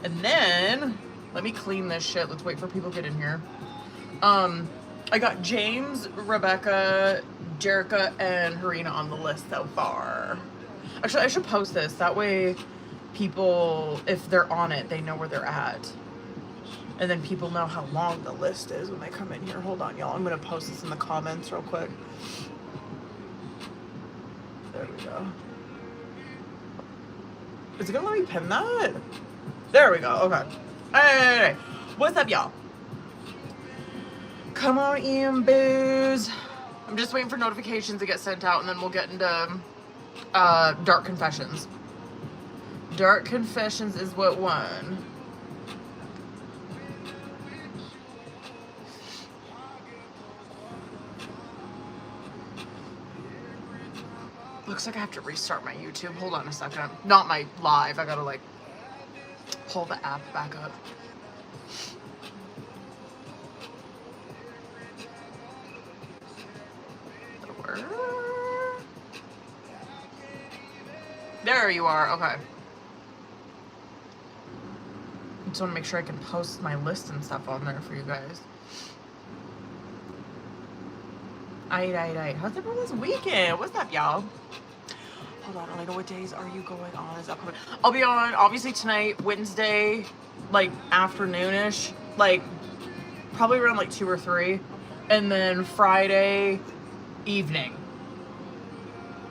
And then, let me clean this shit. Let's wait for people to get in here. I got James, Rebecca, Jerica, and Harina on the list so far. Actually, I should post this. That way people, if they're on it, they know where they're at. And then people know how long the list is when they come in here. Hold on, y'all. I'm going to post this in the comments real quick. There we go. Is it going to let me pin that? There we go. Okay. Hey. What's up, y'all? Come on in, booze. I'm just waiting for notifications to get sent out, and then we'll get into Dark Confessions. Dark Confessions is what won. Looks like I have to restart my YouTube. Hold on a second. Not my live. I gotta like pull the app back up. There you are. Okay. I just want to make sure I can post my list and stuff on there for you guys. Aight. How's everyone's weekend? What's up, y'all? Hold on, I know what days are you going on? Is upcoming? I'll be on obviously tonight, Wednesday, like afternoonish, like probably around like 2 or 3, and then Friday evening,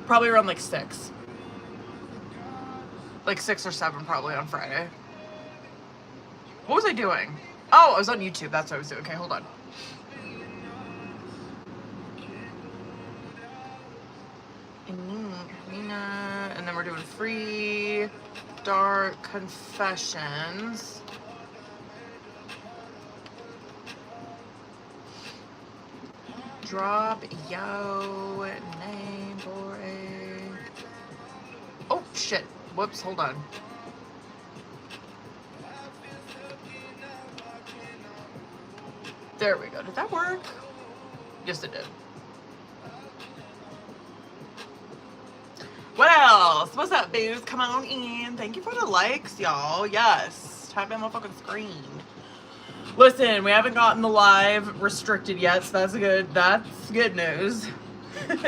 probably around like 6. Like 6 or 7 probably on Friday. What was I doing? Oh, I was on YouTube. That's what I was doing. Okay, hold on. And then we're doing free Dark Confessions. Drop yo name for a... Oh, shit. Whoops, hold on. There we go. Did that work? Yes, it did. What else? What's up, booze? Come on in. Thank you for the likes, y'all. Yes. Type in my fucking screen. Listen, we haven't gotten the live restricted yet, so that's good news.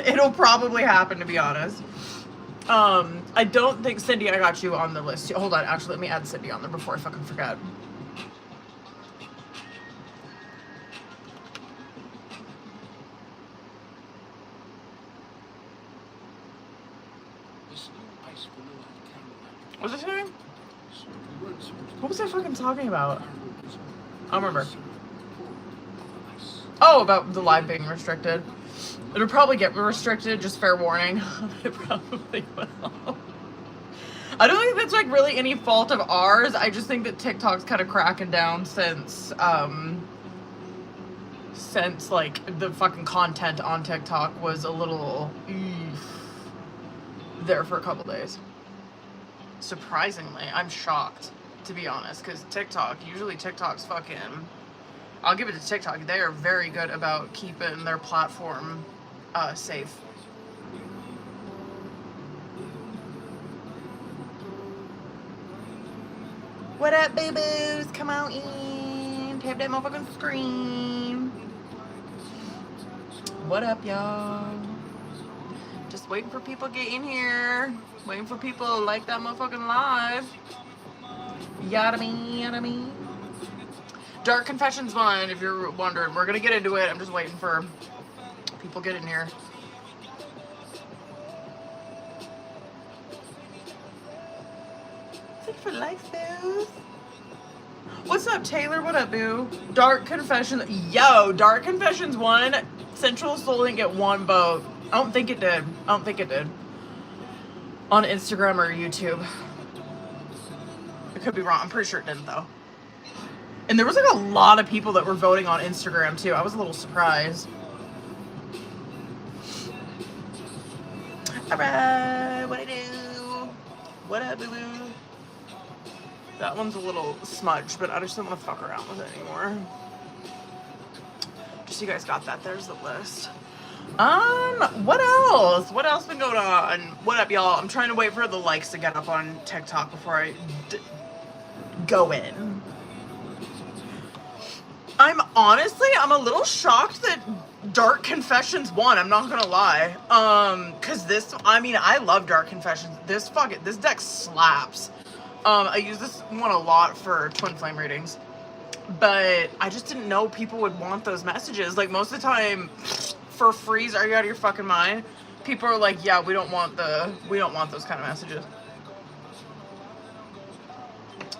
It'll probably happen, to be honest. I don't think, Cindy, I got you on the list. Hold on, actually, let me add Cindy on there before I fucking forget. What's his name? What was I fucking talking about? I don't remember. Oh, about the live being restricted. It'll probably get restricted, just fair warning. It probably will. I don't think that's like really any fault of ours. I just think that TikTok's kind of cracking down since like the fucking content on TikTok was a little there for a couple days. Surprisingly, I'm shocked, to be honest, because usually TikTok's fucking, I'll give it to TikTok, they are very good about keeping their platform safe. What up, boo-boos? Come on in. Tap that motherfucking screen. What up, y'all? Just waiting for people to get in here. Waiting for people to like that motherfucking live. Yada me. Dark Confessions 1, if you're wondering. We're gonna get into it. I'm just waiting for people to get in here. Thanks for likes, boo. What's up, Taylor? What up, boo? Dark Confessions. Yo, Dark Confessions 1. Central Soul didn't get 1 vote. I don't think it did. On Instagram or YouTube. I could be wrong. I'm pretty sure it didn't, though. And there was like a lot of people that were voting on Instagram, too. I was a little surprised. Alright, what I do? What up, boo-boo? That one's a little smudged, but I just don't want to fuck around with it anymore. Just so you guys got that. There's the list. What else? What else been going on? What up, y'all? I'm trying to wait for the likes to get up on TikTok before I going. I'm a little shocked that Dark Confessions won. I'm not gonna lie. Cause I love Dark Confessions. This deck slaps. I use this one a lot for Twin Flame readings, but I just didn't know people would want those messages. Like, most of the time, for freeze, are you out of your fucking mind? People are like, yeah, we don't want those kind of messages.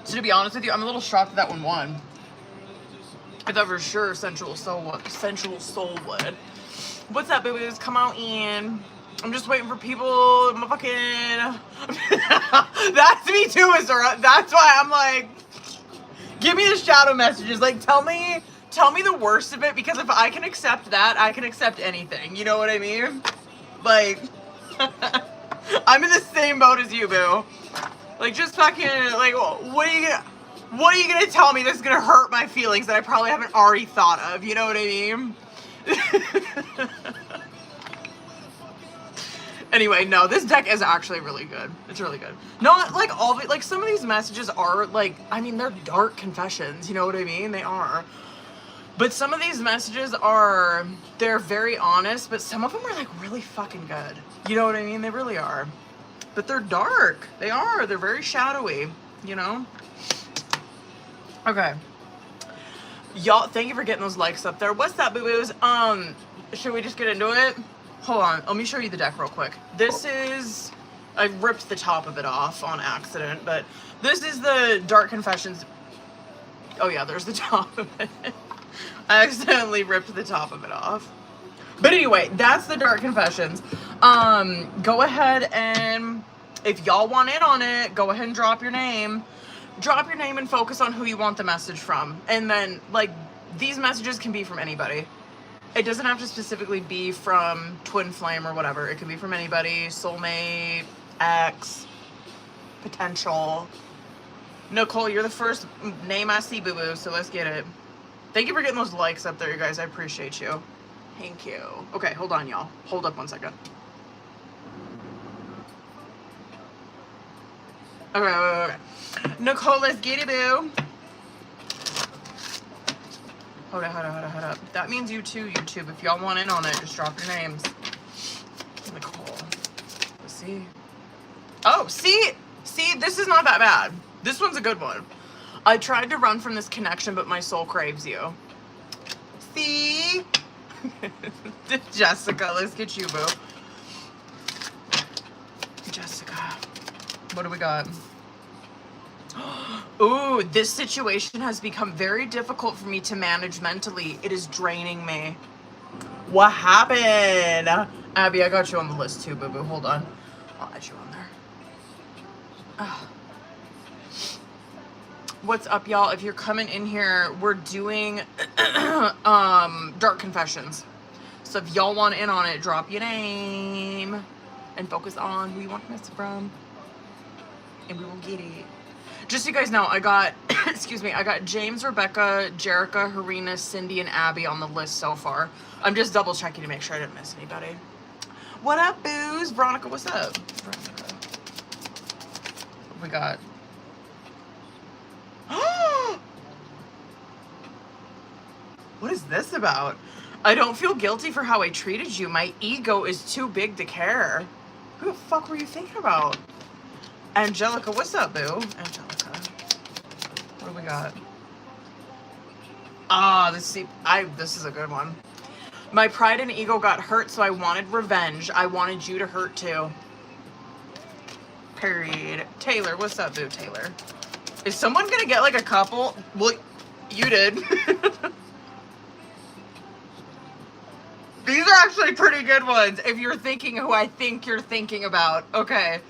So to be honest with you, I'm a little shocked that one won. I thought for sure Sensual Soul would. What's up, boo-boos? Come on in. I'm just waiting for people. I'm fucking... That's me too, Azura. That's why I'm like, give me the shadow messages. Like, tell me the worst of it, because if I can accept that, I can accept anything. You know what I mean? Like, I'm in the same boat as you, boo. Like, just fucking, like, what are you gonna tell me that's gonna hurt my feelings that I probably haven't already thought of? You know what I mean? Anyway, no, this deck is actually really good. It's really good. Not like all of it, like some of these messages are like, I mean, they're dark confessions, you know what I mean? They are. But some of these messages they're very honest, but some of them are like really fucking good. You know what I mean? They really are. But they're dark. They are. They're very shadowy, you know? Okay. Y'all, thank you for getting those likes up there. What's up, boo-boos? Should we just get into it? Hold on. Let me show you the deck real quick. This is... I ripped the top of it off on accident, but this is the Dark Confessions. Oh yeah, there's the top of it. I accidentally ripped the top of it off. But anyway, that's the Dark Confessions. Go ahead and, if y'all want in on it, go ahead and drop your name. Drop your name and focus on who you want the message from. And then, like, these messages can be from anybody. It doesn't have to specifically be from Twin Flame or whatever. It can be from anybody. Soulmate, ex, potential. Nicole, you're the first name I see, boo-boo, so let's get it. Thank you for getting those likes up there, you guys. I appreciate you. Thank you. Okay, hold on, y'all. Hold up one second. Okay. Nicole, let's get it, boo. Hold up. That means you too, YouTube. If y'all want in on it, just drop your names. Nicole. Let's see. Oh, see, this is not that bad. This one's a good one. I tried to run from this connection, but my soul craves you. See? Jessica, let's get you, boo. Jessica. What do we got? Ooh, this situation has become very difficult for me to manage mentally. It is draining me. What happened? Abby, I got you on the list too, boo-boo. Hold on. I'll add you on there. What's up, y'all? If you're coming in here, we're doing Dark Confessions. So if y'all want in on it, drop your name and focus on who you want this from, and we will get it. Just so you guys know, I got, excuse me, I got James, Rebecca, Jerica, Harina, Cindy, and Abby on the list so far. I'm just double checking to make sure I didn't miss anybody. What up, boos? Veronica, what's up? Veronica. What we got? What is this about? I don't feel guilty for how I treated you. My ego is too big to care. Who the fuck were you thinking about? Angelica, what's up, boo? Angelica. What do we got? Ah, this is a good one. My pride and ego got hurt, so I wanted revenge. I wanted you to hurt too. Period. Taylor, what's up, boo? Taylor. Is someone gonna get like a couple? Well, you did. These are actually pretty good ones if you're thinking who I think you're thinking about. Okay.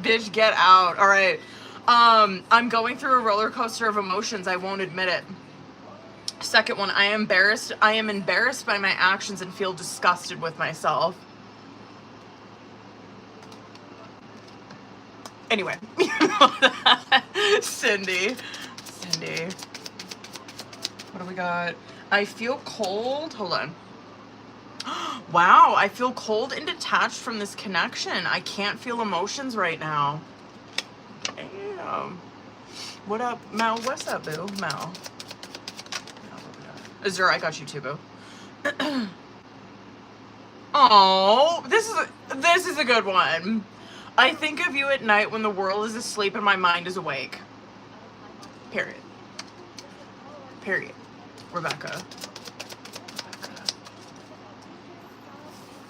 Bitch, get out. All right. I'm going through a roller coaster of emotions. I won't admit it. Second one, I am embarrassed by my actions and feel disgusted with myself. Anyway. Cindy. What do we got? I feel cold. Hold on. Wow, I feel cold and detached from this connection. I can't feel emotions right now. Damn. What up, Mel? What's up, boo? Mel. Azura, I got you too, boo. Oh, this is a good one. I think of you at night when the world is asleep and my mind is awake. Period. Period. Rebecca.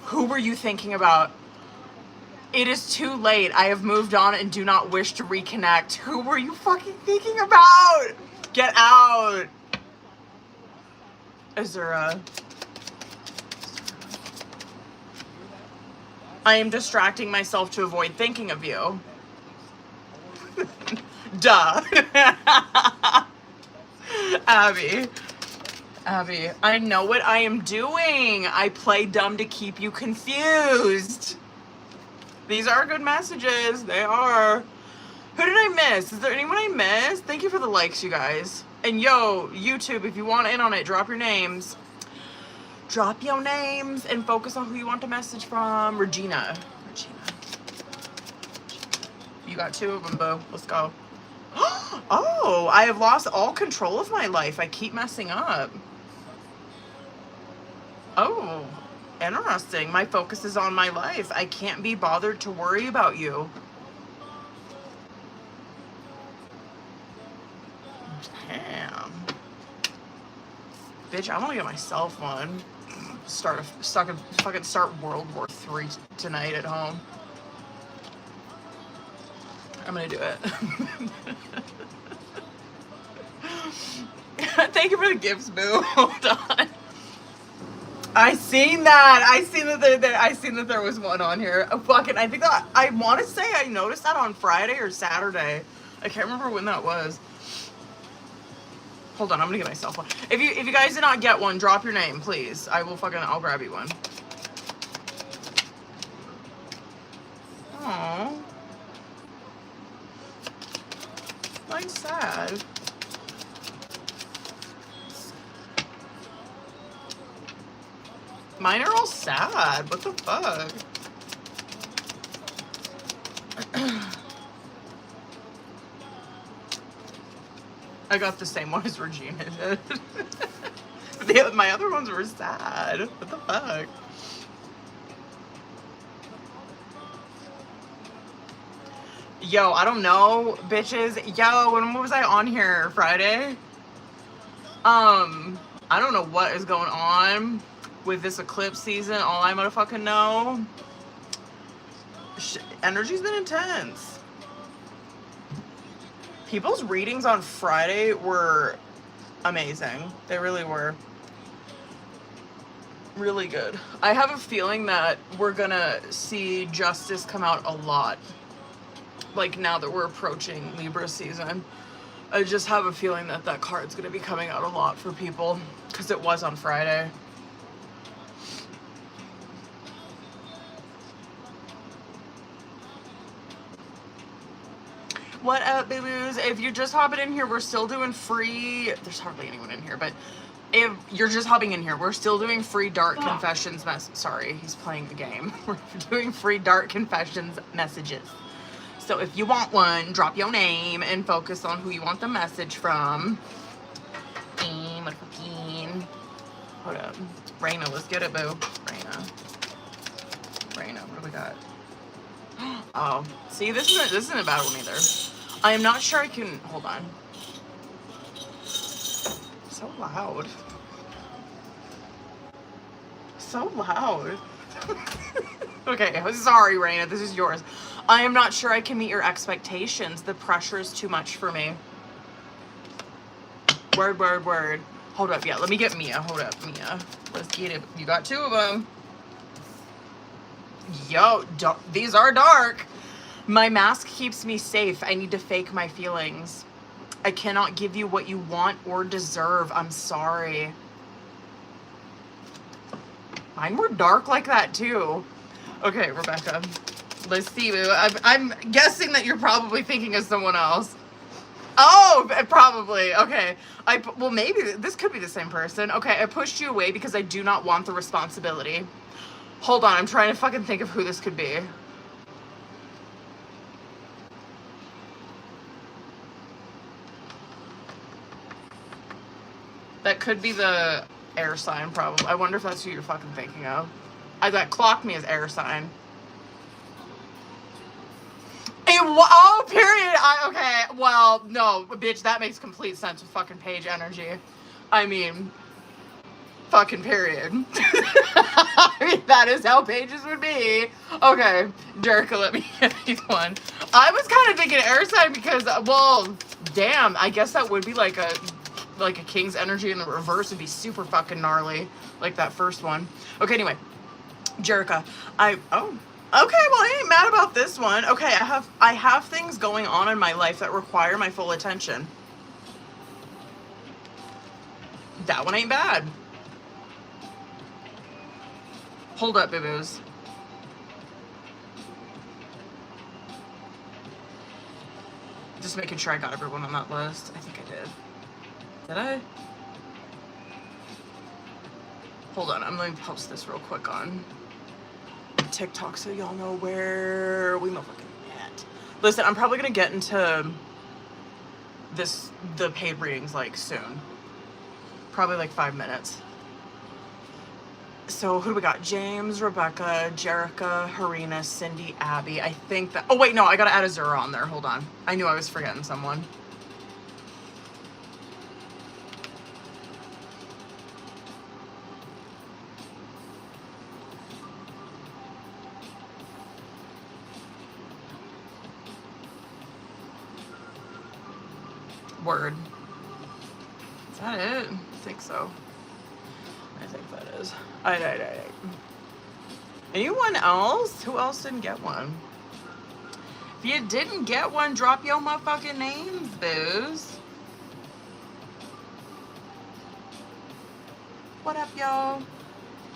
Who were you thinking about? It is too late. I have moved on and do not wish to reconnect. Who were you fucking thinking about? Get out. Azura. I am distracting myself to avoid thinking of you. Duh. Abby. Abby, I know what I am doing. I play dumb to keep you confused. These are good messages. They are. Who did I miss? Is there anyone I missed? Thank you for the likes, you guys. And yo, YouTube, if you want in on it, drop your names. Drop your names and focus on who you want to message from. Regina. You got 2 of them, boo. Let's go. Oh, I have lost all control of my life. I keep messing up. Oh, interesting. My focus is on my life. I can't be bothered to worry about you. Damn. Bitch, I want to get myself one. Fucking start World War III tonight at home. I'm gonna do it. Thank you for the gifts, boo. Hold on. I seen that there was one on here. I think that I want to say I noticed that on Friday or Saturday. I can't remember when that was. Hold on, I'm gonna get myself one. If you guys did not get one, drop your name, please. I'll grab you one. Aww. Mine's sad. Mine are all sad. What the fuck? I got the same one as Regina did. My other ones were sad. What the fuck? Yo, I don't know, bitches. Yo, when was I on here? Friday? I don't know what is going on with this eclipse season. All I motherfucking know, energy's been intense. People's readings on Friday were amazing. They really were. Really good. I have a feeling that we're gonna see justice come out a lot. Like now that we're approaching Libra season. I just have a feeling that that card's gonna be coming out a lot for people because it was on Friday. What up, boo-boos? If you're just hopping in here, we're still doing free... There's hardly anyone in here, but if you're just hopping in here, we're still doing free Dark Confessions Sorry, he's playing the game. We're doing free Dark Confessions messages. So if you want one, drop your name and focus on who you want the message from. Hold up. Raina, let's get it, boo. Raina, what do we got? Oh, see, this isn't a bad one either. I am not sure I can... Hold on. So loud. So loud. Okay, sorry, Raina. This is yours. I am not sure I can meet your expectations. The pressure is too much for me. Word, word, word. Hold up. Yeah, let me get Mia. Hold up, Mia. Let's get it. You got 2 of them. Yo, these are dark. My mask keeps me safe. I need to fake my feelings. I cannot give you what you want or deserve. I'm sorry. Mine were dark like that too. Okay, Rebecca. Let's see. I'm guessing that you're probably thinking of someone else. Oh, probably. Okay. Well, maybe this could be the same person. Okay, I pushed you away because I do not want the responsibility. Hold on, I'm trying to fucking think of who this could be. That could be the air sign, probably. I wonder if that's who you're fucking thinking of. That clocked me as air sign. Oh, period. Okay, well, no, bitch, that makes complete sense with fucking page energy. I mean, fucking period. I mean, that is how pages would be. Okay, Jerica, let me get these one. I was kind of thinking air sign because, well, damn, I guess that would be like a king's energy in the reverse would be super fucking gnarly, like that first one. Okay, anyway, Jerica, okay, well, I ain't mad about this one. Okay, I have things going on in my life that require my full attention. That one ain't bad. Hold up, boo-boos. Just making sure I got everyone on that list. I think I did. Did I? Hold on, I'm going to post this real quick on TikTok so y'all know where we motherfucking at. Listen, I'm probably going to get into the paid readings like soon. Probably like 5 minutes. So who do we got? James, Rebecca, Jerica, Harina, Cindy, Abby. I think that... Oh, wait, no. I got to add Azura on there. Hold on. I knew I was forgetting someone. Word. Is that it? I think so. I think that is. Anyone else? Who else didn't get one? If you didn't get one, drop your motherfucking names, booze. What up, y'all?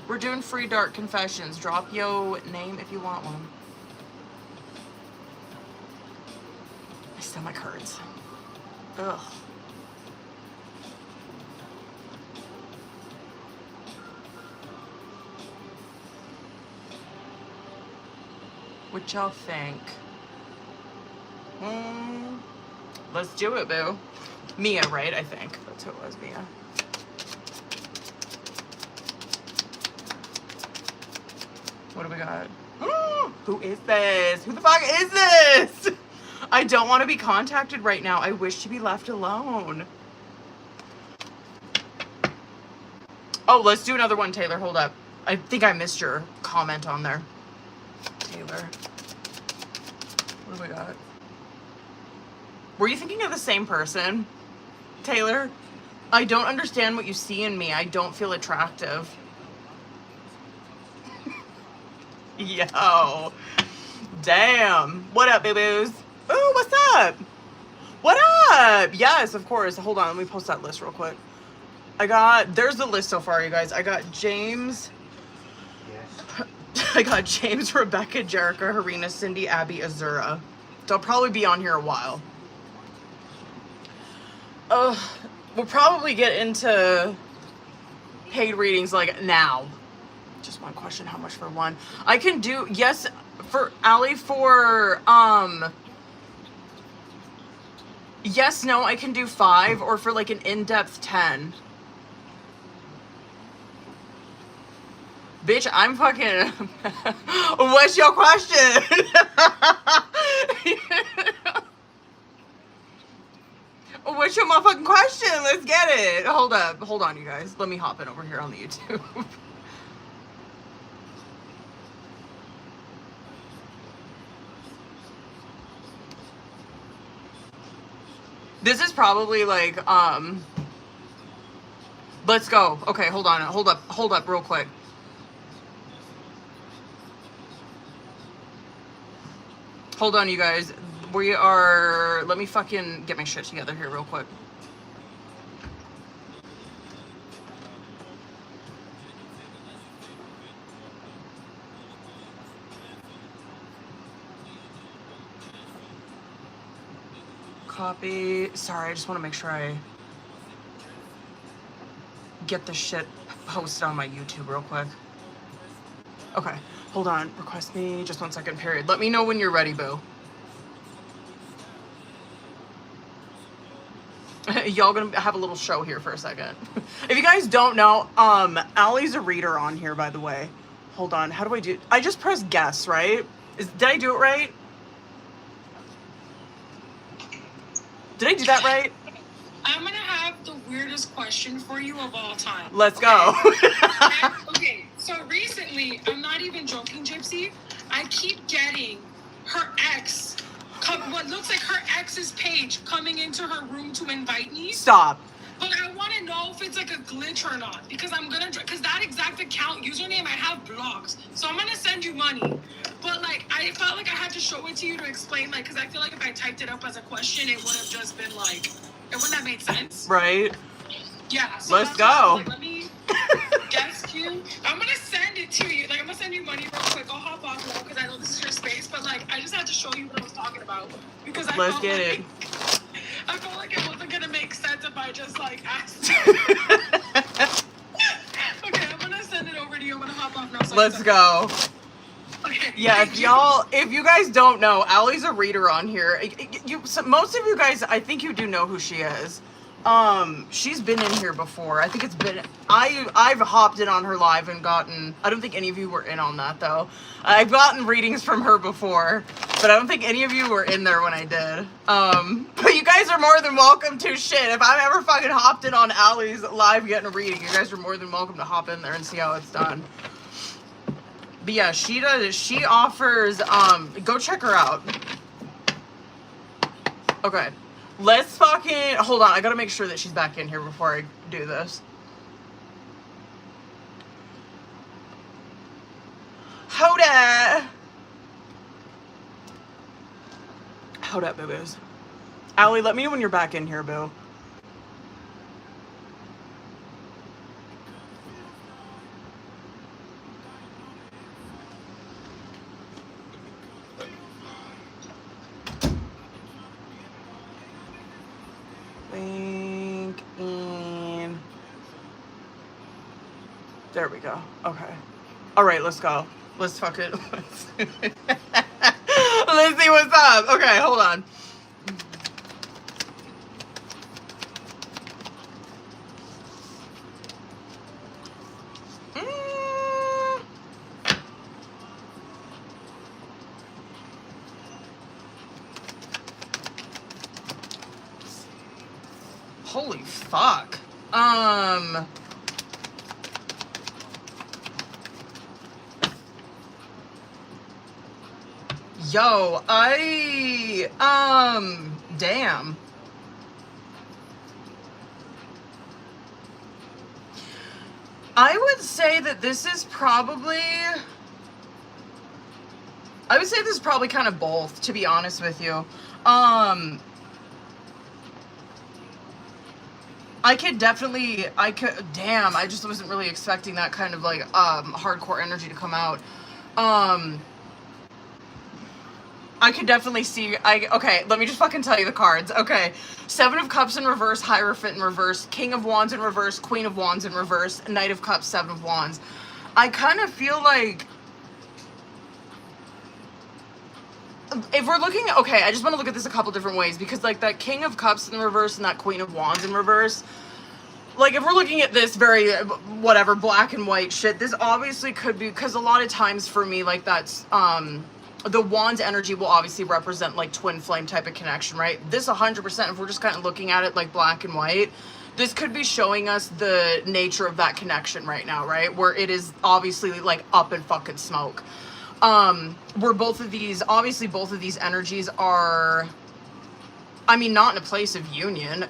We're doing free dark confessions. Drop your name if you want one. My stomach hurts. Ugh. What y'all think? Let's do it, boo. Mia, right? I think. That's who it was, Mia. What do we got? Who is this? Who the fuck is this? I don't want to be contacted right now. I wish to be left alone. Oh, let's do another one, Taylor. Hold up. I think I missed your comment on there. Taylor. What do we got? Were you thinking of the same person? Taylor, I don't understand what you see in me. I don't feel attractive. Yo. Damn. What up, boo-boos? Ooh, what's up? What up? Yes, of course. Hold on. Let me post that list real quick. There's the list so far, you guys. I got James. Yes. I got James, Rebecca, Jerica, Harina, Cindy, Abby, Azura. They'll probably be on here a while. We'll probably get into paid readings like now. Just one question, how much for one? I can do, yes, for Allie, for, yes, no, I can do 5, or for like an in-depth 10. Bitch, I'm fucking, what's your question? What's your motherfucking question? Let's get it. Hold up. Hold on, you guys. Let me hop in over here on the YouTube. This is probably like, let's go. Okay, hold on. Hold up real quick. Hold on, you guys. We are, let me fucking get my shit together here real quick. Copy. Sorry, I just want to make sure I get the shit posted on my YouTube real quick. Okay, hold on. Request me. Just 1 second, period. Let me know when you're ready, boo. Y'all gonna have a little show here for a second. If you guys don't know, Allie's a reader on here, by the way. Hold on, how do I do? I just press guess, right? Did I do it right? Did I do that right? I'm gonna have the weirdest question for you of all time. Let's go. Okay, so recently, I'm not even joking, Gypsy. I keep getting her ex, what looks like her ex's page coming into her room to invite me. Stop. But I want to know if it's like a glitch or not, because because that exact account username I have blocked. So I'm gonna send you money. But like, I felt like I had to show it to you to explain, like, because I feel like if I typed it up as a question, it would have just been like, it wouldn't have made sense. Right. Yeah. So let's go. Like, let me guess you. I'm gonna send it to you. Like, I'm gonna send you money real quick. I'll hop off now because I know this is your space. But like, I just had to show you what I was talking about because I let's felt get like, it. I felt like it wasn't gonna make sense if I just like asked. Okay, I'm gonna send it over to you. I'm gonna hop off now. So let's go. Okay. Yeah, if you guys don't know, Allie's a reader on here. Most of you guys, I think you do know who she is. She's been in here before. I think it's been, I've hopped in on her live and gotten, I don't think any of you were in on that though. I've gotten readings from her before, but I don't think any of you were in there when I did. But you guys are more than welcome to shit. If I'm ever fucking hopped in on Allie's live getting a reading, you guys are more than welcome to hop in there and see how it's done. But yeah, she offers, go check her out. Okay. Let's fucking, hold on, I gotta make sure that she's back in here before I do this. Hold up. Hold up, boo-boos. Allie, let me know when you're back in here, boo. There we go. Okay. All right, let's go. Let's fucking, let's see what's up. Okay, hold on. Holy fuck. Yo, damn. I would say that this is probably, kind of both, to be honest with you. I just wasn't really expecting that kind of like, hardcore energy to come out. I could definitely see, okay, let me just fucking tell you the cards. Okay, 7 of Cups in reverse, Hierophant in reverse, King of Wands in reverse, Queen of Wands in reverse, Knight of Cups, 7 of Wands. I kind of feel like, if we're looking, okay, I just want to look at this a couple different ways, because like that King of Cups in reverse and that Queen of Wands in reverse, like if we're looking at this very, whatever, black and white shit, this obviously could be, because a lot of times for me, like that's, the Wands energy will obviously represent like twin flame type of connection, right? This 100%, if we're just kind of looking at it like black and white, this could be showing us the nature of that connection right now, right? Where it is obviously like up in fucking smoke. Where both of these energies are, I mean, not in a place of union,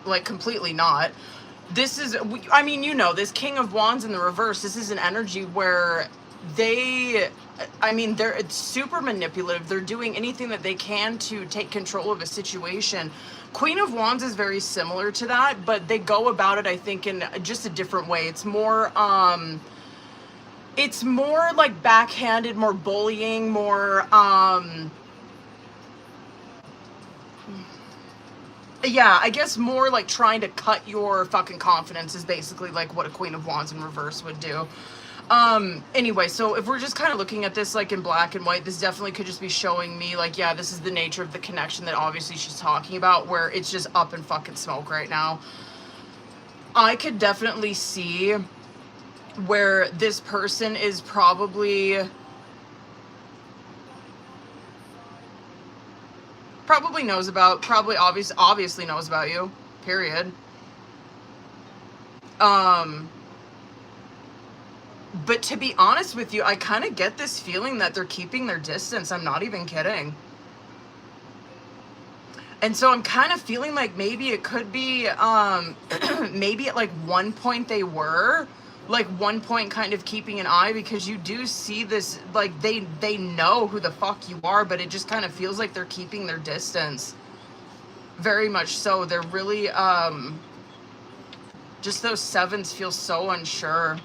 like completely not. This is, I mean, you know, this King of Wands in the reverse, this is an energy where they're it's super manipulative. They're doing anything that they can to take control of a situation. Queen of Wands is very similar to that, but they go about it, I think, in just a different way. It's more like backhanded, more bullying, more, yeah, I guess more like trying to cut your fucking confidence is basically like what a Queen of Wands in reverse would do. Anyway, so if we're just kind of looking at this like in black and white, this definitely could just be showing me like, yeah, this is the nature of the connection that obviously she's talking about, where it's just up in fucking smoke right now. I could definitely see where this person is probably obviously knows about you, period. But to be honest with you, I kind of get this feeling that they're keeping their distance. I'm not even kidding. And so I'm kind of feeling like maybe it could be, maybe at like one point they were, like one point kind of keeping an eye, because you do see this, like they know who the fuck you are, but it just kind of feels like they're keeping their distance. Very much so. They're really, just those sevens feel so unsure.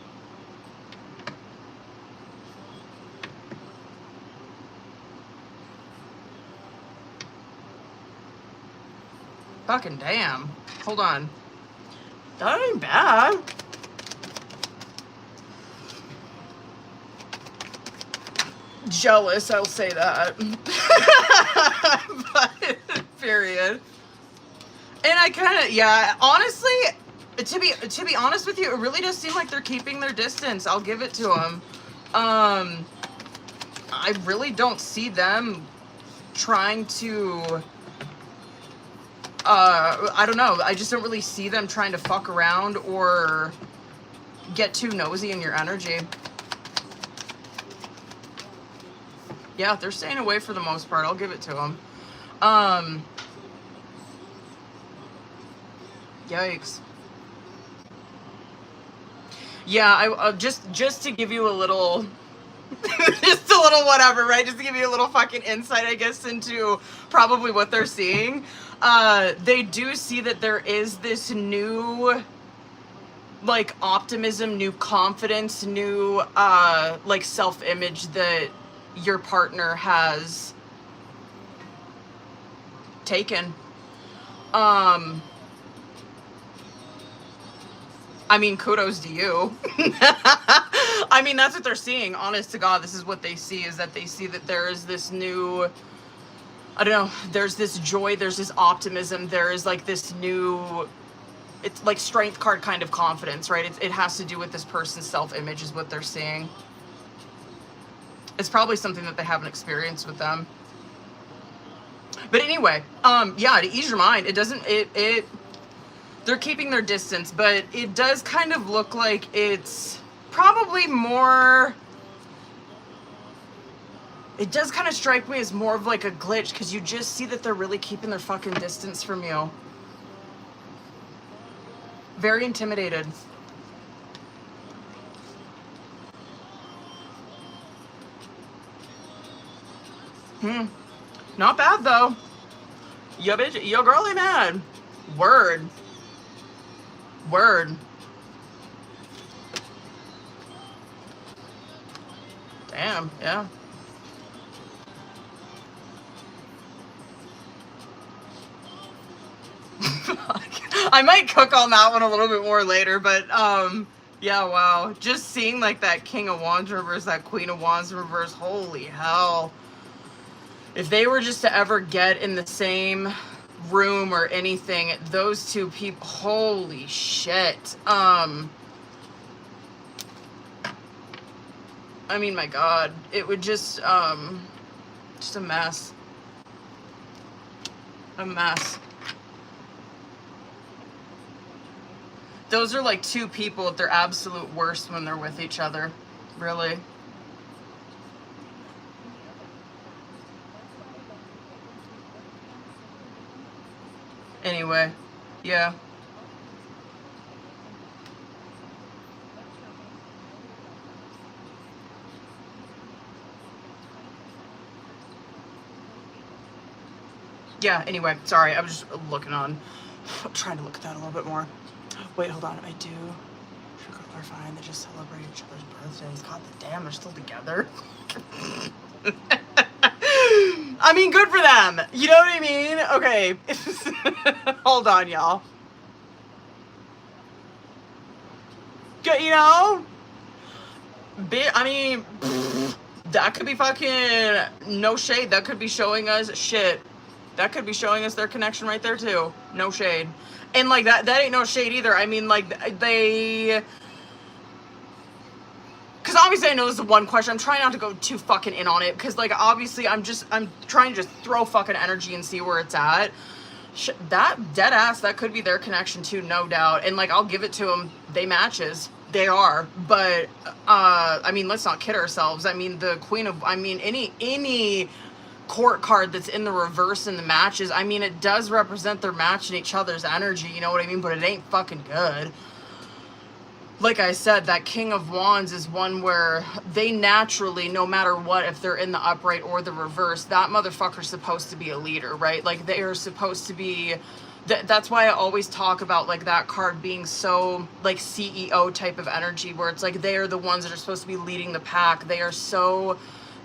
Fucking damn. Hold on. That ain't bad. Jealous, I'll say that. But, period. And I kind of, yeah, honestly, to be honest with you, it really does seem like they're keeping their distance. I'll give it to them. I really don't see them trying to, I don't know. I just don't really see them trying to fuck around or get too nosy in your energy. Yeah, they're staying away for the most part. I'll give it to them. Yikes. Yeah, I just to give you a little, just a little whatever, right? Just to give you a little fucking insight, I guess, into probably what they're seeing. They do see that there is this new, like, optimism, new confidence, new, like, self-image that your partner has taken. I mean, kudos to you. I mean, that's what they're seeing. Honest to God, this is what they see, is that they see that there is this new, I don't know, there's this joy, there's this optimism, there is like this new, it's like strength card kind of confidence, right? It has to do with this person's self-image is what they're seeing. It's probably something that they haven't experienced with them. But anyway, yeah, to ease your mind, it doesn't, they're keeping their distance, but it does kind of look like it's probably more, it does kind of strike me as more of like a glitch, because you just see that they're really keeping their fucking distance from you. Very intimidated. Not bad though. Yo bitch, yo girl ain't mad. Word. Word. Damn, yeah. I might cook on that one a little bit more later, but yeah, wow. Just seeing like that King of Wands reverse, that Queen of Wands reverse, holy hell. If they were just to ever get in the same room or anything, those two people, holy shit. I mean, my God, it would just a mess. A mess. Those are like two people at their absolute worst when they're with each other. Really. Anyway, yeah. Yeah, anyway, sorry, I was just looking on, trying to look at that a little bit more. Wait, hold on, I do. Sugar are fine, they just celebrate each other's birthdays. God damn, they're still together. I mean, good for them. You know what I mean? Okay. Hold on, y'all. You know? I mean, that could be fucking no shade. That could be showing us shit. That could be showing us their connection right there too. No shade. And like that ain't no shade either. I mean, like they, because obviously I know this is one question. I'm trying not to go too fucking in on it because like obviously I'm trying to just throw fucking energy and see where it's at. That dead ass, that could be their connection too, no doubt. And like I'll give it to them. They matches. They are. But I mean, let's not kid ourselves. I mean, the queen of, I mean, any court card that's in the reverse in the matches, I mean, it does represent their match and each other's energy, you know what I mean? But it ain't fucking good. Like I said, that King of Wands is one where they naturally, no matter what, if they're in the upright or the reverse, that motherfucker's supposed to be a leader, right? Like they are supposed to be, that's why I always talk about like that card being so like CEO type of energy, where it's like they are the ones that are supposed to be leading the pack. They are so,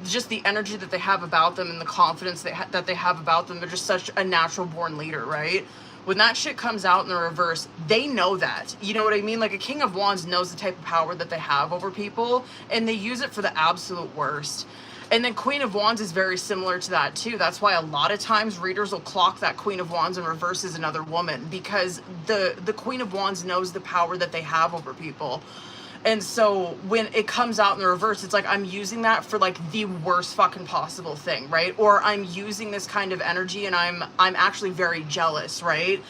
just the energy that they have about them and the confidence that they have about them, they're just such a natural born leader, right? When that shit comes out in the reverse, they know that. You know what I mean? Like a King of Wands knows the type of power that they have over people, and they use it for the absolute worst. And then Queen of Wands is very similar to that too. That's why a lot of times readers will clock that Queen of Wands in reverse as another woman, because the Queen of Wands knows the power that they have over people. And so when it comes out in the reverse, it's like I'm using that for like the worst fucking possible thing, right? Or I'm using this kind of energy and I'm actually very jealous, right?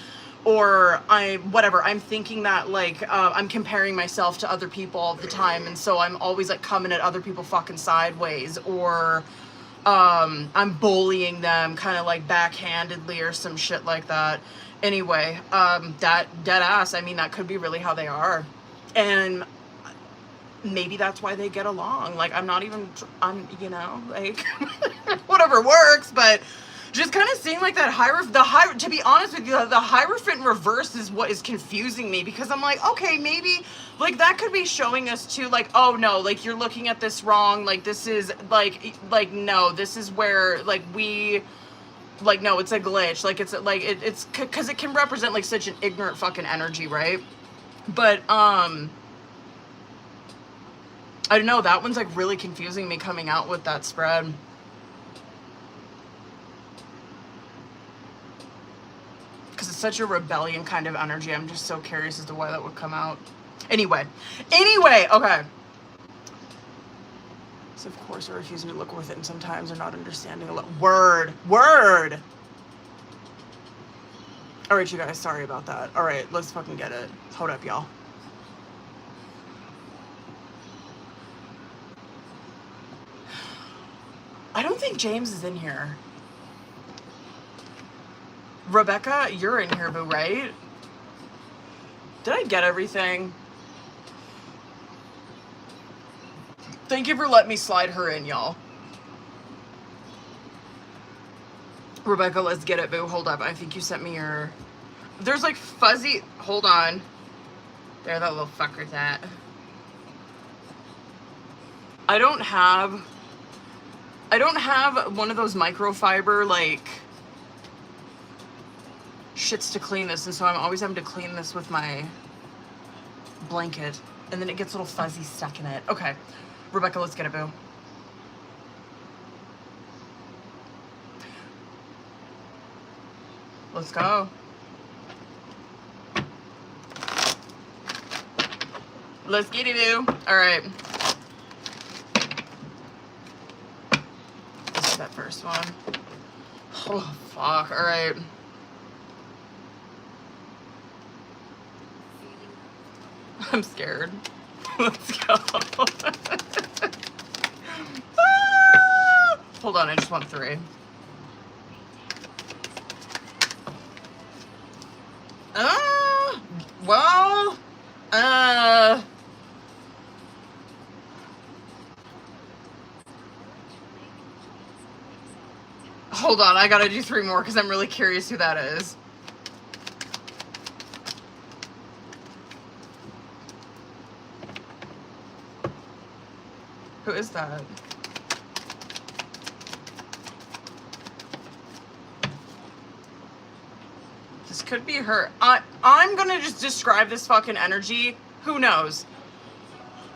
Or I'm thinking that like I'm comparing myself to other people all the time, and so I'm always like coming at other people fucking sideways, or I'm bullying them kind of like backhandedly or some shit like that. Anyway, that dead ass, I mean, that could be really how they are. And maybe that's why they get along. Like I'm you know, like whatever works, but just kind of seeing like that to be honest with you, the Hierophant in reverse is what is confusing me, because I'm like, okay, maybe like that could be showing us too, like, oh no, like you're looking at this wrong, like this is like no, this is where like we, like, no, it's a glitch, like it's like it's because it can represent like such an ignorant fucking energy, right? But I don't know, that one's like really confusing me coming out with that spread. Because it's such a rebellion kind of energy. I'm just so curious as to why that would come out. Anyway, okay. So of course we're refusing to look with it, and sometimes they're not understanding a lot. Word. All right, you guys, sorry about that. All right, let's fucking get it. Hold up, y'all. I don't think James is in here. Rebecca, you're in here, boo, right? Did I get everything? Thank you for letting me slide her in, y'all. Rebecca, let's get it, boo. Hold up. I think you sent me your... There's like fuzzy... Hold on. There, that little fucker's at. I don't have one of those microfiber, like, shits to clean this, and so I'm always having to clean this with my blanket, and then it gets a little fuzzy stuck in it. Okay, Rebecca, let's get it, boo. Let's go. Let's get it, boo. All right. That first one. Oh, fuck. All right. I'm scared. Let's go. Ah! Hold on, I just want 3. Well, hold on, I gotta do 3 more because I'm really curious who that is. Who is that? This could be her. I'm gonna just describe this fucking energy. Who knows?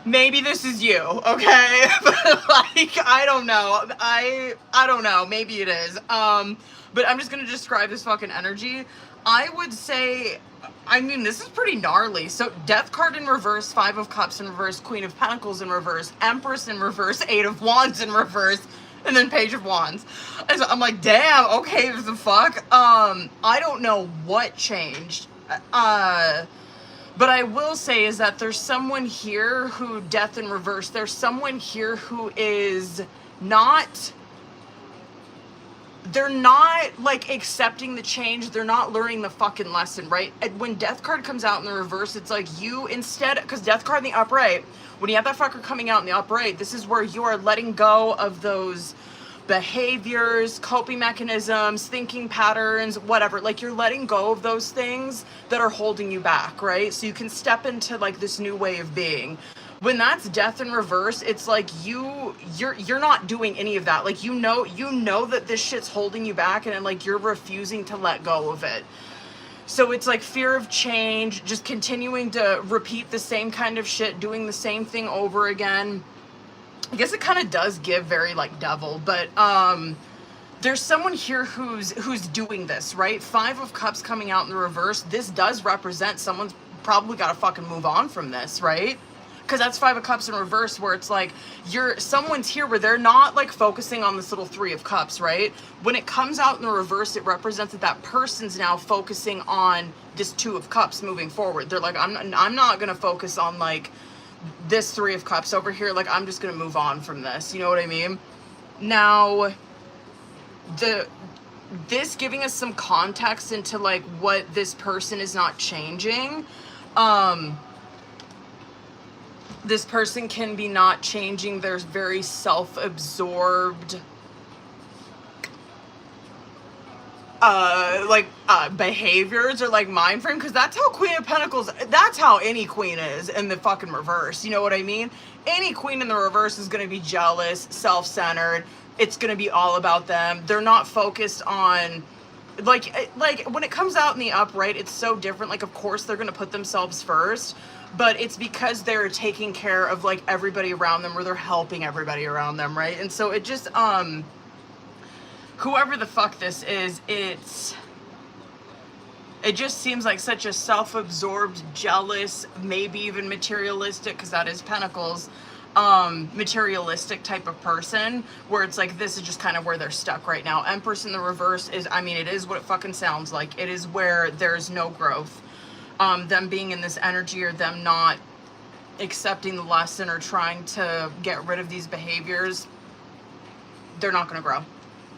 maybe this is you, okay? But like, I don't know. I don't know. Maybe it is. But I'm just gonna describe this fucking energy. I would say, I mean, this is pretty gnarly. So Death card in reverse, 5 of Cups in reverse, Queen of Pentacles in reverse, Empress in reverse, 8 of Wands in reverse, and then Page of Wands. And so I'm like, damn, okay, what the fuck? I don't know what changed. But I will say is that there's someone here who, Death in reverse, there's someone here who is not, they're not like accepting the change. They're not learning the fucking lesson, right? And when Death card comes out in the reverse, it's like you instead, because Death card in the upright, when you have that fucker coming out in the upright, this is where you are letting go of those behaviors, coping mechanisms, thinking patterns, whatever. Like you're letting go of those things that are holding you back, right? So you can step into like this new way of being. When that's Death in reverse, it's like you're not doing any of that. Like you know that this shit's holding you back, and like you're refusing to let go of it. So it's like fear of change, just continuing to repeat the same kind of shit, doing the same thing over again. I guess it kind of does give very like devil, but there's someone here who's doing this, right? 5 of Cups coming out in the reverse. This does represent someone's probably got to fucking move on from this, right? Because that's 5 of Cups in reverse, where it's like someone's here where they're not like focusing on this little 3 of Cups, right? When it comes out in the reverse, it represents that person's now focusing on this 2 of Cups moving forward. They're like, I'm not gonna focus on like this 3 of Cups over here. Like I'm just gonna move on from this. You know what I mean? Now, this giving us some context into like what this person is not changing. This person can be not changing their very self-absorbed behaviors or like mind frame, because that's how Queen of Pentacles, that's how any queen is in the fucking reverse. You know what I mean? Any queen in the reverse is going to be jealous, self-centered. It's going to be all about them. They're not focused on like when it comes out in the upright, it's so different. Like of course they're going to put themselves first, but it's because they're taking care of like everybody around them, or they're helping everybody around them, right? And so it just whoever the fuck this is, it just seems like such a self-absorbed, jealous, maybe even materialistic, because that is Pentacles, materialistic type of person, where it's like this is just kind of where they're stuck right now. Empress in the reverse is, I mean, it is what it fucking sounds like. It is where there's no growth. Them being in this energy, or them not accepting the lesson or trying to get rid of these behaviors, they're not going to grow.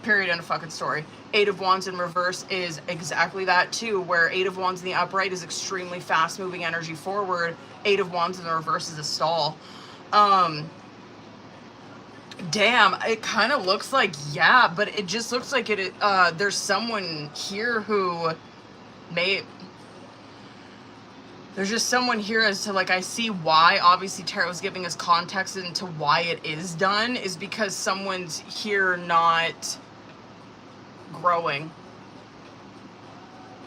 Period. End of fucking story. 8 of Wands in reverse is exactly that too, where 8 of Wands in the upright is extremely fast moving energy forward. 8 of Wands in the reverse is a stall. Damn, it kind of looks like, yeah, but it just looks like it, there's someone here who there's just someone here as to like, I see why. Obviously Tarot is giving us context into why it is done, is because someone's here not growing.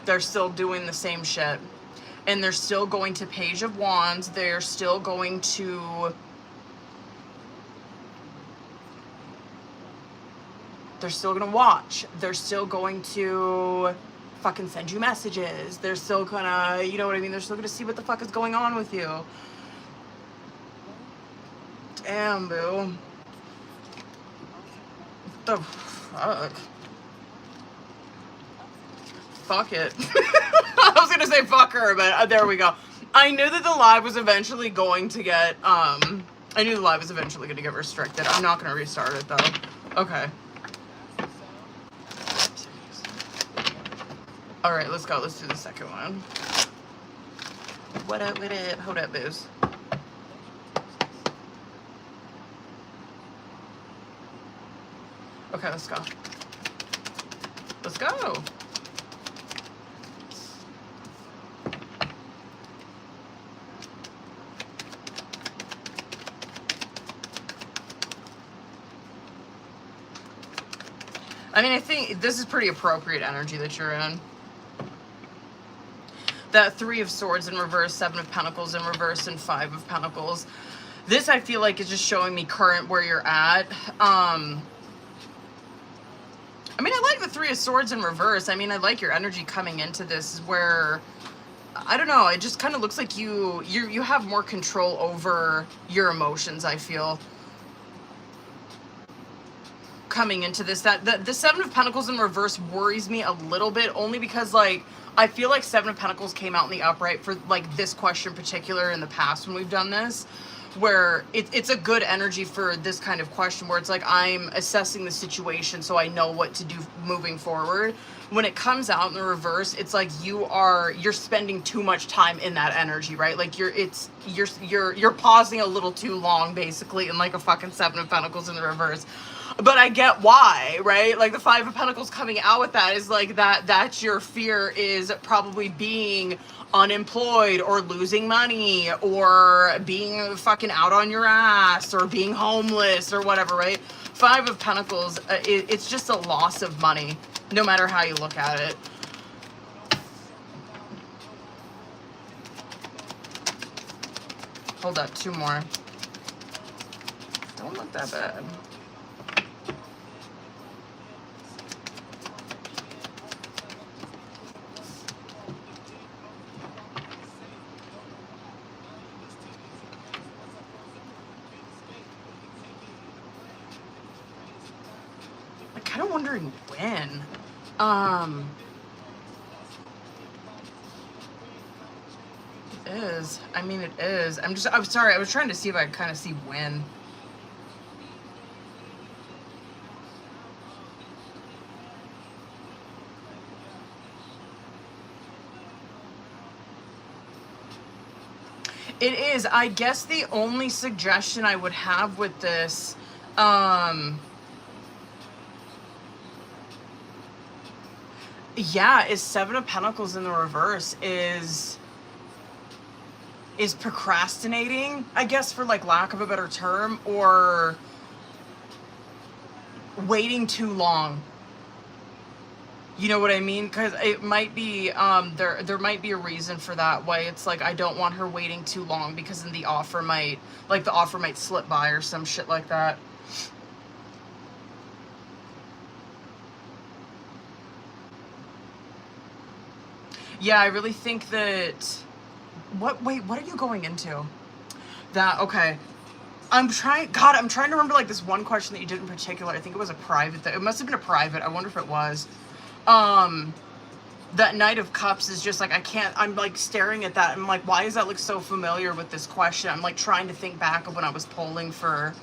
They're still doing the same shit, and they're still going to Page of Wands. They're still going to watch. They're still going to fucking send you messages. They're still gonna, you know what I mean? They're still gonna see what the fuck is going on with you. Damn, boo. What the fuck? Fuck it. I was gonna say fuck her, but there we go. I knew that the live was eventually going to get, restricted. I'm not gonna restart it though. Okay. All right, let's go. Let's do the second one. What up, what up? Hold up, booze. Okay, let's go. Let's go. I mean, I think this is pretty appropriate energy that you're in. That 3 of Swords in reverse, 7 of Pentacles in reverse, and 5 of Pentacles. This I feel like is just showing me current where you're at. I mean, I like the Three of Swords in reverse. I mean, I like your energy coming into this where, I don't know, it just kind of looks like you have more control over your emotions, I feel, coming into this. That the Seven of Pentacles in reverse worries me a little bit, only because, like, I feel like Seven of Pentacles came out in the upright for, like, this question in particular in the past when we've done this, where it's a good energy for this kind of question where it's like I'm assessing the situation so I know what to do moving forward. When it comes out in the reverse, it's like you're spending too much time in that energy, right? Like you're pausing a little too long, basically, in like a fucking Seven of Pentacles in the reverse. But I get why, right? Like the Five of Pentacles coming out with that is like that's your fear, is probably being unemployed or losing money or being fucking out on your ass or being homeless or whatever, right? Five of Pentacles, it's just a loss of money, no matter how you look at it. Hold up, two more. Don't look that bad. Kind of wondering when. It is. I mean, it is. I'm sorry. I was trying to see if I could kind of see when. It is. I guess the only suggestion I would have with this, yeah, is Seven of Pentacles in the reverse is procrastinating, I guess, for like lack of a better term, or waiting too long. You know what I mean? Because it might be, there might be a reason for that, why it's like, I don't want her waiting too long, because then the offer might slip by or some shit like that. Yeah, I really think that, wait, what are you going into? Okay. I'm trying to remember like this one question that you did in particular. I think it was a private, it must have been a private. I wonder if it was. That Knight of Cups is just like, I'm like staring at that. I'm like, why does that look so familiar with this question? I'm like trying to think back of when I was polling for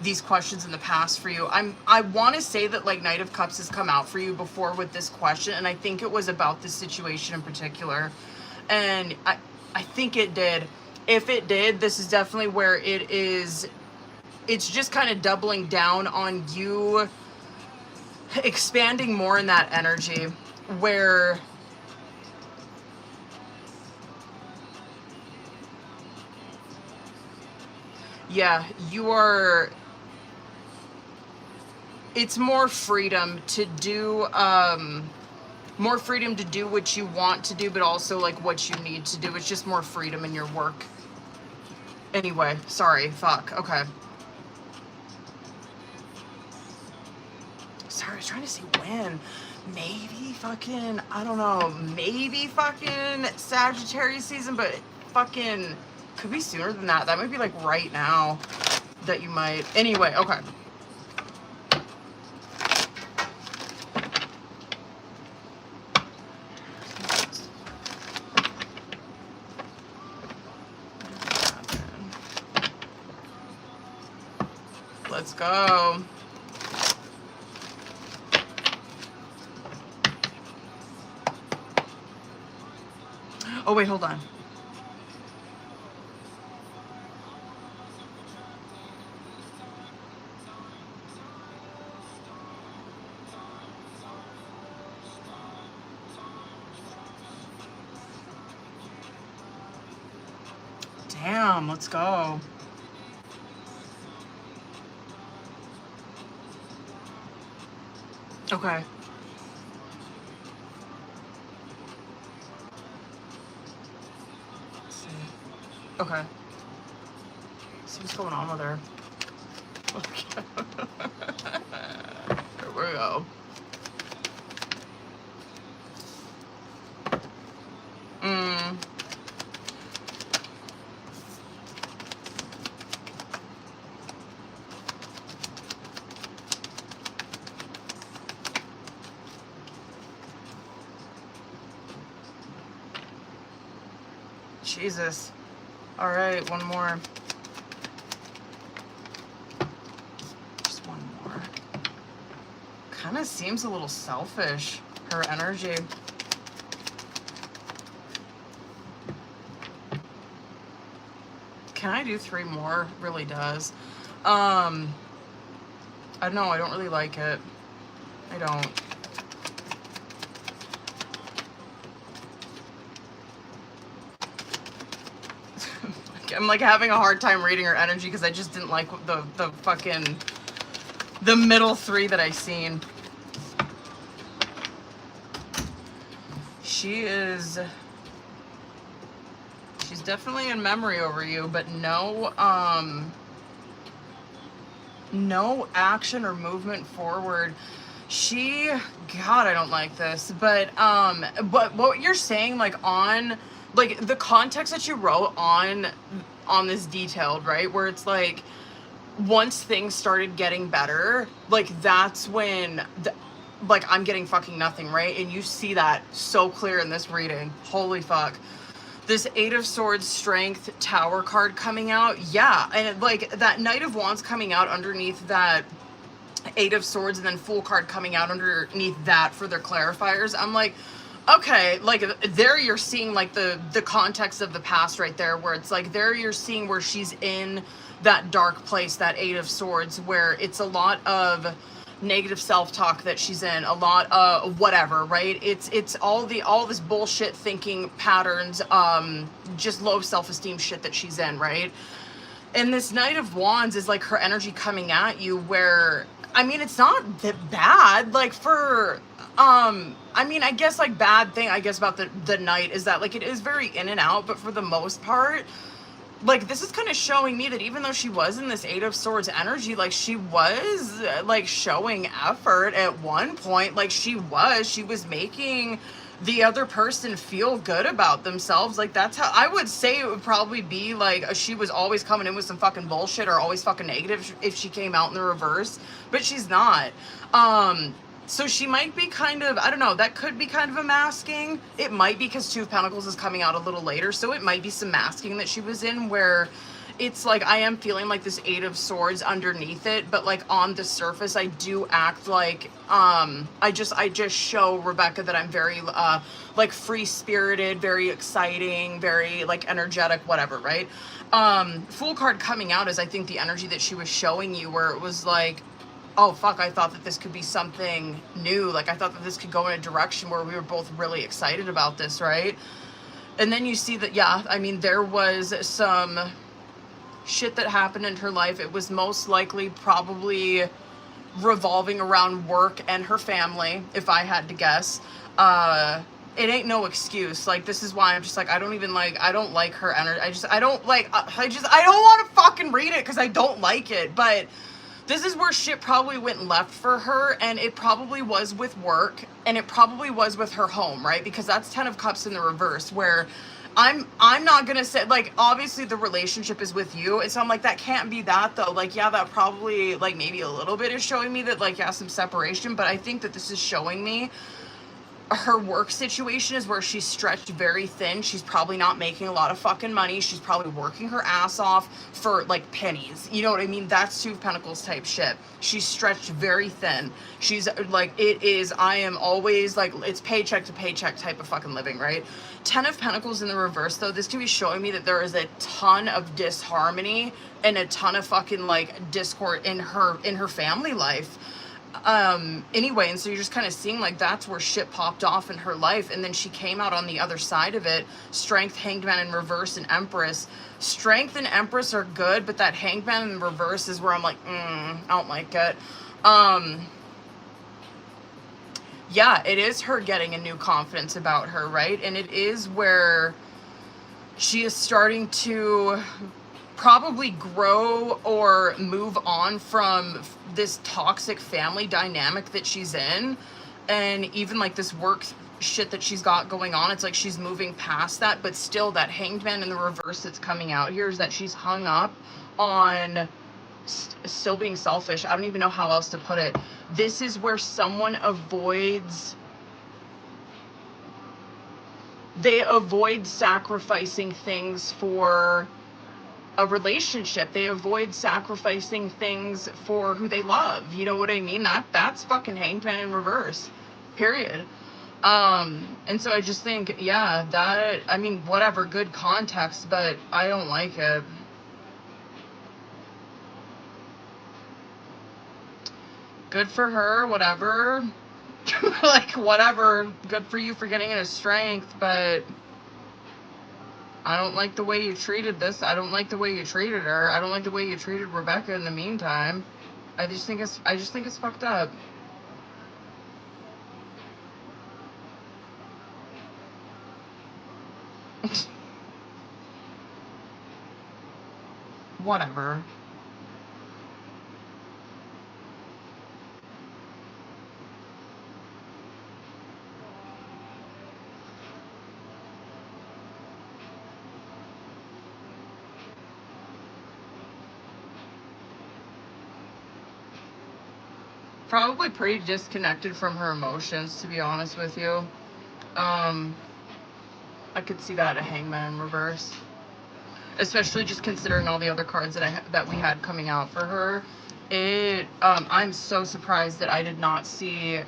these questions in the past for you. I want to say that like Knight of Cups has come out for you before with this question, and I think it was about this situation in particular, and I think it did. If it did, this is definitely where it's just kind of doubling down on you expanding more in that energy where yeah, it's more freedom to do what you want to do, but also like what you need to do. It's just more freedom in your work. Anyway, sorry, fuck. Okay. Sorry, I was trying to see when. Maybe fucking, I don't know, maybe fucking Sagittarius season, but fucking could be sooner than that. That might be like right now that you might. Anyway, okay. Let's go. Oh, wait, hold on. Damn, let's go. Okay. Let's see. Okay. So What's going on with her? Here we go. Jesus. All right, one more. Just one more. Kind of seems a little selfish, her energy. Can I do 3 more? Really does. I don't know. I don't really like it. I don't. I'm like having a hard time reading her energy because I just didn't like the fucking the middle 3 that I seen. She's definitely in memory over you, but no action or movement forward. God, I don't like this, but what you're saying, like on like the context that you wrote on this detailed, right, where it's like once things started getting better, like that's when like I'm getting fucking nothing, right? And you see that so clear in this reading. Holy fuck. This 8 of Swords, Strength, Tower card coming out. Yeah, and like that Knight of Wands coming out underneath that 8 of Swords, and then Fool card coming out underneath that for their clarifiers. I'm like, okay, like there you're seeing like the context of the past right there, where it's like there you're seeing where she's in that dark place, that 8 of Swords, where it's a lot of negative self-talk that she's in, a lot of whatever, right? It's all this bullshit thinking patterns, just low self-esteem shit that she's in, right? And this Knight of Wands is like her energy coming at you, where I mean it's not that bad, like for I mean, I guess like bad thing I guess about the Knight is that like it is very in and out, but for the most part, like this is kind of showing me that even though she was in this 8 of Swords energy, like she was like showing effort at one point. Like she was making the other person feel good about themselves. Like that's how I would say it would probably be. Like she was always coming in with some fucking bullshit or always fucking negative if she came out in the reverse, but she's not. So she might be kind of, I don't know, that could be kind of a masking. It might be because 2 of Pentacles is coming out a little later, so it might be some masking that she was in, where it's like I am feeling like this 8 of Swords underneath it, but like on the surface I do act like I just show Rebecca that I'm very like free-spirited, very exciting, very like energetic, whatever, right? Fool card coming out is I think the energy that she was showing you, where it was like, oh fuck, I thought that this could be something new. Like I thought that this could go in a direction where we were both really excited about this, right? And then you see that, yeah, I mean, there was some shit that happened in her life. It was most likely probably revolving around work and her family, if I had to guess. It ain't no excuse. Like, this is why I'm just like, I don't like her energy. I don't want to fucking read it because I don't like it, but this is where shit probably went left for her, and it probably was with work, and it probably was with her home, right? Because that's 10 of Cups in the reverse, where I'm not gonna say, like, obviously the relationship is with you, and so I'm like, that can't be that, though. Like, yeah, that probably, like, maybe a little bit is showing me that, like, yeah, some separation, but I think that this is showing me her work situation is where she's stretched very thin. She's probably not making a lot of fucking money. She's probably working her ass off for like pennies. You know what I mean? That's 2 of Pentacles type shit. She's stretched very thin. She's like, I am always like, it's paycheck to paycheck type of fucking living, right? 10 of Pentacles in the reverse, though, this can be showing me that there is a ton of disharmony and a ton of fucking like discord in her family life. Anyway, and so you're just kind of seeing like that's where shit popped off in her life, and then she came out on the other side of it. Strength, Hanged Man in reverse, and Empress. Strength and Empress are good, but that Hanged Man in reverse is where I'm like, I don't like it. Yeah, it is her getting a new confidence about her, right? And it is where she is starting to probably grow or move on from this toxic family dynamic that she's in, and even like this work shit that she's got going on. It's like she's moving past that, but still that Hanged Man in the reverse that's coming out here is that she's hung up on still being selfish. I don't even know how else to put it. This is where someone avoids, they avoid sacrificing things for a relationship. They avoid sacrificing things for who they love. You know what I mean? That's fucking Hanged Man in reverse. Period. And so I just think, yeah, that, I mean, whatever, good context, but I don't like it. Good for her, whatever. Like, whatever, good for you for getting into strength, but I don't like the way you treated this. I don't like the way you treated her. I don't like the way you treated Rebecca in the meantime. I just think it's fucked up. Whatever. Probably pretty disconnected from her emotions, to be honest with you. I could see that a Hangman in reverse, especially just considering all the other cards that we had coming out for her. I'm so surprised that I did not see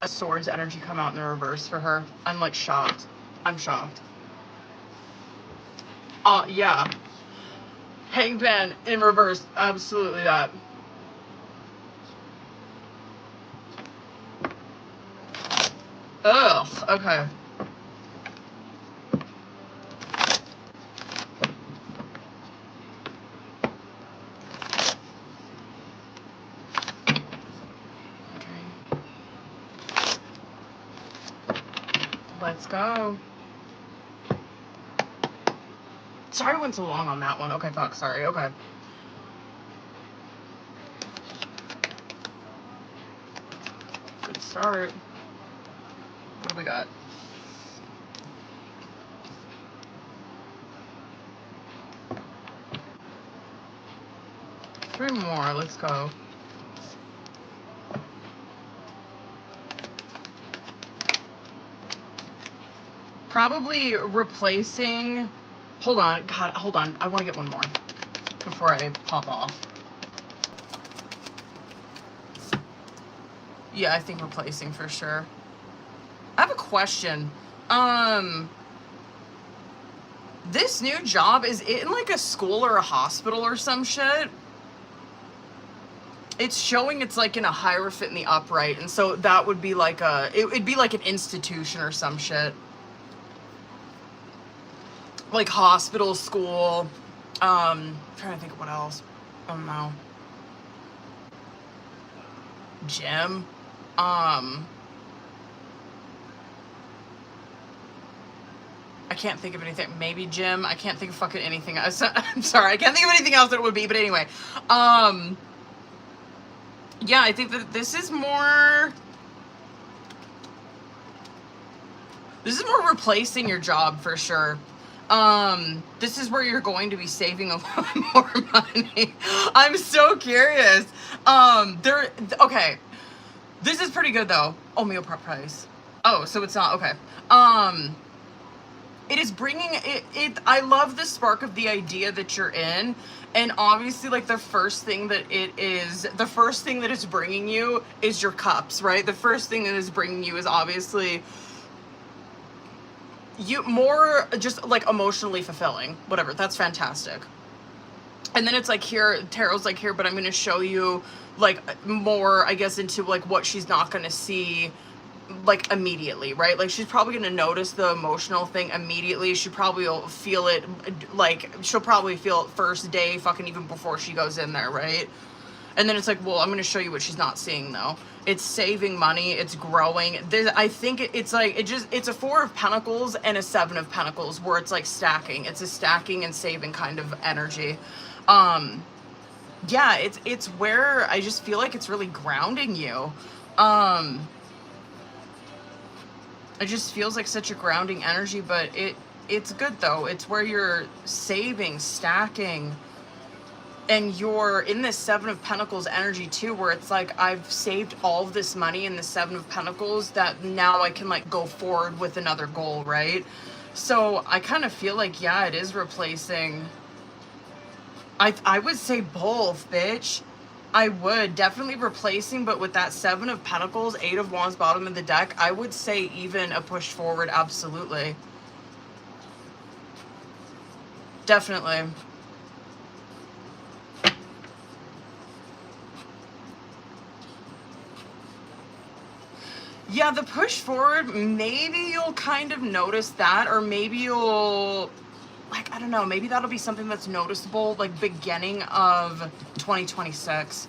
a Swords energy come out in the reverse for her. I'm like shocked. I'm shocked. Yeah. Hangman in reverse, absolutely that. Ugh, okay. Let's go. Sorry I went so long on that one. Okay, fuck, sorry, okay. Good start. What do we got? Three more, let's go. Probably replacing, hold on, God, hold on. I want to get one more before I pop off. Yeah, I think replacing for sure. I have a question. This new job, is it in like a school or a hospital or some shit? It's showing it's like in a Hierophant in the upright, and so that would be like it'd be like an institution or some shit. Like hospital, school, I'm trying to think of what else. I don't know. Gym. I can't think of anything. Maybe gym. I can't think of fucking anything else. I'm sorry, I can't think of anything else that it would be, but anyway. Yeah, I think that this is more replacing your job for sure. This is where you're going to be saving a lot more money. I'm so curious. Okay. This is pretty good though. Oh, meal prep price. Oh, so it's not, okay. It is bringing it, I love the spark of the idea that you're in. And obviously, like, the first thing that is bringing you is your cups, right? The first thing that is bringing you is obviously you more just like emotionally fulfilling, whatever. That's fantastic. And then it's like here, Tarot's like here, but I'm going to show you like more, I guess, into like what she's not going to see like immediately, right? Like she's probably going to notice the emotional thing immediately. She probably will feel it, like she'll probably feel it first day, fucking even before she goes in there, right? And then it's like, well, I'm going to show you what she's not seeing though. It's saving money. It's growing. I think it's like, it's a 4 of Pentacles and a 7 of Pentacles where it's like stacking. It's a stacking and saving kind of energy. Yeah, it's where I just feel like it's really grounding you. It just feels like such a grounding energy, but it's good though. It's where you're saving, stacking, and you're in this Seven of Pentacles energy too, where it's like, I've saved all of this money in the Seven of Pentacles that now I can like go forward with another goal, right? So I kind of feel like, yeah, it is replacing. I would say both, bitch. I would definitely replacing, but with that Seven of Pentacles, Eight of Wands bottom of the deck, I would say even a push forward, absolutely. Definitely. Yeah, the push forward, maybe you'll kind of notice that, or maybe you'll, like, I don't know, maybe that'll be something that's noticeable, like, beginning of 2026.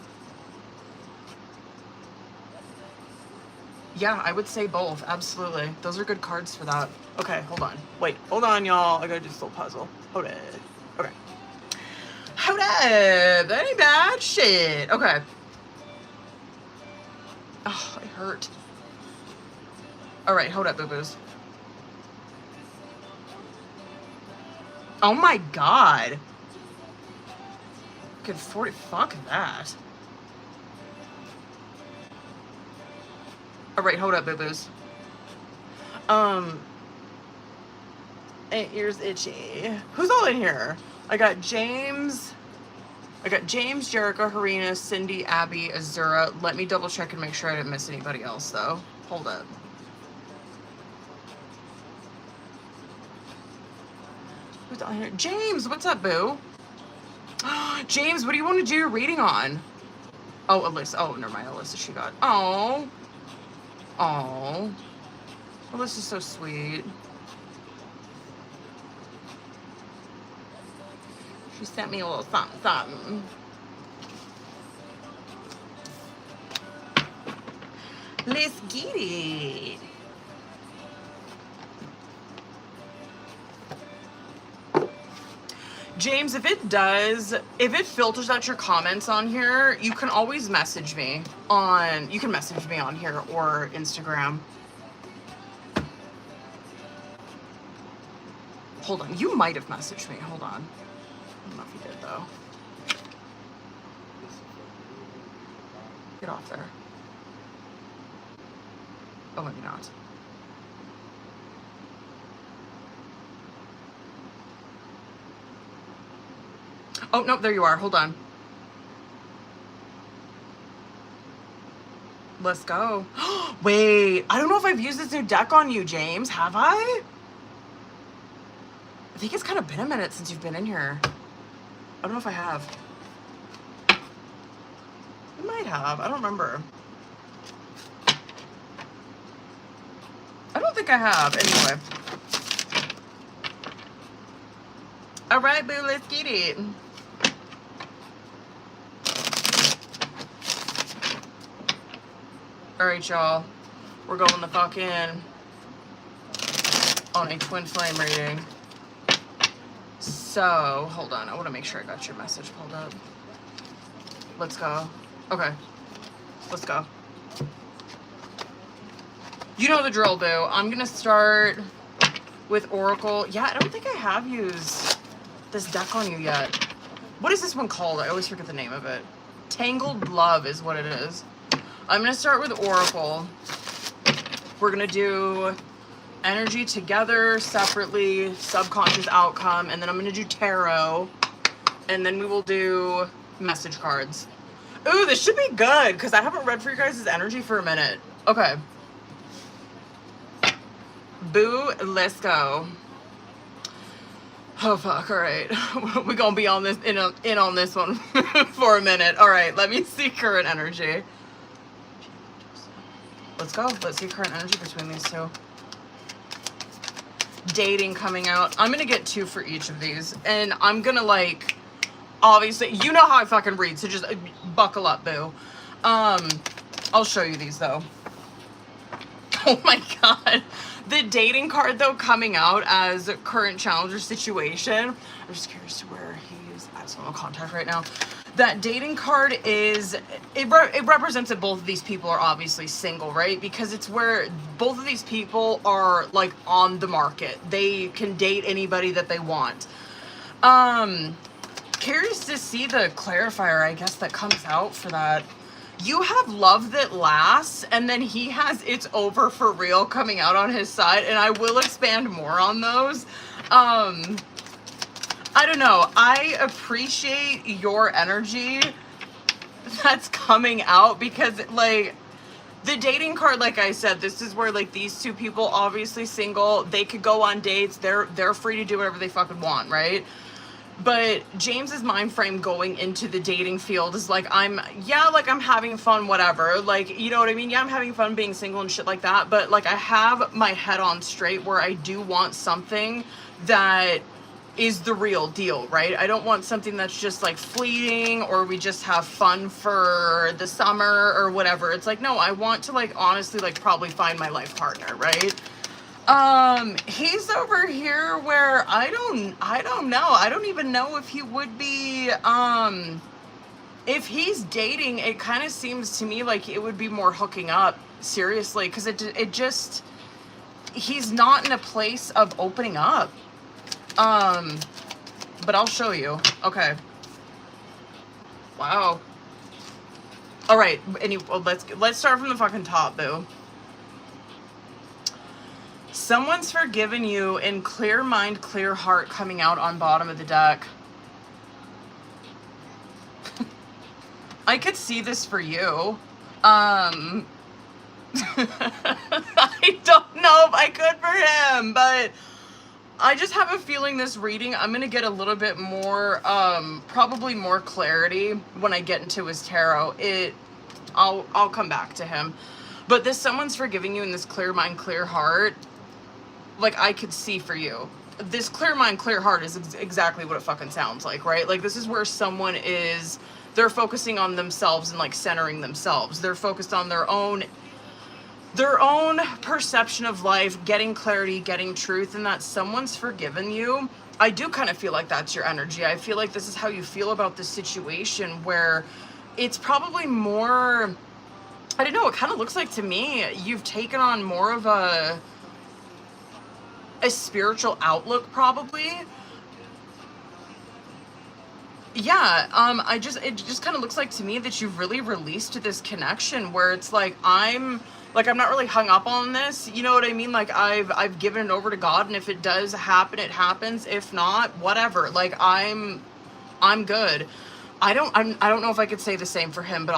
Yeah, I would say both, absolutely. Those are good cards for that. Okay, hold on. Wait, hold on, y'all. I gotta do this little puzzle. Hold it. Okay. Hold up. That ain't bad. Shit. Okay. Oh, it hurt. All right, hold up, boo-boos. Oh my God. Good 40, fuck that. All right, hold up, boo-boos. Ears itchy. Who's all in here? I got James, Jerica, Harina, Cindy, Abby, Azura. Let me double check and make sure I didn't miss anybody else though. Hold up. Who's all in here? James, what's up, boo? James, what do you want to do your reading on? Oh, Alyssa. Oh, never mind. Alyssa, she got. Oh. Oh. Alyssa's so sweet. She sent me a little something, something. Let's get it. James, if it filters out your comments on here, you can always message me on, here or Instagram. Hold on, you might have messaged me, hold on. I don't know if you did though. Get off there. Oh, maybe not. Oh, no, there you are. Hold on. Let's go. Wait, I don't know if I've used this new deck on you, James. Have I? I think it's kind of been a minute since you've been in here. I don't know if I have. I might have. I don't remember. I don't think I have. Anyway. All right, boo, let's get it. All right, y'all. We're going the fuck in on a twin flame reading. So, hold on. I want to make sure I got your message pulled up. Let's go. Okay. Let's go. You know the drill, boo. I'm going to start with Oracle. Yeah, I don't think I have used this deck on you yet. What is this one called? I always forget the name of it. Tangled Love is what it is. I'm going to start with Oracle. We're going to do energy together, separately, subconscious outcome, and then I'm going to do tarot, and then we will do message cards. Ooh, this should be good, because I haven't read for you guys' energy for a minute. Okay. Boo, let's go. Oh, fuck, all right. We're going to be on this in on this one for a minute. All right, let me see current energy. Let's go. Let's see current energy between these two. Dating coming out. I'm going to get 2 for each of these. And I'm going to, like, obviously, you know how I fucking read, so just buckle up, boo. I'll show you these, though. Oh my god. The dating card, though, coming out as a current challenger situation. I'm just curious to where he's at some contact right now. That dating card is, it represents that both of these people are obviously single, right? Because it's where both of these people are, like, on the market. They can date anybody that they want. Curious to see the clarifier, I guess, that comes out for that. You have love that lasts, and then he has it's over for real coming out on his side, and I will expand more on those. I don't know. I appreciate your energy that's coming out because, like, the dating card, like I said, this is where, like, these two people, obviously single, they could go on dates. They're free to do whatever they fucking want, right? But James's mind frame going into the dating field is like, I'm having fun, whatever. Like, you know what I mean? Yeah, I'm having fun being single and shit like that. But, like, I have my head on straight where I do want something that is the real deal, right? I don't want something that's just, like, fleeting or we just have fun for the summer or whatever. It's like, no, I want to, like, honestly, like, probably find my life partner, right? He's over here where I don't know. I don't even know if he would be, if he's dating, it kind of seems to me like it would be more hooking up, seriously, because it just, he's not in a place of opening up. But I'll show you. Okay. Wow. All right. Well, let's start from the fucking top, boo. Someone's forgiven you in clear mind, clear heart coming out on bottom of the deck. I could see this for you. I don't know if I could for him, but I just have a feeling this reading, I'm going to get a little bit more, probably more clarity when I get into his tarot. I'll come back to him. But this someone's forgiving you in this clear mind, clear heart, like, I could see for you. This clear mind, clear heart is exactly what it fucking sounds like, right? Like, this is where someone is, they're focusing on themselves and, like, centering themselves. They're focused on their own perception of life, getting clarity, getting truth, and that someone's forgiven you. I do kind of feel like that's your energy. I feel like this is how you feel about this situation, where it's probably more, I don't know, it kind of looks like to me you've taken on more of a spiritual outlook, probably. Yeah, it just kind of looks like to me that you've really released this connection where it's like, I'm not really hung up on this, you know what I mean? Like, I've given it over to God, and if it does happen, it happens. If not, whatever. Like, I'm good. I don't know if I could say the same for him, but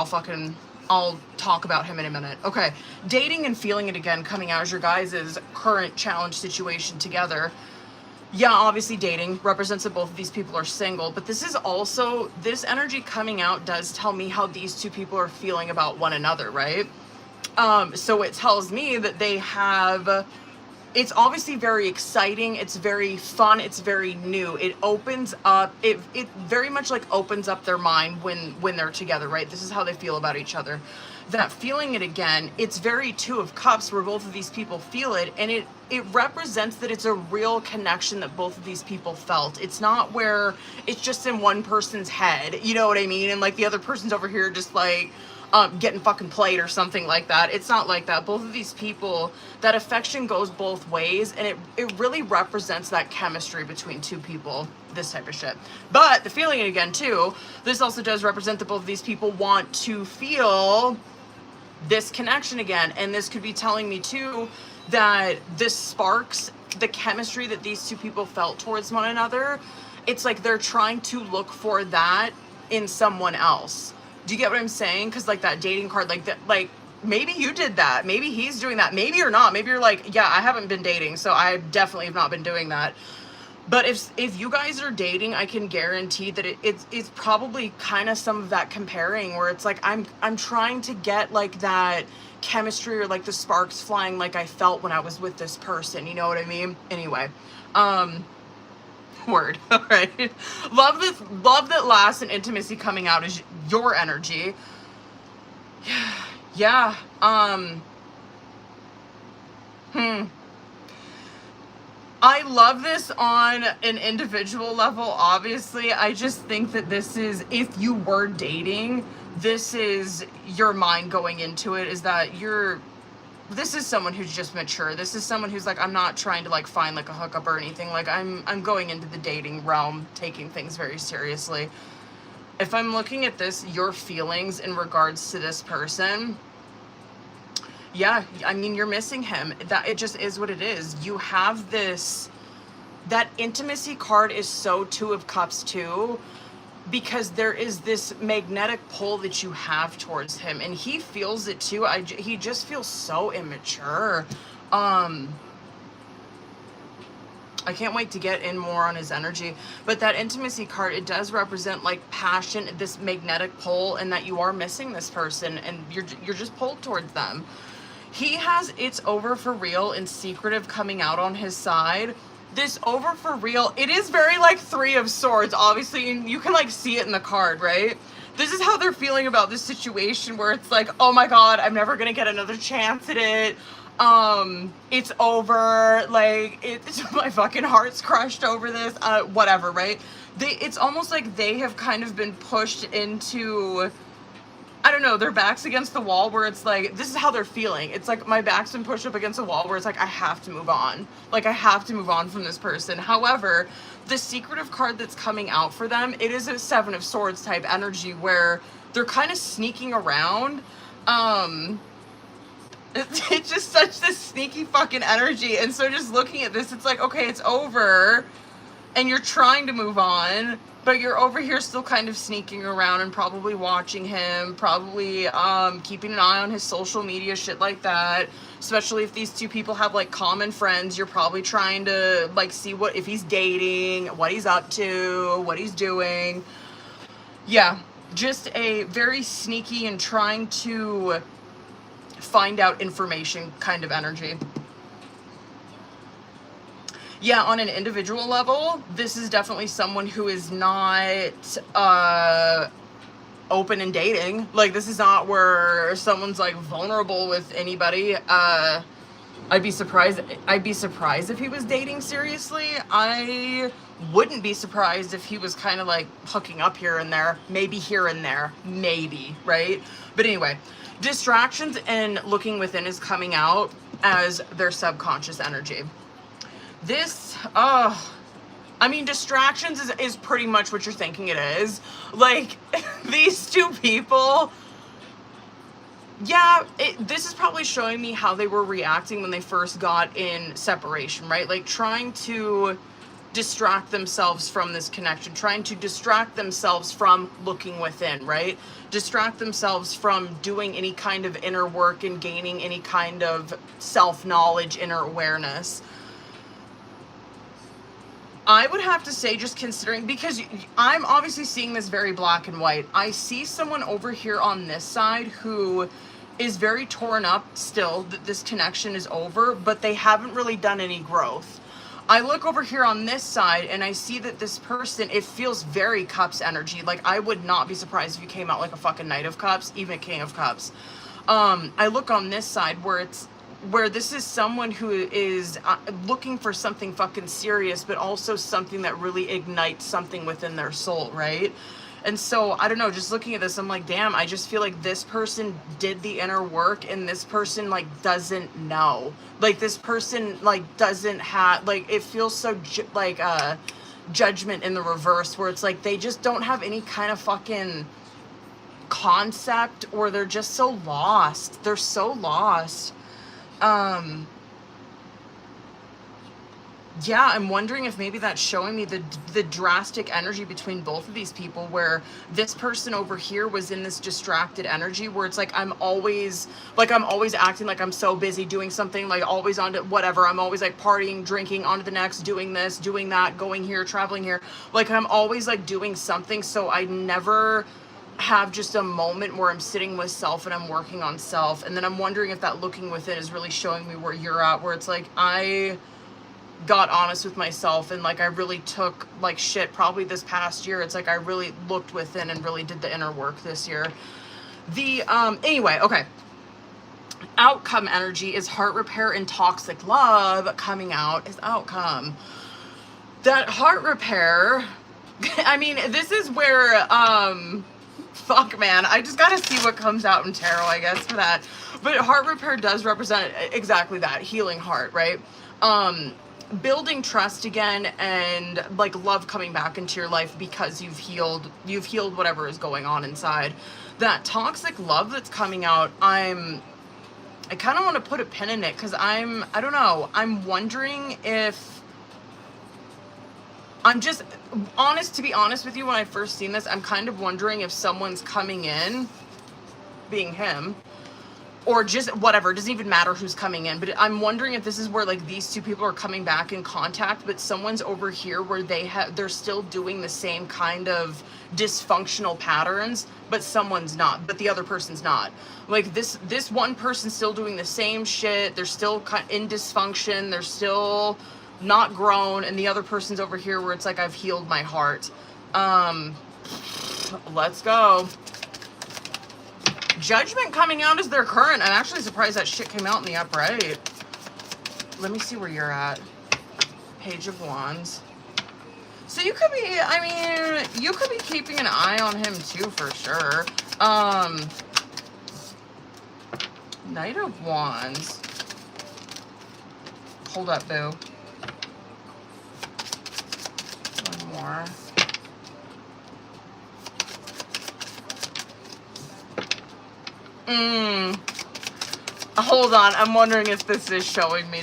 I'll talk about him in a minute. Okay, dating and feeling it again, coming out as your guys' current challenge situation together. Yeah, obviously dating represents that both of these people are single, but this is also, this energy coming out does tell me how these two people are feeling about one another, right? So it tells me that they have, it's obviously very exciting, it's very fun, it's very new. It opens up, it very much, like, opens up their mind when they're together, right? This is how they feel about each other. That feeling it again, it's very Two of Cups where both of these people feel it, and it represents that it's a real connection that both of these people felt. It's not where it's just in one person's head, you know what I mean? And, like, the other person's over here just, like, getting fucking played or something like that. It's not like that. Both of these people, that affection goes both ways, and it really represents that chemistry between two people, this type of shit. But the feeling it again too, this also does represent that both of these people want to feel this connection again, and this could be telling me too that this sparks the chemistry that these two people felt towards one another. It's like they're trying to look for that in someone else. Do you get what I'm saying? Because, like, that dating card, like, that, like, maybe you did that, maybe he's doing that, maybe you're not, maybe you're like, yeah, I haven't been dating, so I definitely have not been doing that. But if you guys are dating, I can guarantee that it's probably kind of some of that comparing where it's like, I'm trying to get, like, that chemistry or, like, the sparks flying like I felt when I was with this person, you know what I mean? Anyway, word. All right. Love that lasts and intimacy coming out is your energy. Yeah. I love this on an individual level, obviously. I just think that this is, if you were dating, this is your mind going into it, is that this is someone who's just mature. This is someone who's like, I'm not trying to like find like a hookup or anything. Like I'm going into the dating realm, taking things very seriously. If I'm looking at this, your feelings in regards to this person, yeah, I mean, you're missing him. That it just is what it is. You have this, that intimacy card is so Two of Cups too, because there is this magnetic pull that you have towards him, and he feels it too. He just feels so immature. I can't wait to get in more on his energy. But that intimacy card, it does represent like passion, this magnetic pull, and that you are missing this person and you're just pulled towards them. He has it's over for real and secretive coming out on his side. This over for real, it is very like Three of Swords, obviously, and you can like see it in the card, right? This is how they're feeling about this situation, where it's like, oh my god, I'm never gonna get another chance at it. It's over, like it's my fucking heart's crushed over this, whatever, right? It's almost like they have kind of been pushed into, I don't know, their back's against the wall, where it's like, this is how they're feeling. It's like, my back's been pushed up against the wall, where it's like, I have to move on. Like, I have to move on from this person. However, the secretive card that's coming out for them, it is a Seven of Swords type energy, where they're kind of sneaking around. It's just such this sneaky fucking energy. And so just looking at this, it's like, okay, it's over, and you're trying to move on, but you're over here still kind of sneaking around and probably watching him, probably keeping an eye on his social media, shit like that. Especially if these two people have like common friends, you're probably trying to like see what, if he's dating, what he's up to, what he's doing. Yeah, just a very sneaky and trying to find out information kind of energy. Yeah, on an individual level, this is definitely someone who is not open and dating. Like, this is not where someone's like vulnerable with anybody. I'd be surprised if he was dating seriously. I wouldn't be surprised if he was kind of like hooking up here and there, maybe here and there, maybe, right? But anyway, distractions and looking within is coming out as their subconscious energy. This, I mean, distractions is pretty much what you're thinking it is. Like, these two people, yeah, this is probably showing me how they were reacting when they first got in separation, right? Like, trying to distract themselves from this connection, trying to distract themselves from looking within, right? Distract themselves from doing any kind of inner work and gaining any kind of self-knowledge, inner awareness. I would have to say, just considering, because I'm obviously seeing this very black and white. I see someone over here on this side who is very torn up still that this connection is over, but they haven't really done any growth. I look over here on this side and I see that this person, it feels very Cups energy. Like, I would not be surprised if you came out like a fucking Knight of Cups, even a King of Cups. I look on this side where this is someone who is looking for something fucking serious, but also something that really ignites something within their soul, right? And so, I don't know, just looking at this, I'm like, damn, I just feel like this person did the inner work, and this person, like, doesn't know. Like, this person, like, doesn't have, like, it feels so, like, judgment in the reverse, where it's like, they just don't have any kind of fucking concept, or they're just so lost. They're so lost. Yeah, I'm wondering if maybe that's showing me the drastic energy between both of these people, where this person over here was in this distracted energy where it's like, I'm always acting like I'm so busy doing something, like always on to whatever. I'm always like partying, drinking, on to the next, doing this, doing that, going here, traveling here. Like, I'm always like doing something, so I never have just a moment where I'm sitting with self and I'm working on self. And then I'm wondering if that looking within is really showing me where you're at, where it's like, I got honest with myself, and like I really took like shit probably this past year. It's like I really looked within and really did the inner work this year. Anyway, okay, outcome energy is heart repair and toxic love. Coming out is outcome. That heart repair, I mean, this is where, fuck man, I just gotta see what comes out in tarot, I guess, for that. But heart repair does represent exactly that, healing heart, right? Building trust again, and like love coming back into your life because you've healed whatever is going on inside. That toxic love that's coming out, I kind of want to put a pin in it, because I don't know, I'm wondering if, I'm just to be honest with you, when I first seen this, I'm kind of wondering if someone's coming in, being him, or just whatever, it doesn't even matter who's coming in, but I'm wondering if this is where like these two people are coming back in contact, but someone's over here where they're still doing the same kind of dysfunctional patterns, but someone's not, but the other person's not. Like this one person's still doing the same shit, they're still in dysfunction, they're still not grown, and the other person's over here where it's like, I've healed my heart. Let's go. Judgment coming out as their current. I'm actually surprised that shit came out in the upright. Let me see where you're at. Page of Wands. So you could be, I mean, you could be keeping an eye on him too, for sure. Knight of Wands. Hold up, boo. One more. Hold on, I'm wondering if this is showing me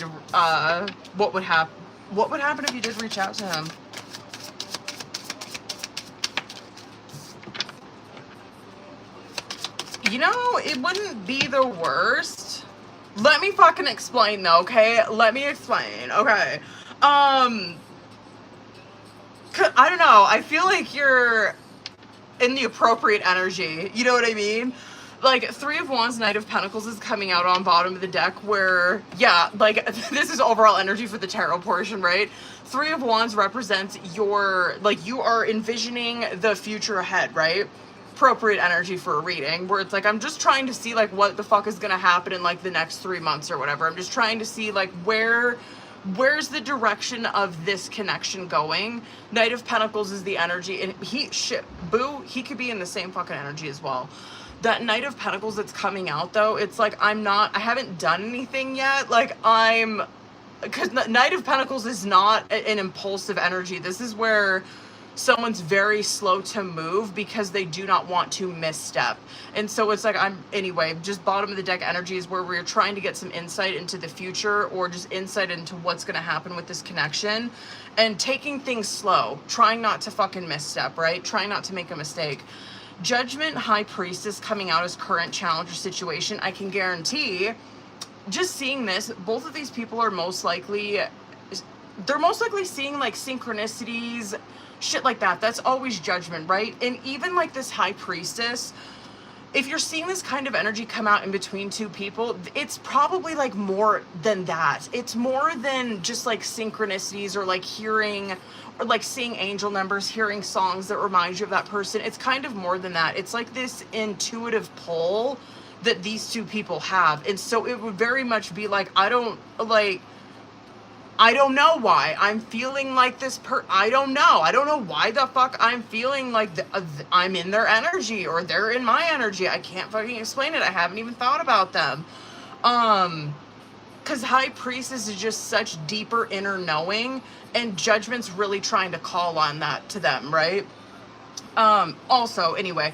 what would happen. What would happen if you did reach out to him? You know, it wouldn't be the worst. Let me fucking explain though, okay? Let me explain, okay? I don't know, I feel like you're in the appropriate energy, you know what I mean? Like, Three of Wands, Knight of Pentacles is coming out on bottom of the deck where, yeah, like, this is overall energy for the tarot portion, right? Three of Wands represents your, like, you are envisioning the future ahead, right? Appropriate energy for a reading, where it's like, I'm just trying to see, like, what the fuck is gonna happen in, like, the next 3 months or whatever. I'm just trying to see, like, where's the direction of this connection going? Knight of Pentacles is the energy, and he could be in the same fucking energy as well. That Knight of Pentacles that's coming out though, it's like, I haven't done anything yet. Like, because Knight of Pentacles is not an impulsive energy. This is where someone's very slow to move because they do not want to misstep. And so it's like, anyway, just bottom of the deck energy is where we're trying to get some insight into the future, or just insight into what's going to happen with this connection, and taking things slow, trying not to fucking misstep, right? Trying not to make a mistake. Judgment, High Priestess coming out as current challenge or situation. I can guarantee, just seeing this, both of these people are most likely seeing like synchronicities, shit like that. That's always Judgment, right? And even like this High Priestess, if you're seeing this kind of energy come out in between two people, it's probably like more than that. It's more than just like synchronicities, or like hearing, or like seeing angel numbers, hearing songs that remind you of that person. It's kind of more than that. It's like this intuitive pull that these two people have. And so it would very much be like, I don't know why I'm feeling like this I don't know why the fuck I'm feeling like I'm in their energy, or they're in my energy. I can't fucking explain it. I haven't even thought about them. Because High Priestess is just such deeper inner knowing, and Judgment's really trying to call on that to them, right? Also, anyway,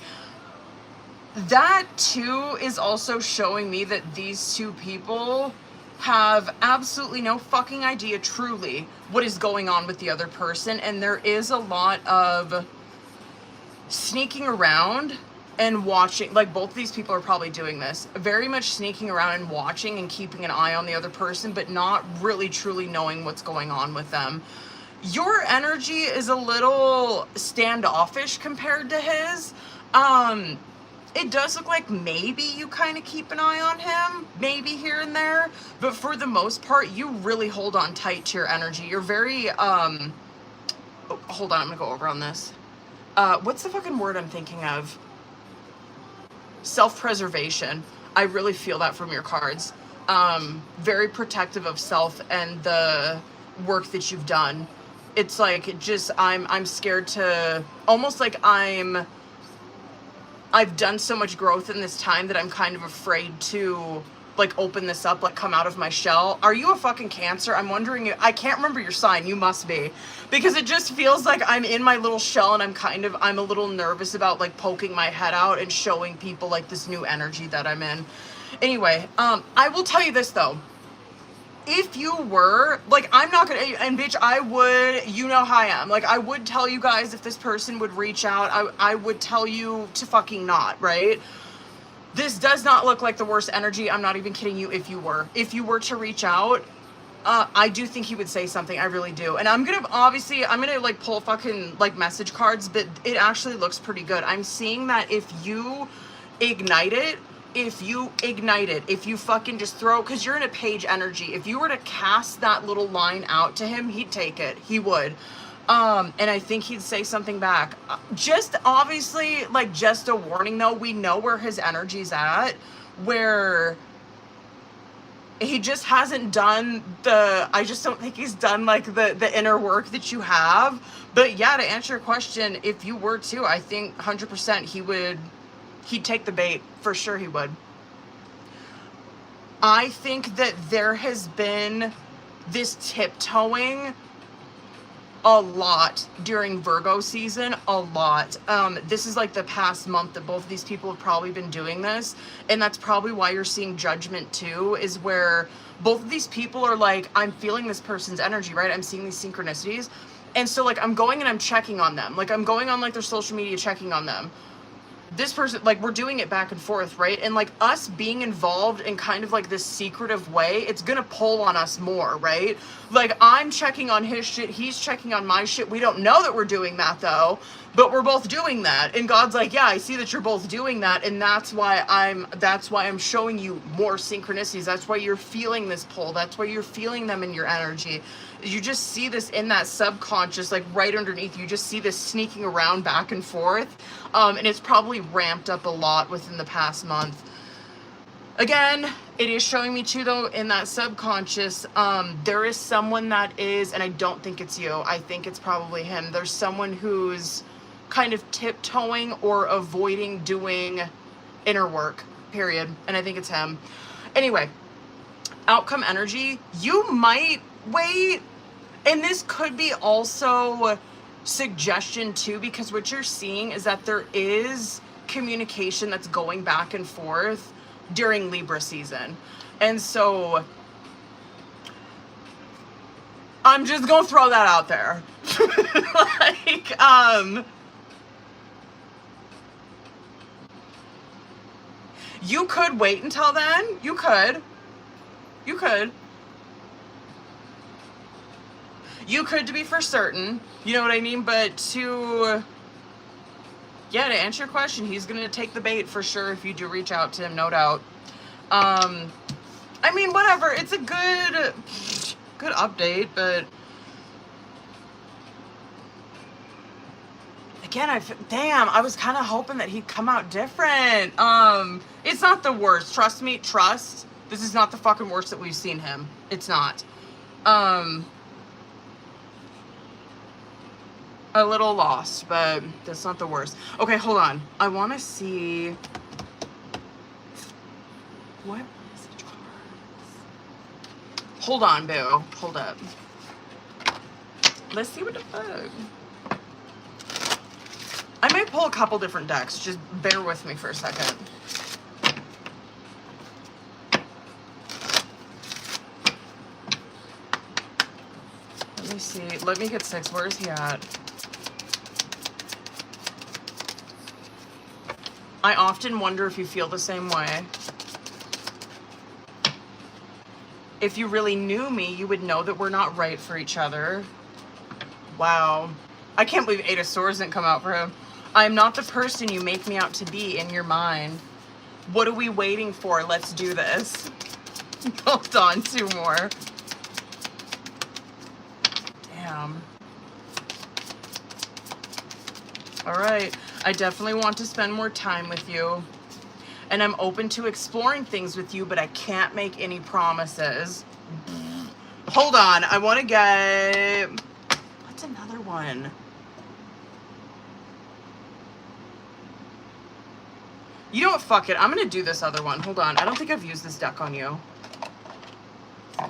that too is also showing me that these two people have absolutely no fucking idea truly what is going on with the other person, and there is a lot of sneaking around and watching. Like, both of these people are probably doing this, very much sneaking around and watching and keeping an eye on the other person, but not really truly knowing what's going on with them. Your energy is a little standoffish compared to his. It does look like maybe you kind of keep an eye on him, maybe here and there, but for the most part, you really hold on tight to your energy. You're very, hold on, I'm gonna go over on this. What's the fucking word I'm thinking of? Self-preservation. I really feel that from your cards. Very protective of self and the work that you've done. It's like, just, I'm scared to, almost like I've done so much growth in this time that I'm kind of afraid to like open this up, like come out of my shell. Are you a fucking Cancer? I'm wondering, I can't remember your sign. You must be, because it just feels like I'm in my little shell and I'm a little nervous about like poking my head out and showing people like this new energy that I'm in. Anyway, I will tell you this though. If you were, like, I'm not gonna, and bitch, I would, you know how I am. Like, I would tell you guys if this person would reach out, I would tell you to fucking not, right? This does not look like the worst energy. I'm not even kidding you if you were. If you were to reach out, I do think he would say something. I really do. And I'm gonna, obviously, I'm gonna, like, pull fucking, like, message cards, but it actually looks pretty good. I'm seeing that if you ignite it, if you fucking just throw, because you're in a page energy, if you were to cast that little line out to him, he'd take it. He would. And I think he'd say something back. Just obviously, like, just a warning though, we know where his energy's at, where he just hasn't done I just don't think he's done like the inner work that you have. But yeah, to answer your question, if you were to, I think 100% he'd take the bait. For sure he would. I think that there has been this tiptoeing a lot during Virgo season, a lot. This is like the past month that both of these people have probably been doing this, and that's probably why you're seeing judgment too, is where both of these people are like, I'm feeling this person's energy, right? I'm seeing these synchronicities, and so like I'm going and I'm checking on them, like I'm going on like their social media, checking on them. This person, like, we're doing it back and forth, right? And like us being involved in kind of like this secretive way, it's gonna pull on us more, right? Like, I'm checking on his shit, he's checking on my shit. We don't know that we're doing that though, but we're both doing that. And God's like, yeah, I see that you're both doing that, and that's why I'm showing you more synchronicities. That's why you're feeling this pull. That's why you're feeling them in your energy. You just see this in that subconscious, like right underneath. You just see this sneaking around back and forth. And it's probably ramped up a lot within the past month. Again, it is showing me too, though, in that subconscious, there is someone that is, and I don't think it's you, I think it's probably him. There's someone who's kind of tiptoeing or avoiding doing inner work, period. And I think it's him. Anyway, outcome energy, you might wait. And this could be also suggestion too, because what you're seeing is that there is communication that's going back and forth during Libra season. And so I'm just gonna throw that out there. Like, you could wait until then. You could. You could, to be for certain, you know what I mean? But to answer your question, he's going to take the bait for sure if you do reach out to him, no doubt. I mean, whatever. It's a good update, but again, I was kind of hoping that he'd come out different. It's not the worst. Trust me, trust. This is not the fucking worst that we've seen him. It's not. A little lost, but that's not the worst. Okay, hold on. I want to see what message cards. Hold on, boo. Hold up. Let's see what the fuck. I may pull a couple different decks. Just bear with me for a second. Let me see. Let me get 6. Where is he at? I often wonder if you feel the same way. If you really knew me, you would know that we're not right for each other. Wow. I can't believe 8 of Swords didn't come out for him. I am not the person you make me out to be in your mind. What are we waiting for? Let's do this. Hold on, 2 more. Damn. All right. I definitely want to spend more time with you. and I'm open to exploring things with you, but I can't make any promises. Hold on, I want to get... What's another one? You know what, fuck it. I'm going to do this other one. Hold on. I don't think I've used this deck on you. I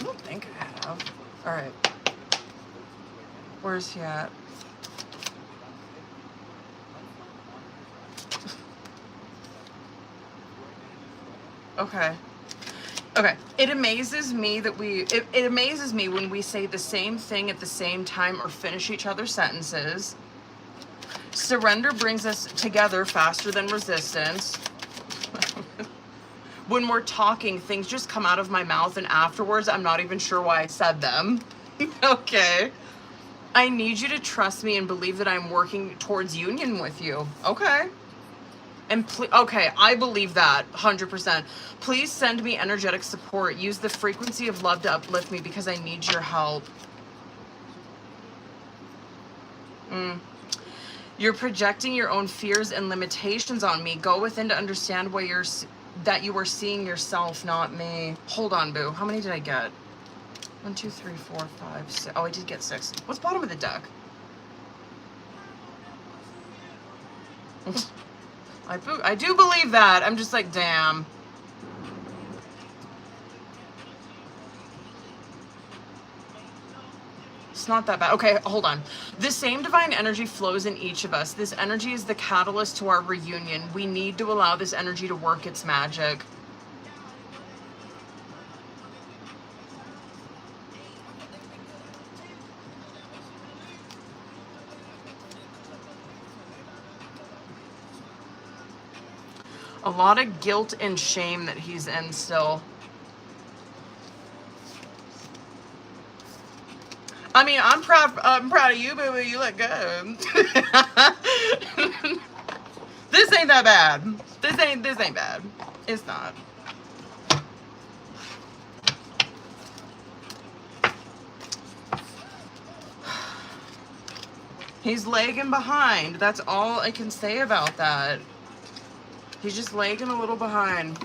don't think I have. All right. Where's he at? Okay. Okay. It amazes me that it amazes me when we say the same thing at the same time or finish each other's sentences. Surrender brings us together faster than resistance. When we're talking, things just come out of my mouth, and afterwards, I'm not even sure why I said them. Okay. I need you to trust me and believe that I'm working towards union with you. Okay. And okay, I believe that 100%. Please send me energetic support. Use the frequency of love to uplift me because I need your help. You're projecting your own fears and limitations on me. Go within to understand why that you are seeing yourself, not me. Hold on, boo. How many did I get? 1, 2, 3, 4, 5, 6. Oh, I did get 6. What's bottom of the deck? I do believe that. I'm just like, damn. It's not that bad. Okay, hold on. The same divine energy flows in each of us. This energy is the catalyst to our reunion. We need to allow this energy to work its magic. A lot of guilt and shame that he's in still. I mean, I'm proud of you, baby. You look good. This ain't that bad. This ain't bad. It's not. He's lagging behind. That's all I can say about that. He's just lagging a little behind.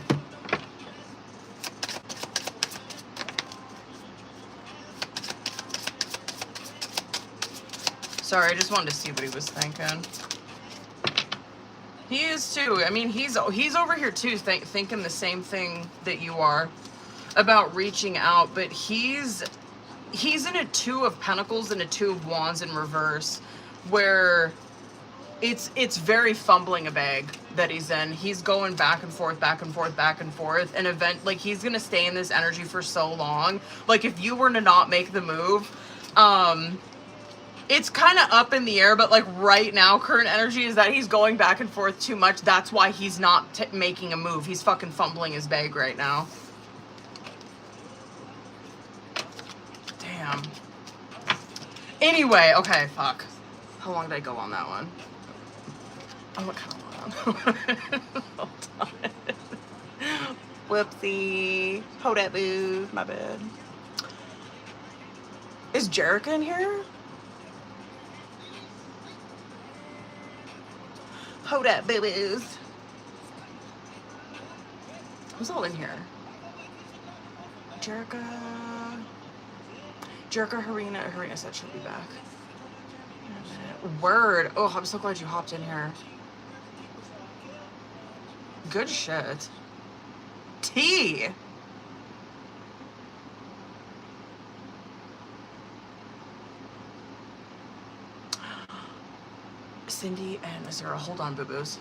Sorry, I just wanted to see what he was thinking. He is too. I mean, he's over here too, thinking the same thing that you are about reaching out. But he's in a 2 of Pentacles and a 2 of Wands in reverse, where it's very fumbling a bag that he's in. He's going back and forth, back and forth, back and forth. And like he's gonna stay in this energy for so long. Like if you were to not make the move, it's kind of up in the air, but like right now, current energy is that he's going back and forth too much. That's why he's not making a move. He's fucking fumbling his bag right now. Damn. Anyway, okay, fuck. How long did I go on that one? Oh, what kind of long? Hold on. Whoopsie. Hold that, boo. My bad. Is Jerica in here? Hold up, boo-boos. Who's all in here? Jerica, Harina said she'll be back. Word. Oh, I'm so glad you hopped in here. Good shit. Tea. Cindy and Azura. Hold on, boo-boos.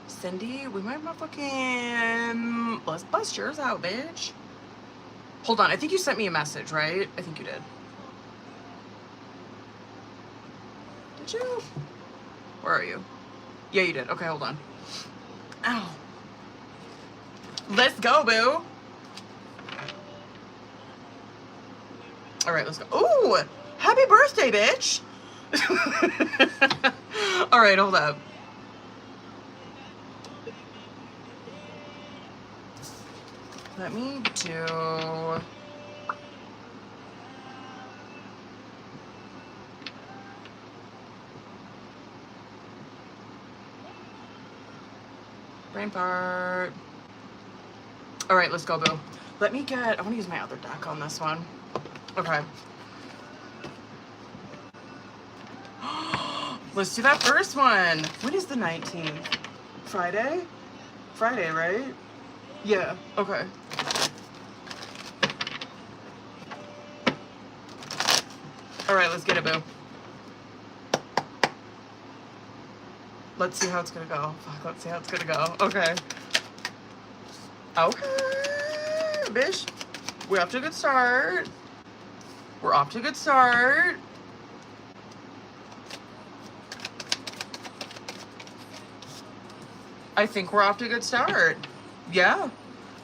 Cindy, we might fucking... Let's bust yours out, bitch. Hold on. I think you sent me a message, right? I think you did. Did you? Where are you? Yeah, you did. Okay, hold on. Ow. Let's go, boo. All right, let's go. Ooh, happy birthday, bitch. All right, hold up. Let me do... brain part. All right, let's go, boo. Let me get... I want to use my other deck on this one. Okay. Let's do that first one. When is the 19th? Friday? Friday, right? Yeah, okay. All right, let's get it, boo. Let's see how it's gonna go. Fuck, let's see how it's gonna go. Okay. Okay, bitch. We're off to a good start. We're off to a good start. I think we're off to a good start. Yeah.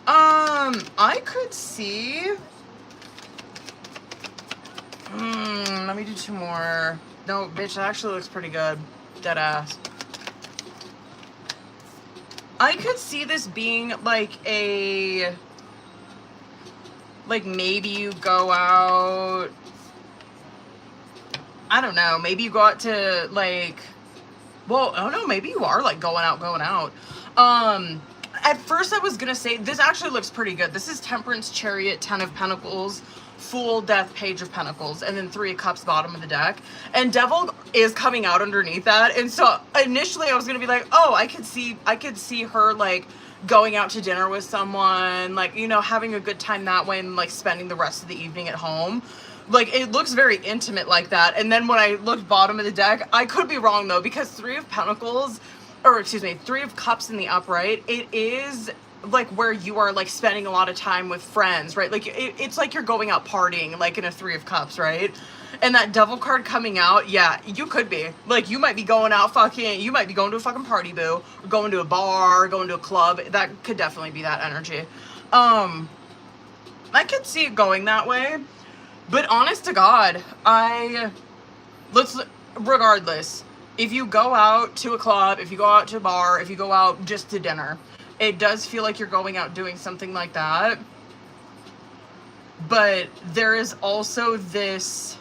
I could see... let me do two more. No, bitch, that actually looks pretty good. Dead ass. I could see this being like a... like maybe you go out... I don't know. Maybe you go out to like... well, I don't know. Maybe you are like going out. At first I was gonna say, this actually looks pretty good. This is Temperance, Chariot, Ten of Pentacles, Fool, Death, Page of Pentacles, and then Three of Cups, bottom of the deck. And Devil is coming out underneath that. And so initially I was gonna be like, oh, I could see her like going out to dinner with someone, like, you know, having a good time that way and like spending the rest of the evening at home. Like, it looks very intimate like that. And then when I looked bottom of the deck, I could be wrong though, because Three of Pentacles, or excuse me, Three of Cups in the upright, it is like where you are like spending a lot of time with friends, right? Like it's like you're going out partying, like in a Three of Cups, right? And that Devil card coming out, yeah, you could be. Like, you might be going out you might be going to a fucking party, boo. Or going to a bar, going to a club. That could definitely be that energy. I could see it going that way. But honest to God, regardless, if you go out to a club, if you go out to a bar, if you go out just to dinner, it does feel like you're going out doing something like that. But there is also this,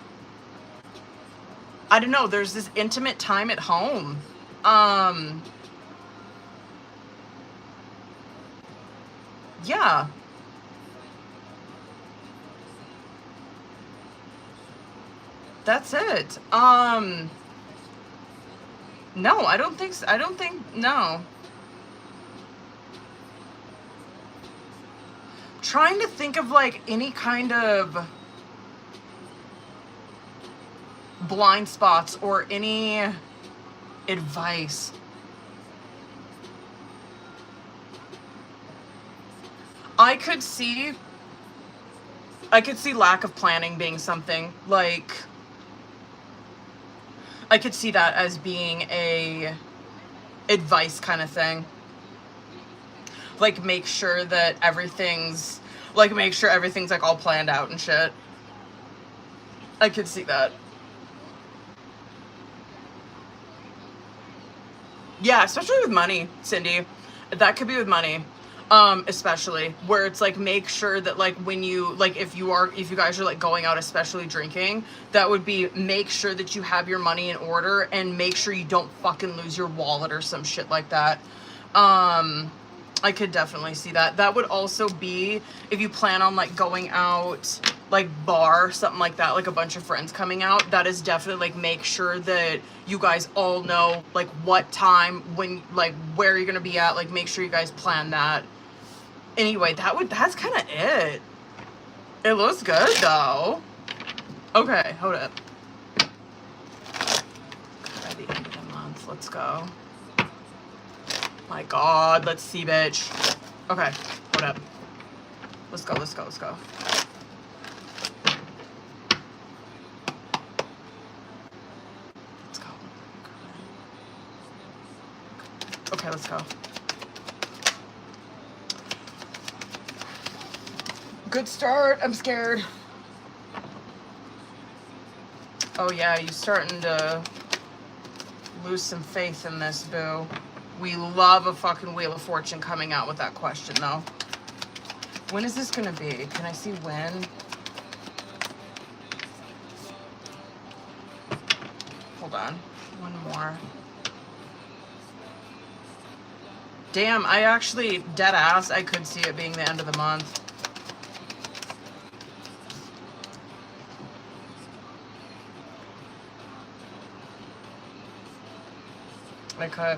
I don't know, there's this intimate time at home. Yeah. That's it. No, I don't think so. No. Trying to think of like any kind of blind spots or any advice. I could see lack of planning being something. Like, I could see that as being a advice kind of thing. Like, make sure everything's like all planned out and shit. I could see that. Yeah, especially with money, Cindy. That could be with money. Especially where it's like, make sure that like when you like, if you guys are like going out, especially drinking, that would be, make sure that you have your money in order and make sure you don't fucking lose your wallet or some shit like that. I could definitely see that. That would also be if you plan on like going out, like bar, something like that, like a bunch of friends coming out. That is definitely like, make sure that you guys all know like what time, when, like where you're gonna be at. Like, make sure you guys plan that. Anyway, that's kind of it. It looks good though. Okay, hold up. By the end of the month, let's go. My God, let's see, bitch. Okay, hold up. Let's go. Okay, let's go. Good start. I'm scared. Oh yeah, you starting to lose some faith in this, boo. We love a fucking Wheel of Fortune coming out with that question, though. When is this gonna be? Can I see when? Hold on. One more. Damn, I actually, dead ass, I could see it being the end of the month. I could.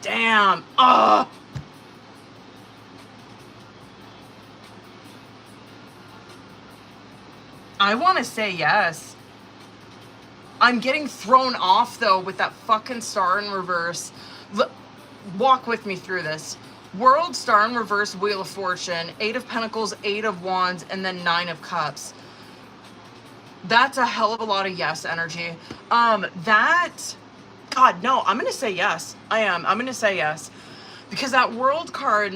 Damn. Ugh. I want to say yes. I'm getting thrown off though with that fucking star in reverse. Walk with me through this. World, star in reverse, Wheel of Fortune, 8 of Pentacles, 8 of Wands, and then 9 of Cups. That's a hell of a lot of yes energy. God, no, I'm going to say yes. I am. I'm going to say yes. Because that world card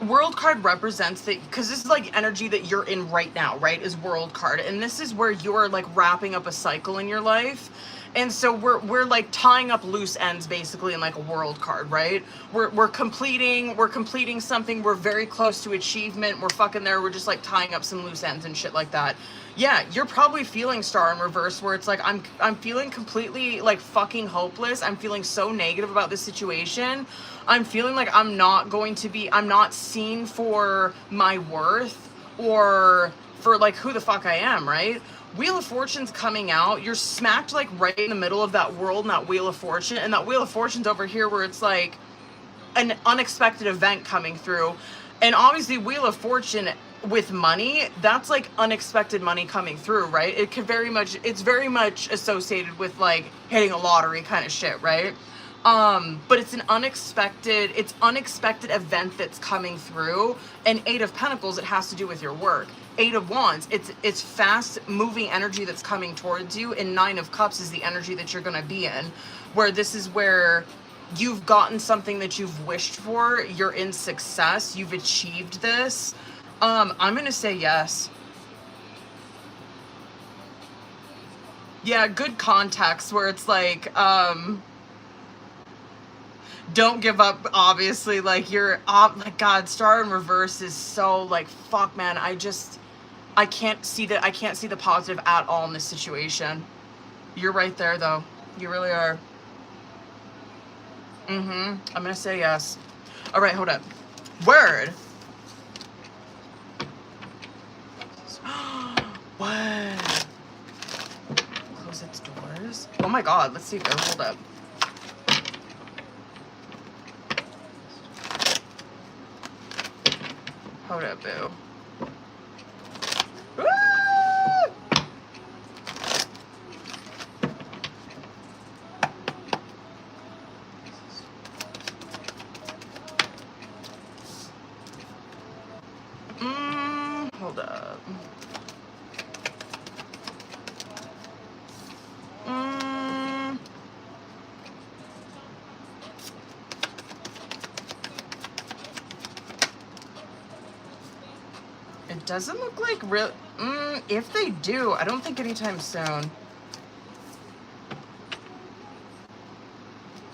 represents that, because this is like energy that you're in right now, right? Is world card. And this is where you're like wrapping up a cycle in your life. And so we're like tying up loose ends basically in like a world card, right? We're completing something. We're very close to achievement. We're fucking there. We're just like tying up some loose ends and shit like that. Yeah, you're probably feeling star in reverse where it's like I'm feeling completely like fucking hopeless. I'm feeling so negative about this situation. I'm feeling like I'm not seen for my worth or for like who the fuck I am, right? Wheel of Fortune's coming out. You're smacked like right in the middle of that world and that Wheel of Fortune. And that Wheel of Fortune's over here where it's like an unexpected event coming through. And obviously Wheel of Fortune with money, that's like unexpected money coming through, right? It's very much associated with like hitting a lottery kind of shit, right? But it's an unexpected event that's coming through. And 8 of Pentacles, it has to do with your work. 8 of Wands, it's fast moving energy that's coming towards you. And 9 of Cups is the energy that you're going to be in, where this is where you've gotten something that you've wished for. You're in success. You've achieved this. I'm going to say yes. Yeah, good context where it's like, don't give up, obviously, like you're like, God, star in reverse is so like, fuck, man, I can't see the positive at all in this situation. You're right there though. You really are. I'm gonna say yes. All right, hold up. Word. What? Close its doors. Oh my God, let's see. Hold up. Hold up, boo. Woo! Hold up. It doesn't look like real. If they do, I don't think anytime soon.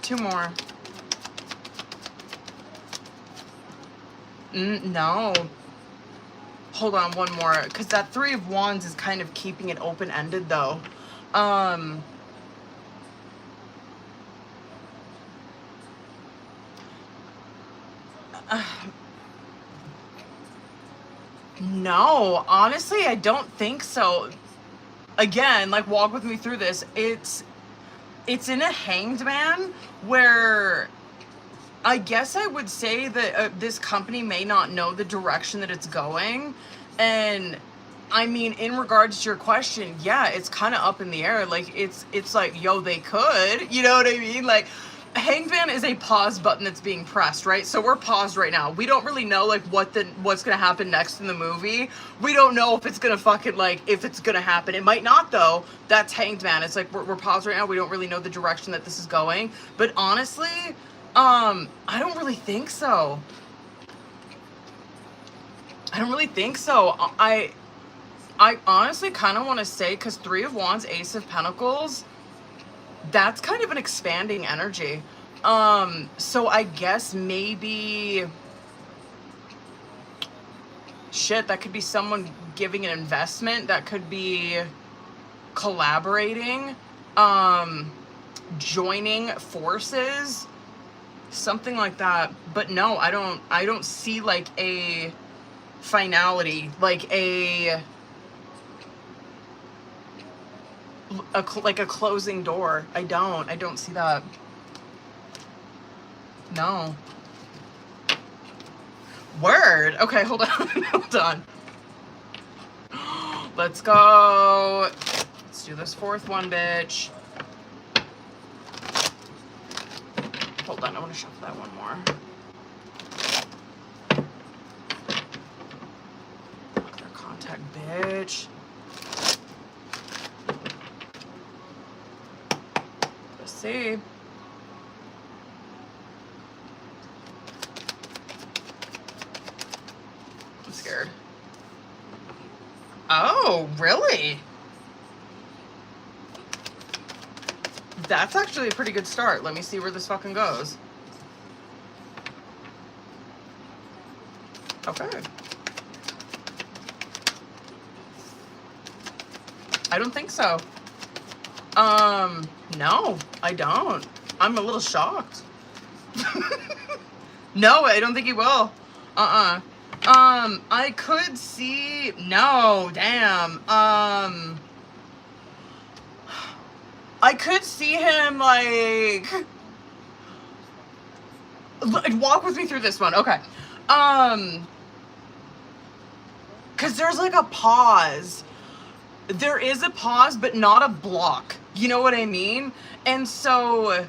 2 more. No. Hold on, 1 more. Because that 3 of Wands is kind of keeping it open-ended, though. No, honestly, I don't think so. Again, like, walk with me through this. It's in a Hanged Man where I guess I would say that this company may not know the direction that it's going. And I mean, in regards to your question, yeah, it's kind of up in the air. Like, it's like, yo, they could, you know what I mean? Like, Hanged Man is a pause button that's being pressed, right? So we're paused right now. We don't really know like what's gonna happen next in the movie. We don't know if it's gonna fucking like if it's gonna happen. It might not though. That's Hanged Man. It's like we're paused right now. We don't really know the direction that this is going. But honestly, I don't really think so. I don't really think so. I honestly kind of want to say, because 3 of Wands, Ace of Pentacles, that's kind of an expanding energy. So I guess maybe, shit, that could be someone giving an investment, that could be collaborating, joining forces, something like that. But no, I don't see like a finality, like a closing door. I don't see that. No. Word. Okay, hold on. Hold on. Let's go. Let's do this fourth one, bitch. Hold on, I want to shuffle that one more. Look at our contact, bitch. Let's see. I'm scared. Oh, really? That's actually a pretty good start. Let me see where this fucking goes. Okay. I don't think so. No, I don't. I'm a little shocked. No, I don't think he will. I could see, no, damn. I could see him, like, walk with me through this one. Okay. Cause there's like a pause. There is a pause, but not a block. You know what I mean? And so,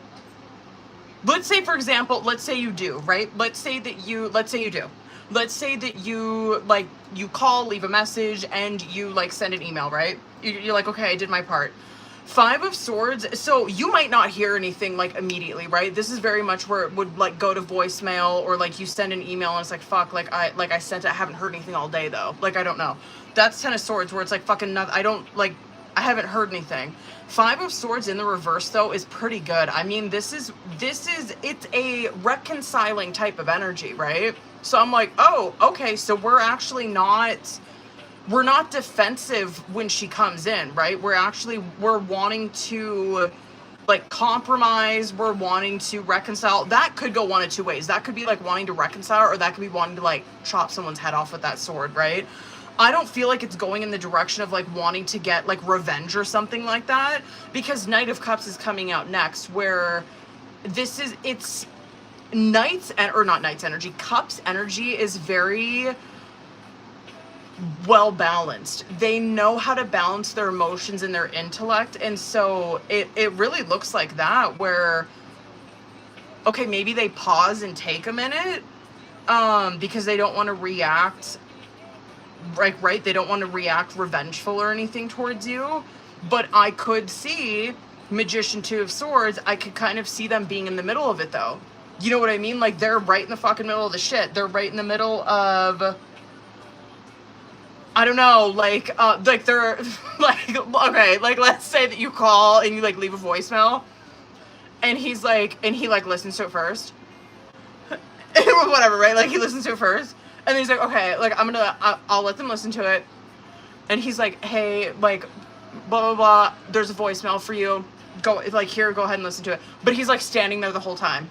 let's say, for example, let's say you do, right? Let's say you do. Let's say that you, like, you call, leave a message, and you, like, send an email, right? You're like, okay, I did my part. Five of Swords, so you might not hear anything, like, immediately, right? This is very much where it would, like, go to voicemail, or, like, you send an email, and it's like, fuck, I sent it, I haven't heard anything all day, though. Like, I don't know. That's Ten of Swords, where it's like, fucking nothing, I haven't heard anything. Five of Swords in the reverse, though, is pretty good. I mean, it's a reconciling type of energy, right? So I'm like, oh, okay, so we're not defensive when she comes in, right? We're wanting to, like, compromise, we're wanting to reconcile. That could go one of two ways. That could be, like, wanting to reconcile, or that could be wanting to, like, chop someone's head off with that sword, right? I don't feel like it's going in the direction of, like, wanting to get, like, revenge or something like that, because Knight of Cups is coming out next, where it's Cups energy is very well balanced. They know how to balance their emotions and their intellect, and so it really looks like that, where, okay, maybe they pause and take a minute, because they don't want to react, right? They don't want to react revengeful or anything towards you. But I could see Magician, Two of Swords, I could kind of see them being in the middle of it, though. You know what I mean? Like, they're right in the fucking middle of the shit. They're right in the middle of, I don't know, like they're, like, okay, like, let's say that you call and you, like, leave a voicemail, and he, like, listens to it first. Whatever, right? Like, he listens to it first, and then he's like, okay, like, I'll let them listen to it, and he's like, hey, like, blah, blah, blah, there's a voicemail for you, go, like, here, go ahead and listen to it. But he's, like, standing there the whole time.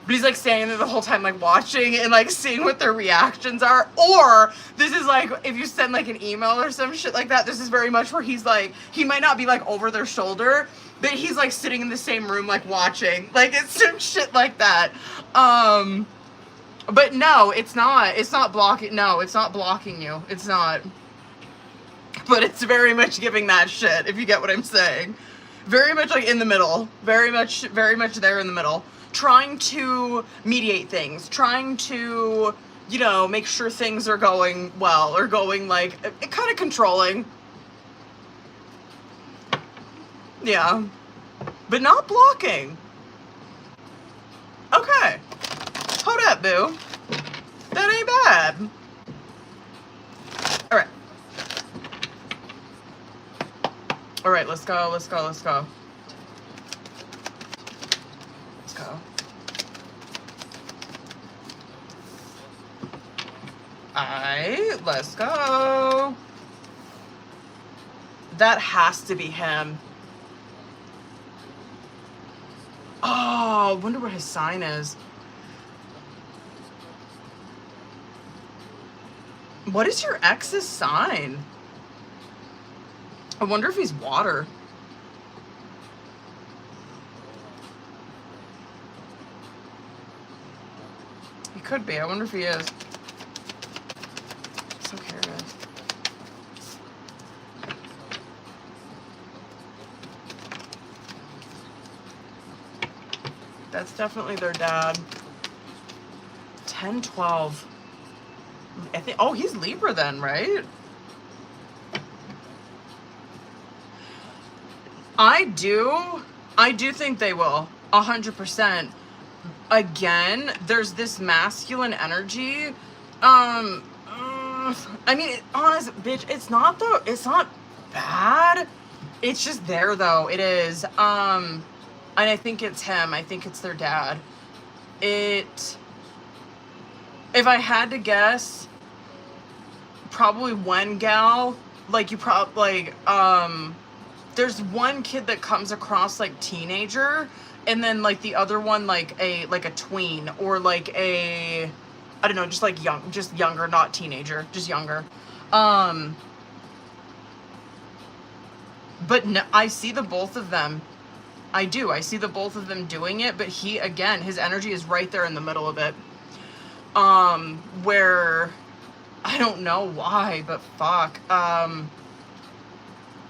But he's, like, standing there the whole time, like, watching and, like, seeing what their reactions are. Or this is, like, if you send, like, an email or some shit like that, this is very much where he's, like, he might not be, like, over their shoulder, but he's, like, sitting in the same room, like, watching. Like, it's some shit like that. But no, it's not blocking, no, it's not blocking you. It's not. But it's very much giving that shit, if you get what I'm saying. Very much, like, in the middle. Very much there in the middle. Trying to mediate things, trying to, you know, make sure things are going well, or going, like, kind of controlling. Yeah. But not blocking. Okay. Hold up, boo. That ain't bad. Alright. Alright, let's go. Let's go. Alright, let's go. That has to be him. Oh, I wonder what his sign is. What is your ex's sign? I wonder if he's water. He could be. I wonder if he is. So curious. That's definitely their dad. 10, 12. I think, oh, he's Libra then, right? I do think they will. 100%. Again, there's this masculine energy. I mean, honest, bitch, it's not bad. It's just there though. It is. And I think it's him. I think it's their dad. If I had to guess, probably one gal, like there's one kid that comes across like teenager, and then like the other one like a tween, or like I don't know, just like younger, not teenager, just younger. But no, I see the both of them. I see the both of them doing it, but his energy is right there in the middle of it. Where I don't know why, but fuck.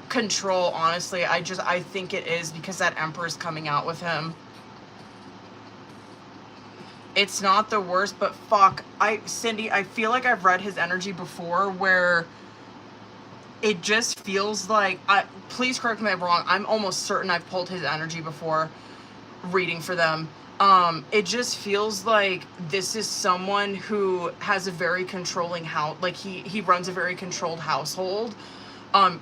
Control, honestly. I think it is because that Emperor's coming out with him. It's not the worst, but fuck. Cindy, I feel like I've read his energy before where it just feels like, please correct me if I'm wrong, I'm almost certain I've pulled his energy before reading for them. It just feels like this is someone who has a very controlling house, like he runs a very controlled household.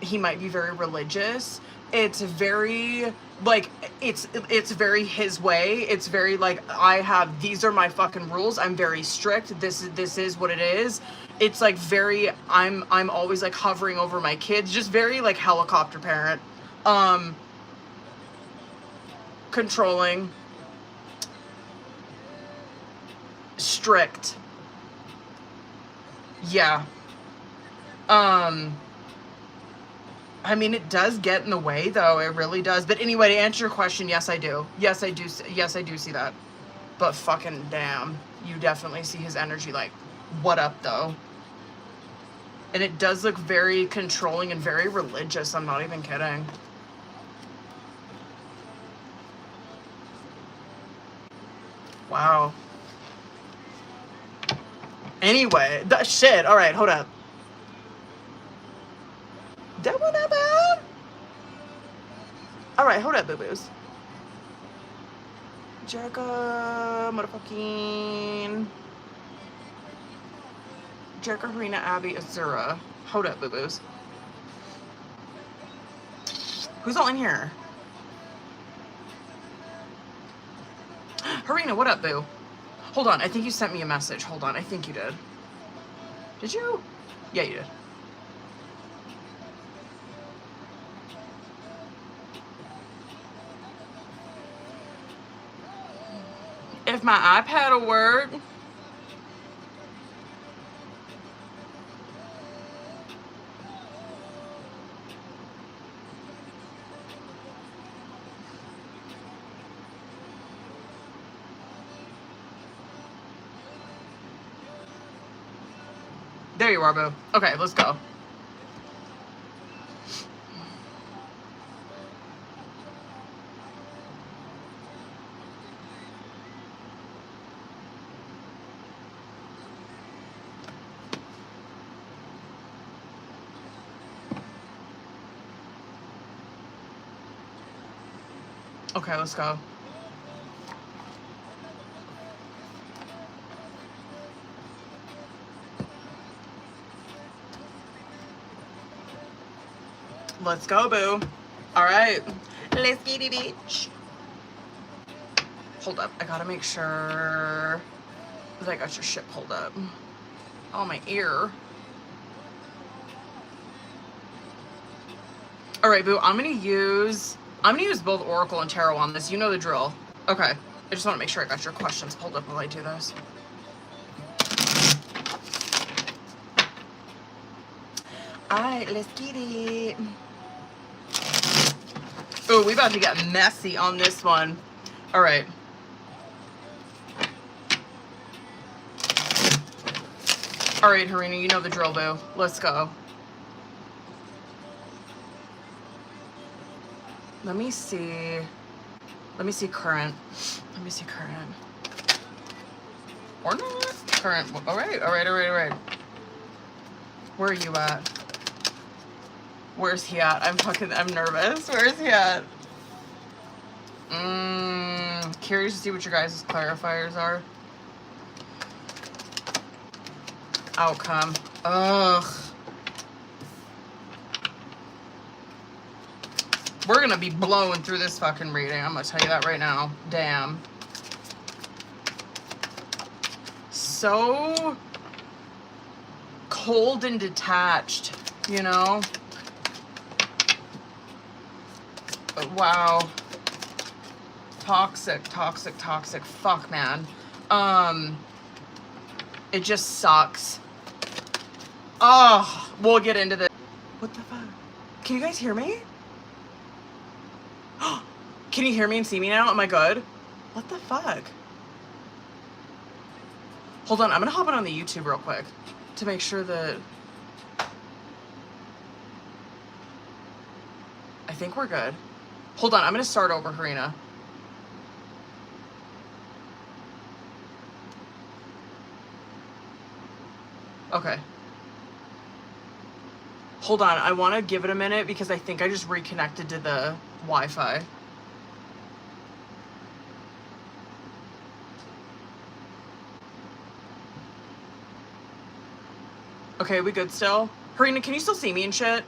He might be very religious. It's very like it's very his way. It's very like, these are my fucking rules. I'm very strict. This is what it is. It's like very, I'm always like hovering over my kids, just very like helicopter parent. Controlling, strict. Yeah. I mean, it does get in the way, though. It really does. But anyway, to answer your question, yes, I do. Yes, I do. Yes, I do see that. But fucking damn, you definitely see his energy. Like, what up, though? And it does look very controlling and very religious. I'm not even kidding. Wow. Anyway, shit. All right, hold up. That one not bad. All right, hold up, boo-boos. Jerica, motherfucking Jerica, Harina, Abby, Azura. Hold up, boo-boos. Who's all in here? Harina, what up, boo? Hold on, I think you sent me a message. Hold on, I think you did. Did you? Yeah, you did. If my iPad will work. There you are, boo. Okay, let's go. Okay, let's go. Let's go, boo. All right. Let's get it, bitch. Hold up. I gotta make sure that I got your shit pulled up. Oh, my ear. All right, boo, I'm gonna use both Oracle and Tarot on this. You know the drill. Okay. I just want to make sure I got your questions pulled up while I do this. All right, let's get it. Oh, we about to get messy on this one. All right. All right, Harina, you know the drill, boo. Let's go. Let me see. Let me see current. Let me see current. Or not. Current. All right, all right, all right, all right. Where are you at? Where's he at? I'm nervous. Where's he at? Curious to see what your guys' clarifiers are. Outcome. Ugh. We're gonna be blowing through this fucking reading. I'm gonna tell you that right now. Damn. So cold and detached, you know? Wow. Toxic, toxic, toxic. Fuck, man. It just sucks. Oh, we'll get into this. What the fuck? Can you guys hear me? Can you hear me and see me now? Am I good? What the fuck? Hold on, I'm gonna hop on the YouTube real quick to make sure that... I think we're good. Hold on, I'm gonna start over, Harina. Okay. Hold on, I want to give it a minute because I think I just reconnected to the Wi-Fi. Okay, we good still? Harina, can you still see me and shit?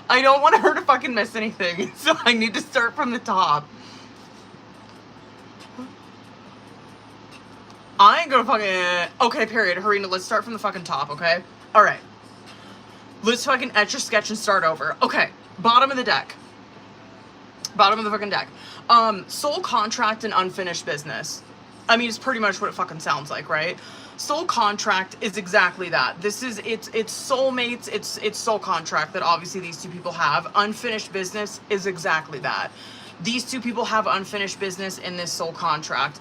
I don't want her to fucking miss anything, so I need to start from the top. I ain't gonna fucking... Okay, period. Harina, let's start from the fucking top, okay? Alright. Let's fucking etch your sketch and start over. Okay, bottom of the deck. Bottom of the fucking deck. Soul contract and unfinished business. I mean, it's pretty much what it fucking sounds like, right? Soul contract is exactly that. This is, it's soulmates, it's soul contract that obviously these two people have. Unfinished business is exactly that. These two people have unfinished business in this soul contract.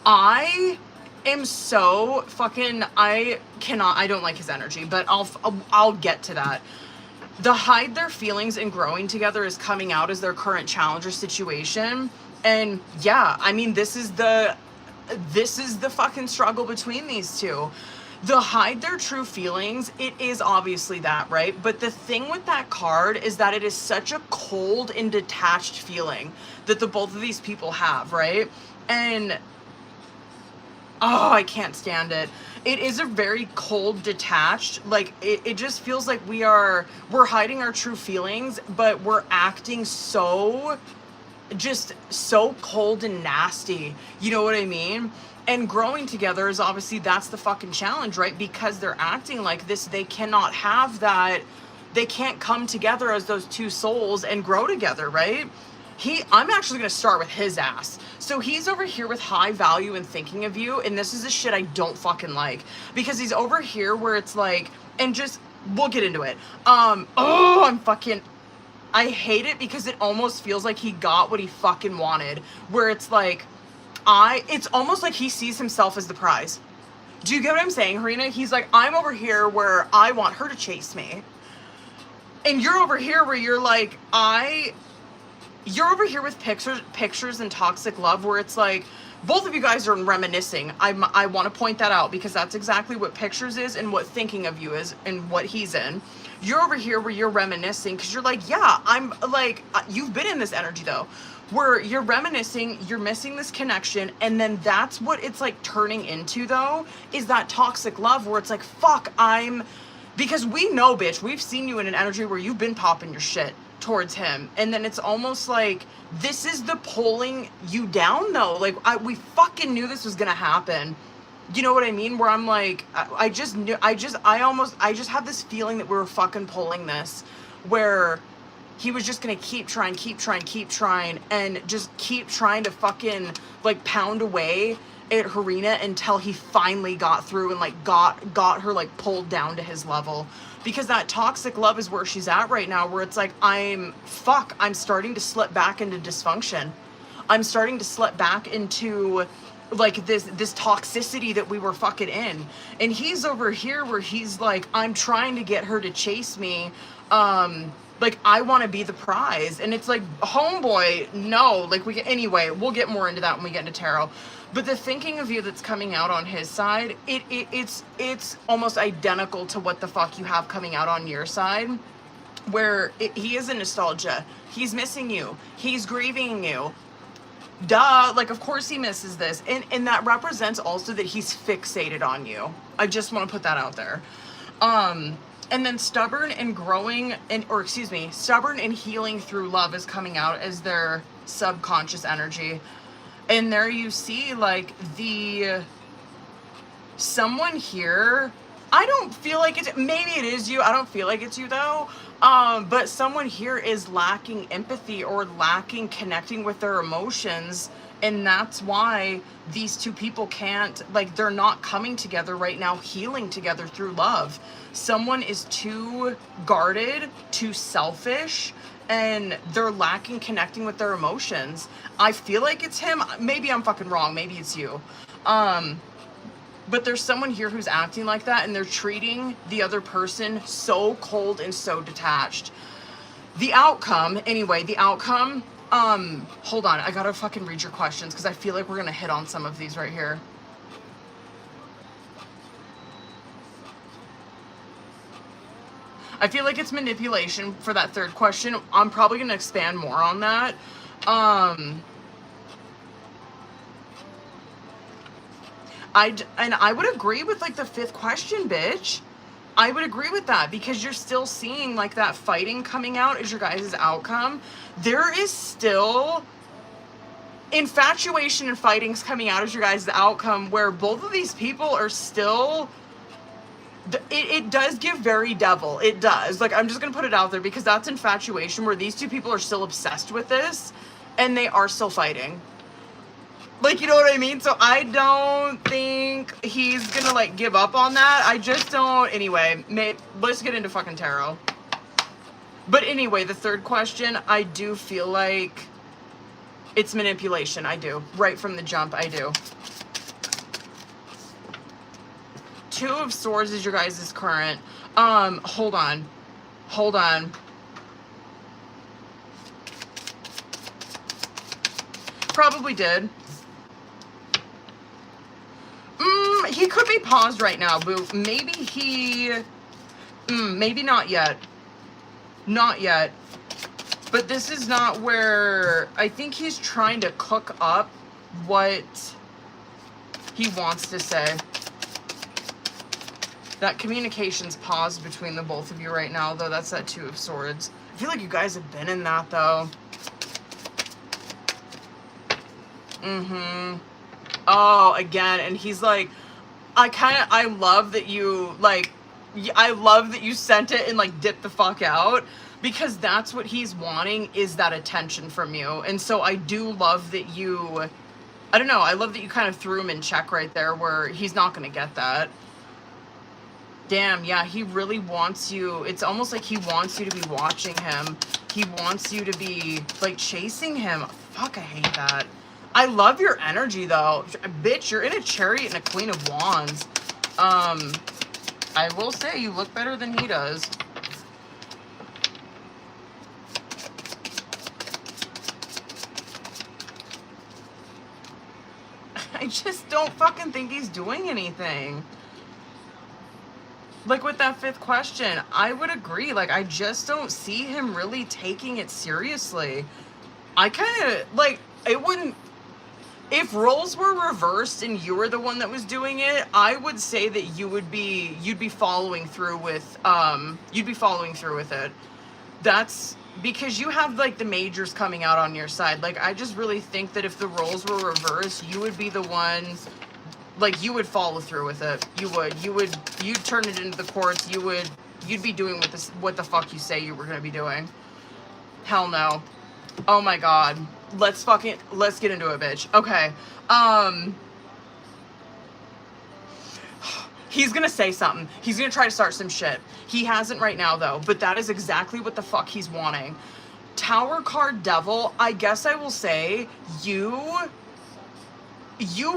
I am so fucking, I don't like his energy, but I'll get to that. The hide their feelings and growing together is coming out as their current challenge or situation. And yeah, I mean, this is the fucking struggle between these two. The hide their true feelings, it is obviously that, right? But the thing with that card is that it is such a cold and detached feeling that the both of these people have, right? And oh, I can't stand it. It is a very cold, detached, like, it just feels like we're hiding our true feelings, but we're acting so, just so cold and nasty. You know what I mean? And growing together is obviously, that's the fucking challenge, right? Because they're acting like this, they cannot have that, they can't come together as those two souls and grow together, right? I'm actually going to start with his ass. So he's over here with high value and thinking of you. And this is the shit I don't fucking like. Because he's over here where it's like, and just, we'll get into it. I hate it because it almost feels like he got what he fucking wanted. Where it's like, it's almost like he sees himself as the prize. Do you get what I'm saying, Harina? He's like, I'm over here where I want her to chase me. And you're over here where you're like, you're over here with pictures and toxic love where it's like, both of you guys are reminiscing. I want to point that out because that's exactly what pictures is and what thinking of you is and what he's in. You're over here where you're reminiscing because you're like, yeah, I'm like, you've been in this energy though, where you're reminiscing, you're missing this connection. And then that's what it's like turning into though, is that toxic love where it's like, fuck, because we know, bitch, we've seen you in an energy where you've been popping your shit towards him, and then it's almost like this is the pulling you down though. Like we fucking knew this was gonna happen. You know what I mean? Where I'm like, I just have this feeling that we were fucking pulling this, where he was just gonna keep trying, and just keep trying to fucking like pound away at Harina until he finally got through and like got her like pulled down to his level. Because that toxic love is where she's at right now, where it's like, I'm starting to slip back into dysfunction. I'm starting to slip back into like this toxicity that we were fucking in. And he's over here where he's like, I'm trying to get her to chase me. Like, I want to be the prize. And it's like, homeboy, no. Like, anyway, we'll get more into that when we get into tarot. But the thinking of you that's coming out on his side, it's almost identical to what the fuck you have coming out on your side, where he is in nostalgia. He's missing you. He's grieving you. Duh, like, of course he misses this. And that represents also that he's fixated on you. I just want to put that out there. And then stubborn and healing through love is coming out as their subconscious energy. And there you see, like, someone here, I don't feel like maybe it is you, I don't feel like it's you though, but someone here is lacking empathy or lacking connecting with their emotions, and that's why these two people can't, like, they're not coming together right now, healing together through love. Someone is too guarded, too selfish, and they're lacking connecting with their emotions. I feel like it's him. Maybe I'm fucking wrong. Maybe it's you. But there's someone here who's acting like that, and they're treating the other person so cold and so detached. The outcome, hold on. I gotta fucking read your questions because I feel like we're gonna hit on some of these right here. I feel like it's manipulation for that third question. I'm probably going to expand more on that. I would agree with like the fifth question, bitch. I would agree with that because you're still seeing like that fighting coming out as your guys' outcome. There is still infatuation and fighting's coming out as your guys' outcome, where both of these people are still... It does give very devil. It does. Like, I'm just going to put it out there because that's infatuation, where these two people are still obsessed with this and they are still fighting. Like, you know what I mean? So I don't think he's going to, like, give up on that. I just don't. Anyway, let's get into fucking tarot. But anyway, the third question, I do feel like it's manipulation. I do. Right from the jump, I do. Two of Swords is your guys' current. Hold on. Probably did. He could be paused right now, boo. Maybe maybe not yet. Not yet. But this is not where... I think he's trying to cook up what he wants to say. That communication's paused between the both of you right now, though. That's that Two of Swords. I feel like you guys have been in that, though. Oh, again. And he's like, I love that you, like, I love that you sent it and, like, dipped the fuck out. Because that's what he's wanting, is that attention from you. And so I do love that you, I don't know, I love that you kind of threw him in check right there, where he's not going to get that. Damn, yeah, he really wants you. It's almost like he wants you to be watching him. He wants you to be, like, chasing him. Fuck, I hate that. I love your energy, though. Bitch, you're in a Chariot and a Queen of Wands. I will say, you look better than he does. I just don't fucking think he's doing anything. Like, with that fifth question, I would agree. Like, I just don't see him really taking it seriously. I kind of, like, it wouldn't... If roles were reversed and you were the one that was doing it, I would say that you'd be following through with, it. That's because you have, like, the majors coming out on your side. Like, I just really think that if the roles were reversed, you would be the one like, you would follow through with it. You'd turn it into the courts. You'd be doing what the fuck you say you were gonna be doing. Hell no. Oh my god. Let's get into it, bitch. Okay. He's gonna say something. He's gonna try to start some shit. He hasn't right now, though, but that is exactly what the fuck he's wanting. Tower card devil, I guess I will say, you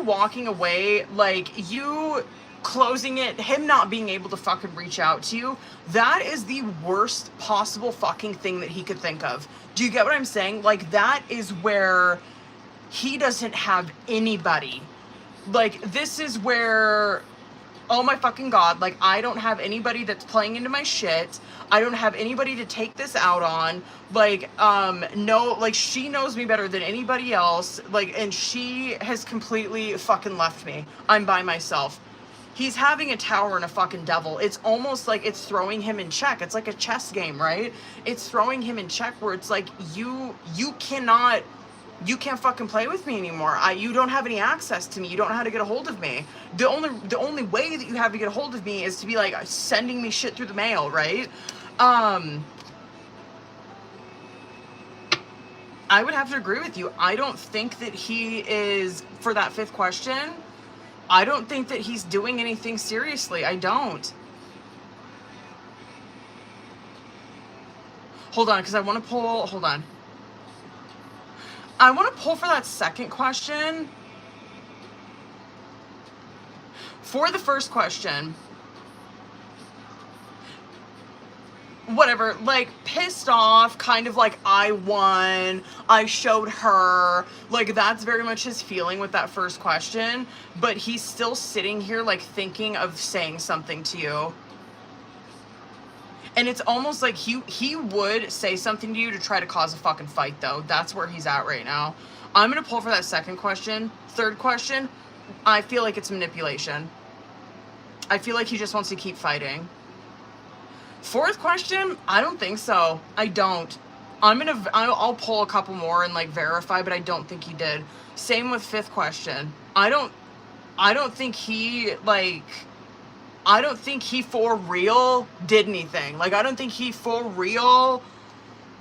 walking away, like, you closing it, him not being able to fucking reach out to you, that is the worst possible fucking thing that he could think of. Do you get what I'm saying? Like, that is where he doesn't have anybody. Like, this is where, oh my fucking god, like, I don't have anybody that's playing into my shit. I don't have anybody to take this out on. Like, no, like, she knows me better than anybody else. Like, and she has completely fucking left me. I'm by myself. He's having a tower and a fucking devil. It's almost like it's throwing him in check. It's like a chess game, right? It's throwing him in check where it's like, you can't fucking play with me anymore. You don't have any access to me. You don't know how to get a hold of me. The only way that you have to get a hold of me is to be like sending me shit through the mail, right? I would have to agree with you. I don't think that he is, for that fifth question, I don't think that he's doing anything seriously. I don't. Hold on, because I want to pull, hold on. I want to pull for that second question. For the first question, whatever, like, pissed off, kind of like, I won, I showed her, like, that's very much his feeling with that first question, but he's still sitting here, like, thinking of saying something to you. And it's almost like he would say something to you to try to cause a fucking fight, though. That's where he's at right now. I'm going to pull for that second question. Third question, I feel like it's manipulation. I feel like he just wants to keep fighting. Fourth question, I don't think so. I don't. I'll pull a couple more and, like, verify, but I don't think he did. Same with fifth question. I don't think he, like, I don't think he for real did anything. Like, I don't think he for real,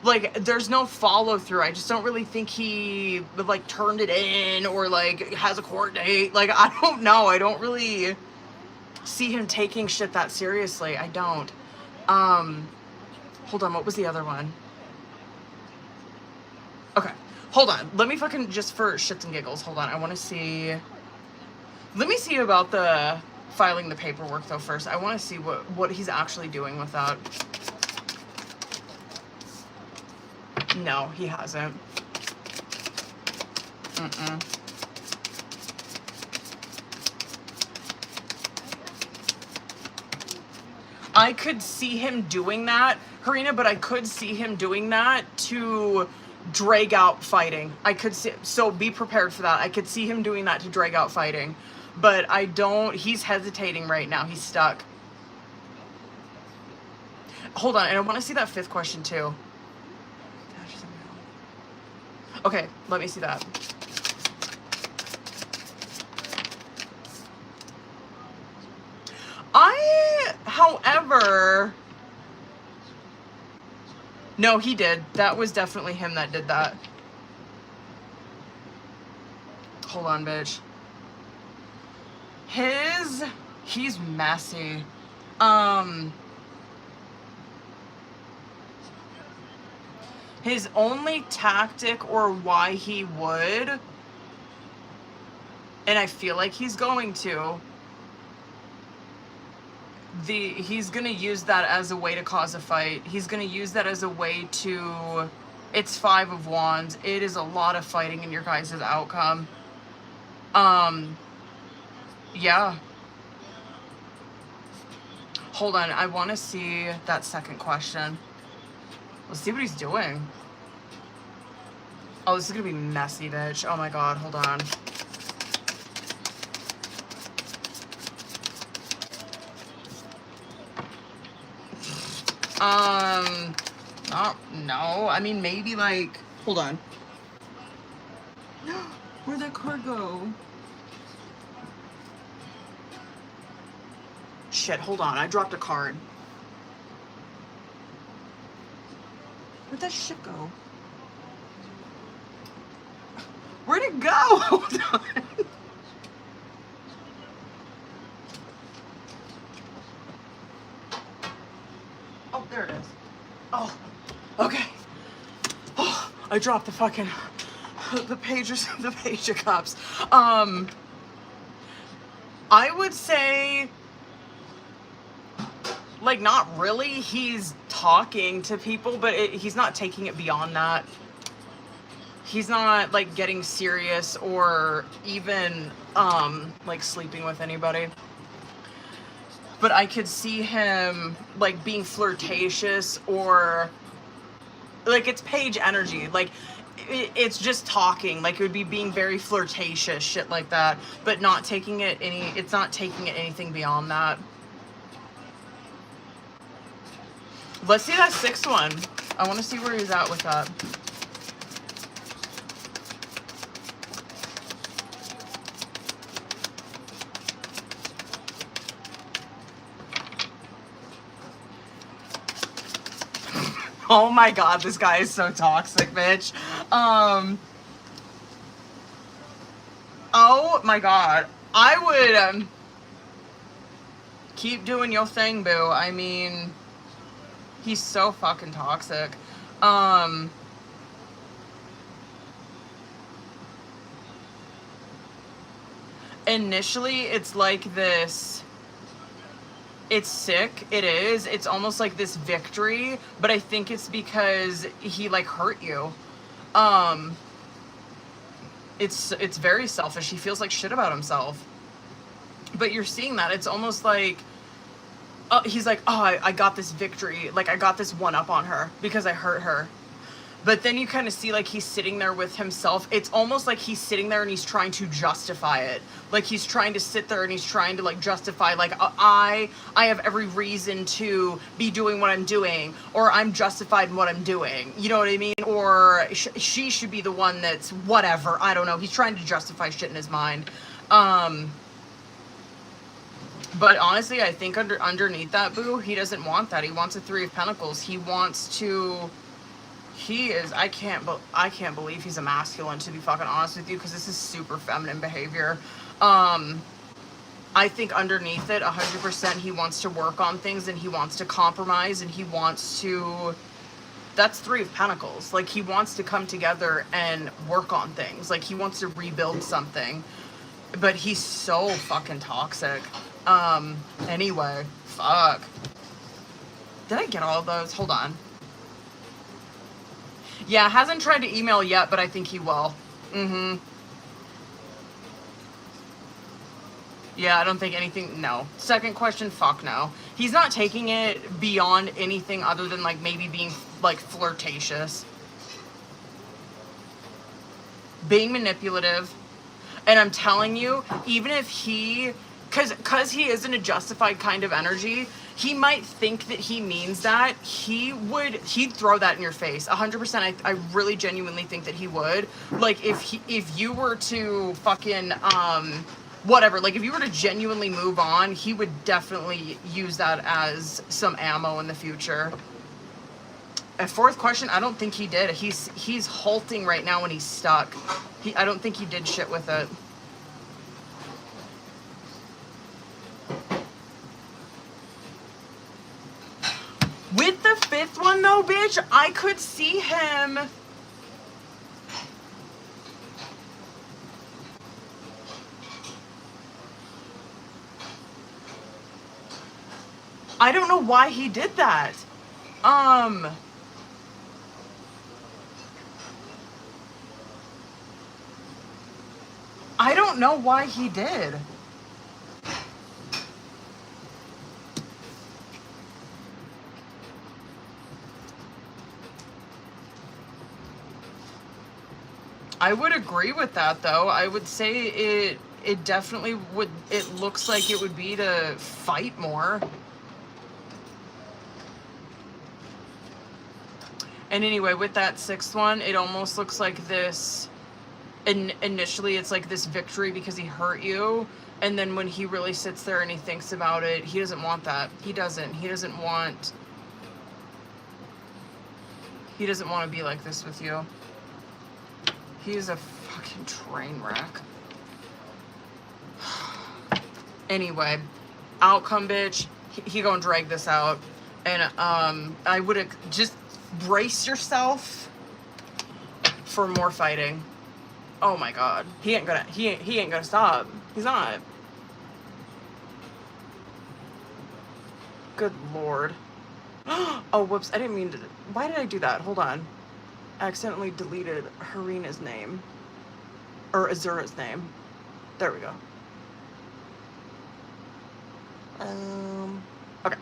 like, there's no follow through. I just don't really think he, like, turned it in or, like, has a court date. Like, I don't know. I don't really see him taking shit that seriously. I don't. Hold on. What was the other one? Okay. Hold on. Let me fucking, just for shits and giggles, hold on. I want to see. Let me see about the filing the paperwork, though, first. I want to see what he's actually doing with that. No, he hasn't. I could see him doing that, Karina, but I could see him doing that to drag out fighting. I could see, so be prepared for that. I could see him doing that to drag out fighting. But I don't, he's hesitating right now. He's stuck. Hold on, and I want to see that fifth question too. Okay, let me see that. However, no, he did. That was definitely him that did that. Hold on, bitch. He's messy. His only tactic or why he would, and I feel like he's going to, he's gonna use that as a way to cause a fight. He's gonna use that as a way to, it's 5 of Wands. It is a lot of fighting in your guys' outcome. Yeah. Hold on, I want to see that second question. Let's see what he's doing. Oh, this is gonna be messy, bitch. Oh my god, hold on. No. I mean, maybe, like, hold on. Where'd that card go? Shit, hold on. I dropped a card. Where'd that shit go? Where'd it go? Hold on. Oh, there it is. Oh, okay. Oh, I dropped the fucking, the page of cups. I would say, like, not really. He's talking to people, but he's not taking it beyond that. He's not, like, getting serious or even, like, sleeping with anybody. But I could see him, like, being flirtatious or, like, it's page energy. Like, it's just talking. Like, it would be being very flirtatious, shit like that. But not taking it it's not taking it anything beyond that. Let's see that sixth one. I want to see where he's at with that. Oh my god, this guy is so toxic, bitch. Oh my god. I would, keep doing your thing, boo. I mean, he's so fucking toxic. Initially, it's like this... It's sick, it is. It's almost like this victory, but I think it's because he, like, hurt you. It's very selfish. He feels like shit about himself. But you're seeing that. It's almost like, he's like, oh, I got this victory. Like, I got this one up on her because I hurt her. But then you kind of see, like, he's sitting there with himself. It's almost like he's sitting there and he's trying to justify it. Like, he's trying to sit there and he's trying to, like, justify, like, I have every reason to be doing what I'm doing, or I'm justified in what I'm doing. You know what I mean? Or she should be the one that's whatever. I don't know. He's trying to justify shit in his mind. But honestly, I think underneath that, boo, he doesn't want that. He wants a Three of Pentacles. He wants to... I can't believe he's a masculine, to be fucking honest with you, because this is super feminine behavior. I think underneath it, 100%, he wants to work on things, and he wants to compromise, and he wants to... That's Three of Pentacles. Like, he wants to come together and work on things. Like, he wants to rebuild something. But he's so fucking toxic. Anyway, fuck. Did I get all of those? Hold on. Yeah, hasn't tried to email yet, but I think he will. Yeah, I don't think anything, no. Second question, fuck no. He's not taking it beyond anything other than, like, maybe being, like, flirtatious. Being manipulative. And I'm telling you, even if he... Because he isn't a justified kind of energy, he might think that he means that. He'd throw that in your face. 100%. I really genuinely think that he would. Like, if you were to fucking, whatever, like, if you were to genuinely move on, he would definitely use that as some ammo in the future. A fourth question, I don't think he did. He's halting right now when he's stuck. I don't think he did shit with it. With the fifth one, though, bitch, I could see him... I don't know why he did that. I don't know why he did. I would agree with that, though. I would say it definitely would... It looks like it would be to fight more. And anyway, with that sixth one, it almost looks like this... initially it's like this victory because he hurt you, and then when he really sits there and he thinks about it, he doesn't want that. He doesn't want to be like this with you. He's a fucking train wreck. Anyway, outcome, bitch. He gonna drag this out, and I would just brace yourself for more fighting. Oh my god, he ain't gonna stop. He's not. Good lord. Oh, whoops, I didn't mean to. Why did I do that? Hold on. I accidentally deleted Harina's name. Or Azura's name. There we go. Okay.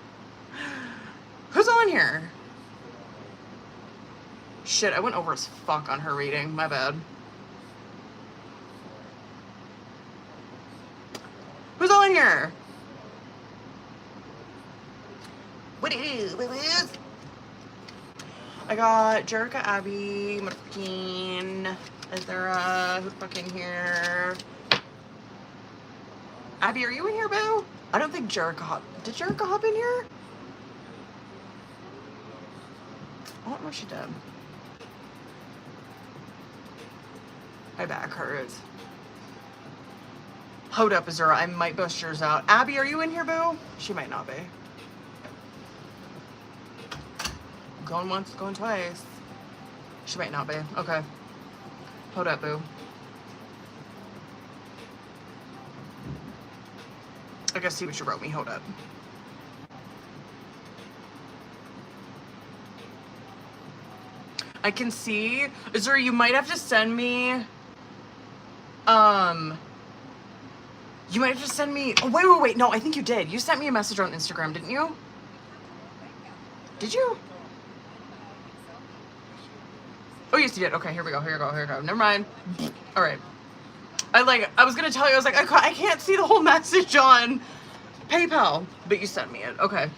Who's on here? Shit, I went over as fuck on her reading. My bad. Who's on here? What it is? What it is? I got Jerica, Abby, motherfucking Azura. Who's fucking here? Abby, are you in here, boo? I don't think Jerica hopped. Did Jerica hop in here? I don't know what she did. My back hurts. Hold up, Azura. I might bust yours out. Abby, are you in here, boo? She might not be. Going once, going twice. She might not be. Okay. Hold up, boo. I gotta see what you wrote me. Hold up. I can see. Azura, you might have to send me. You might have to send me. Oh, wait. No, I think you did. You sent me a message on Instagram, didn't you? Did you? Oh, yes, you did. Okay, here we go. Never mind. All right. I was gonna tell you. I was like, I can't see the whole message on PayPal, but you sent me it. Okay.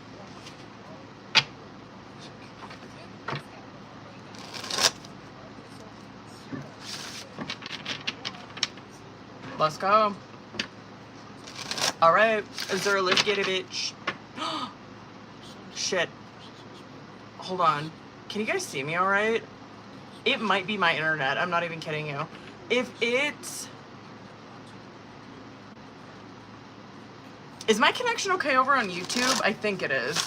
Let's go. All right, Azura, let's get it, bitch. Shit. Hold on. Can you guys see me all right? It might be my internet. I'm not even kidding you. If it's... Is my connection okay over on YouTube? I think it is.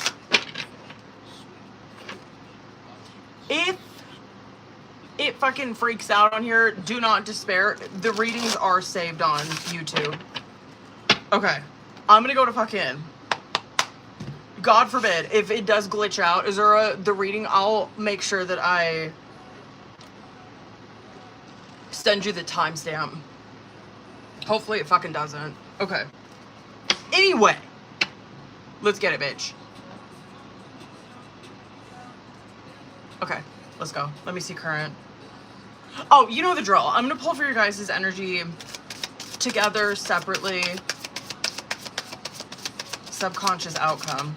If it fucking freaks out on here, do not despair. The readings are saved on YouTube. Okay. I'm gonna go to fucking... God forbid, if it does glitch out, Azura, the reading, I'll make sure that I send you the timestamp. Hopefully it fucking doesn't. Okay. Anyway, let's get it, bitch. Okay, let's go. Let me see current. Oh, you know the drill. I'm gonna pull for your guys' energy together, separately. Subconscious outcome.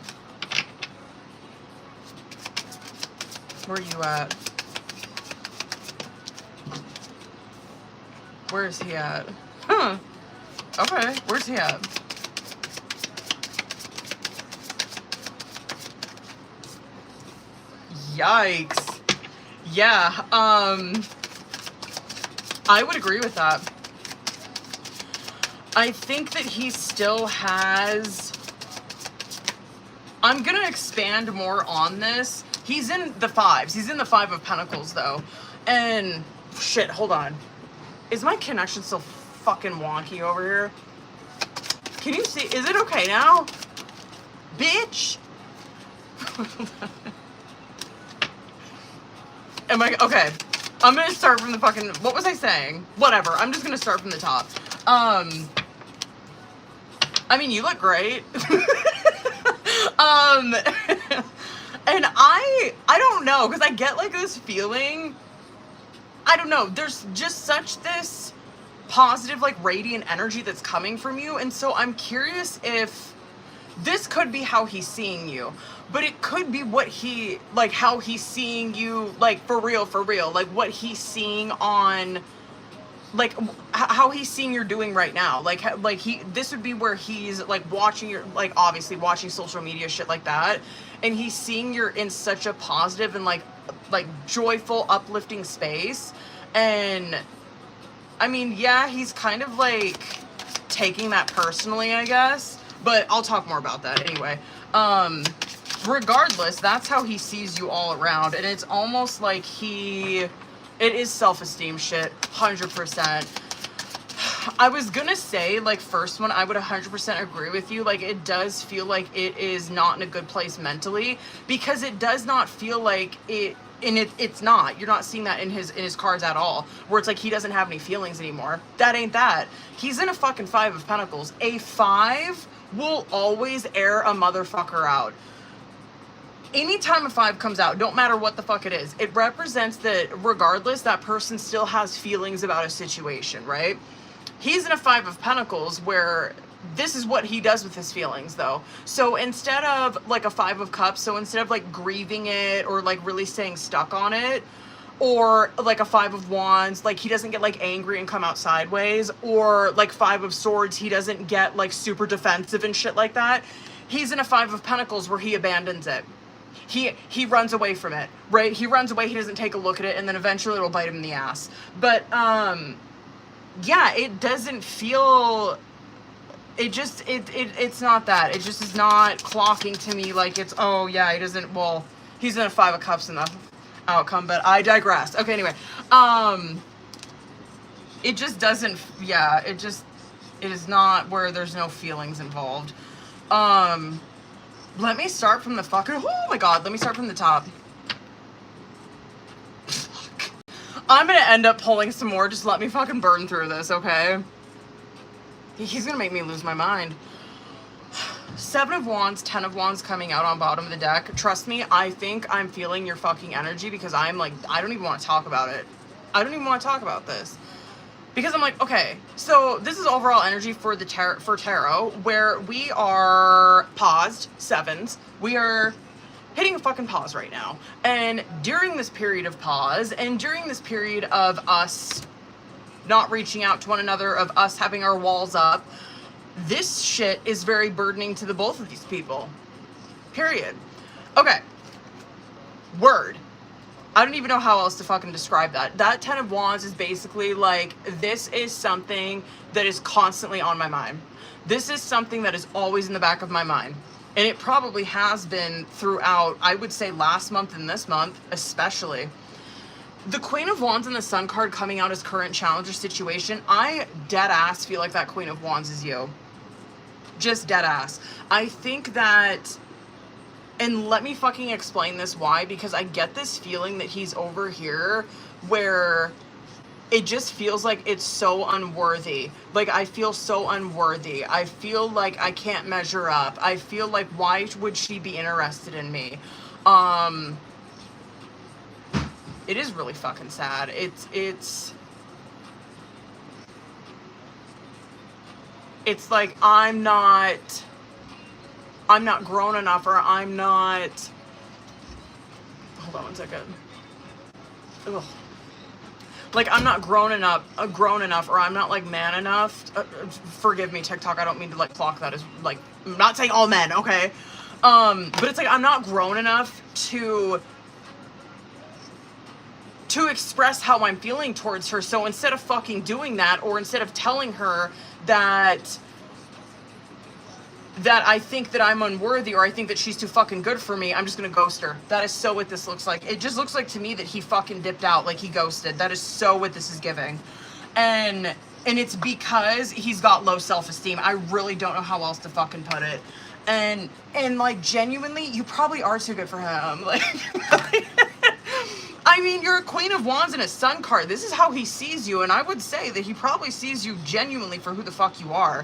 Where are you at? Where is he at? Huh. Okay, where's he at? Yikes. Yeah, I would agree with that. I think that he still has... I'm gonna expand more on this. He's in the fives. He's in the 5 of Pentacles, though. And, shit, hold on. Is my connection still fucking wonky over here? Can you see? Is it okay now? Bitch! Am I... Okay. I'm gonna start from the fucking... What was I saying? Whatever. I'm just gonna start from the top. I mean, you look great. And I don't know, because I get like this feeling, I don't know, there's just such this positive, like, radiant energy that's coming from you, and so I'm curious if this could be how he's seeing you, but it could be what he, like, how he's seeing you, like, for real, like, what he's seeing on, how he's seeing you're doing right now. This would be where he's like watching your, like obviously watching social media shit like that, and he's seeing you're in such a positive and like joyful, uplifting space. And I mean, yeah, he's kind of like taking that personally, I guess, but I'll talk more about that anyway. Regardless, that's how he sees you all around, and it's almost like it is self-esteem shit, 100%. I was gonna say, like, first one, I would 100% agree with you. Like, it does feel like it is not in a good place mentally, because it does not feel like it, and it's not. You're not seeing that in his cards at all, where it's like he doesn't have any feelings anymore. That ain't that. He's in a fucking 5 of Pentacles. A 5 will always air a motherfucker out. Anytime a 5 comes out, don't matter what the fuck it is, it represents that regardless, that person still has feelings about a situation, right? He's in a 5 of Pentacles where this is what he does with his feelings, though. So instead of like a 5 of Cups, so instead of like grieving it or like really staying stuck on it, or like a 5 of Wands, like he doesn't get like angry and come out sideways, or like 5 of Swords, he doesn't get like super defensive and shit like that. He's in a 5 of Pentacles where he abandons it. He runs away from it, right? He runs away, he doesn't take a look at it, and then eventually it'll bite him in the ass. But, yeah, it doesn't feel, it's not that. It just is not clocking to me like it's, oh yeah, he doesn't, well, he's in a 5 of Cups in the outcome, but I digress. Okay, anyway, it just doesn't, yeah, it is not where there's no feelings involved. Let me start from the fucking, oh my god, let me start from the top. I'm gonna end up pulling some more, just let me fucking burn through this, okay? He's gonna make me lose my mind. 7 of Wands, 10 of Wands coming out on bottom of the deck. Trust me, I think I'm feeling your fucking energy, because I'm like, I don't even want to talk about it. I don't even want to talk about this. Because I'm like, okay, so this is overall energy for the tarot, where we are paused, 7s. We are hitting a fucking pause right now. And during this period of pause, and during this period of us not reaching out to one another, of us having our walls up, this shit is very burdening to the both of these people. Period. Okay. Word. I don't even know how else to fucking describe that. That 10 of Wands is basically like, this is something that is constantly on my mind. This is something that is always in the back of my mind. And it probably has been throughout, I would say last month and this month, especially. The Queen of Wands and the Sun card coming out as current challenge or situation, I dead ass feel like that Queen of Wands is you. Just dead ass. I think that, and let me fucking explain this why, because I get this feeling that he's over here where it just feels like it's so unworthy. Like, I feel so unworthy. I feel like I can't measure up. I feel like, why would she be interested in me? It is really fucking sad. It's like, I'm not grown enough, or I'm not, hold on one second. Ugh. Like, I'm not grown enough, or I'm not like man enough. Forgive me, TikTok, I don't mean to like clock that as like, I'm not saying all men, okay? But it's like, I'm not grown enough to express how I'm feeling towards her. So instead of fucking doing that, or instead of telling her that I think that I'm unworthy, or I think that she's too fucking good for me, I'm just gonna ghost her. That is so what this looks like. It just looks like to me that he fucking dipped out, like he ghosted. That is so what this is giving. And it's because he's got low self-esteem. I really don't know how else to fucking put it. And like, genuinely, you probably are too good for him. Like, I mean, you're a Queen of Wands and a Sun card. This is how he sees you, and I would say that he probably sees you genuinely for who the fuck you are.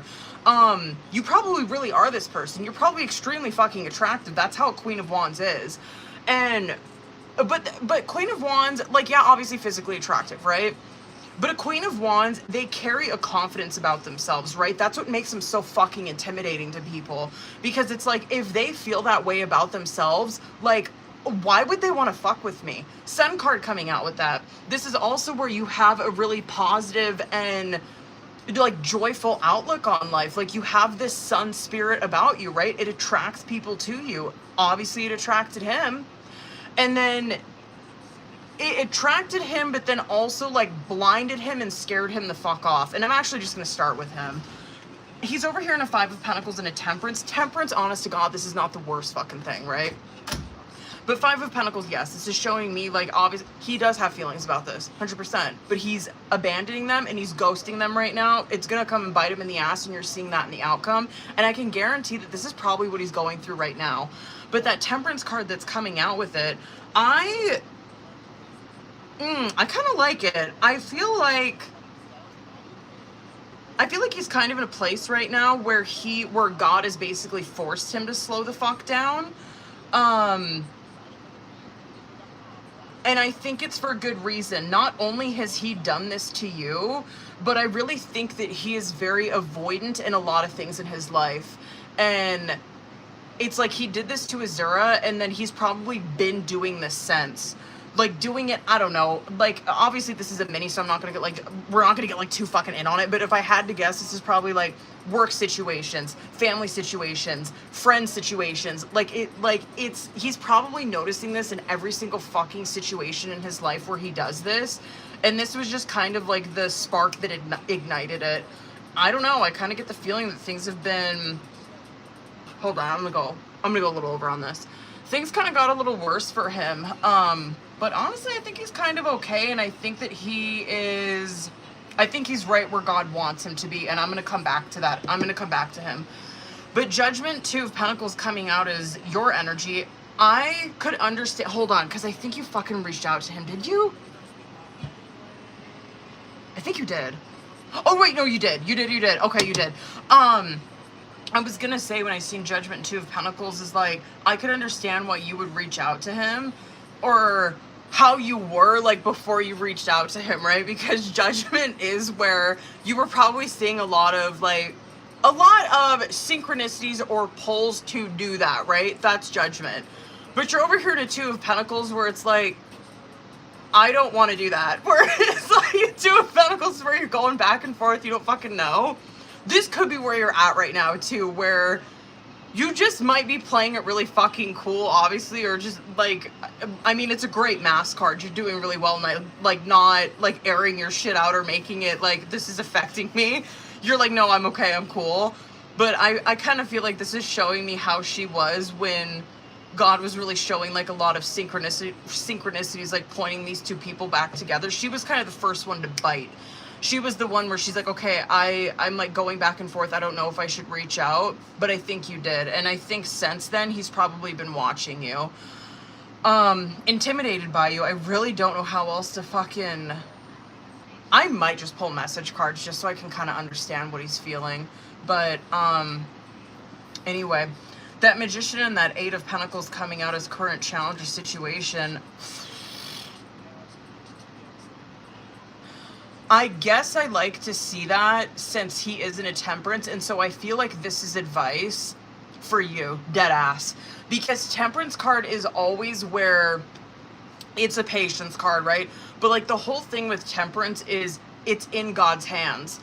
You probably really are this person. You're probably extremely fucking attractive. That's how a Queen of Wands is. And, but Queen of Wands, like, yeah, obviously physically attractive, right? But a Queen of Wands, they carry a confidence about themselves, right? That's what makes them so fucking intimidating to people. Because it's like, if they feel that way about themselves, like, why would they want to fuck with me? Sun card coming out with that. This is also where you have a really positive and like joyful outlook on life. Like you have this sun spirit about you, right? It attracts people to you. Obviously it attracted him. And then it attracted him, but then also like blinded him and scared him the fuck off. And I'm actually just going to start with him. He's over here in a 5 of Pentacles and a Temperance. Temperance, honest to God, this is not the worst fucking thing, right? But 5 of Pentacles, yes, this is showing me, like, obviously, he does have feelings about this, 100%. But he's abandoning them and he's ghosting them right now. It's going to come and bite him in the ass, and you're seeing that in the outcome. And I can guarantee that this is probably what he's going through right now. But that Temperance card that's coming out with it, I kind of like it. I feel like he's kind of in a place right now where God has basically forced him to slow the fuck down. And I think it's for good reason. Not only has he done this to you, but I really think that he is very avoidant in a lot of things in his life. And it's like he did this to Azura, and then he's probably been doing this since. Like doing it, I don't know, like obviously this is a mini, so I'm not gonna get like, we're not gonna get like too fucking in on it, but if I had to guess, this is probably like work situations, family situations, friend situations, he's probably noticing this in every single fucking situation in his life where he does this, and this was just kind of like the spark that ignited it. I don't know, I kind of get the feeling that things have been, hold on, I'm gonna go a little over on this. Things kind of got a little worse for him, but honestly, I think he's kind of okay, and I think that he's right where God wants him to be, and I'm going to come back to that. I'm going to come back to him. But Judgment, 2 of Pentacles coming out as your energy. I could understand, hold on, because I think you fucking reached out to him, did you? I think you did. Oh, wait, no, you did. You did. Okay, you did. I was going to say when I seen Judgment, 2 of Pentacles is like, I could understand why you would reach out to him, or how you were like before you reached out to him, right? Because Judgment is where you were probably seeing a lot of synchronicities or pulls to do that, right? That's Judgment. But you're over here to 2 of Pentacles where it's like, I don't want to do that. Where it's like 2 of Pentacles where you're going back and forth, you don't fucking know. This could be where you're at right now too, where you just might be playing it really fucking cool, obviously, or just like, I mean, it's a great mask card. You're doing really well, and not like airing your shit out or making it like this is affecting me. You're like, no, I'm okay, I'm cool. But I kind of feel like this is showing me how she was when God was really showing like a lot of synchronicities, like pointing these 2 people back together. She was kind of the first one to bite. She was the one where she's like, okay, I'm like going back and forth. I don't know if I should reach out, but I think you did. And I think since then, he's probably been watching you. Intimidated by you. I really don't know how else to fucking... I might just pull message cards just so I can kind of understand what he's feeling. But, anyway, that Magician and that 8 of Pentacles coming out as current challenge or situation... I guess I like to see that since he is in a Temperance, and so I feel like this is advice for you, dead ass. Because Temperance card is always where it's a patience card, right? But like the whole thing with Temperance is it's in God's hands.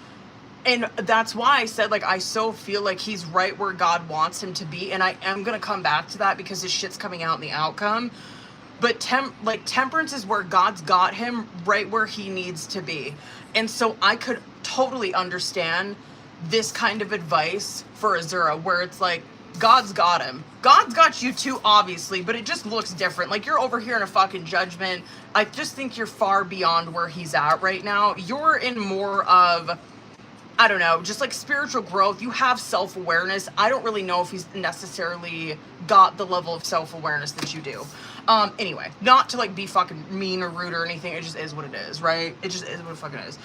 And that's why I said, like, I so feel like he's right where God wants him to be, and I am going to come back to that because his shit's coming out in the outcome. But Temperance is where God's got him right where he needs to be. And so I could totally understand this kind of advice for Azura, where it's like, God's got him. God's got you too, obviously, but it just looks different. Like, you're over here in a fucking Judgment. I just think you're far beyond where he's at right now. You're in more of, I don't know, just like spiritual growth. You have self-awareness. I don't really know if he's necessarily got the level of self-awareness that you do. Anyway, not to like be fucking mean or rude or anything. It just is what it is, right? It just is what it fucking is.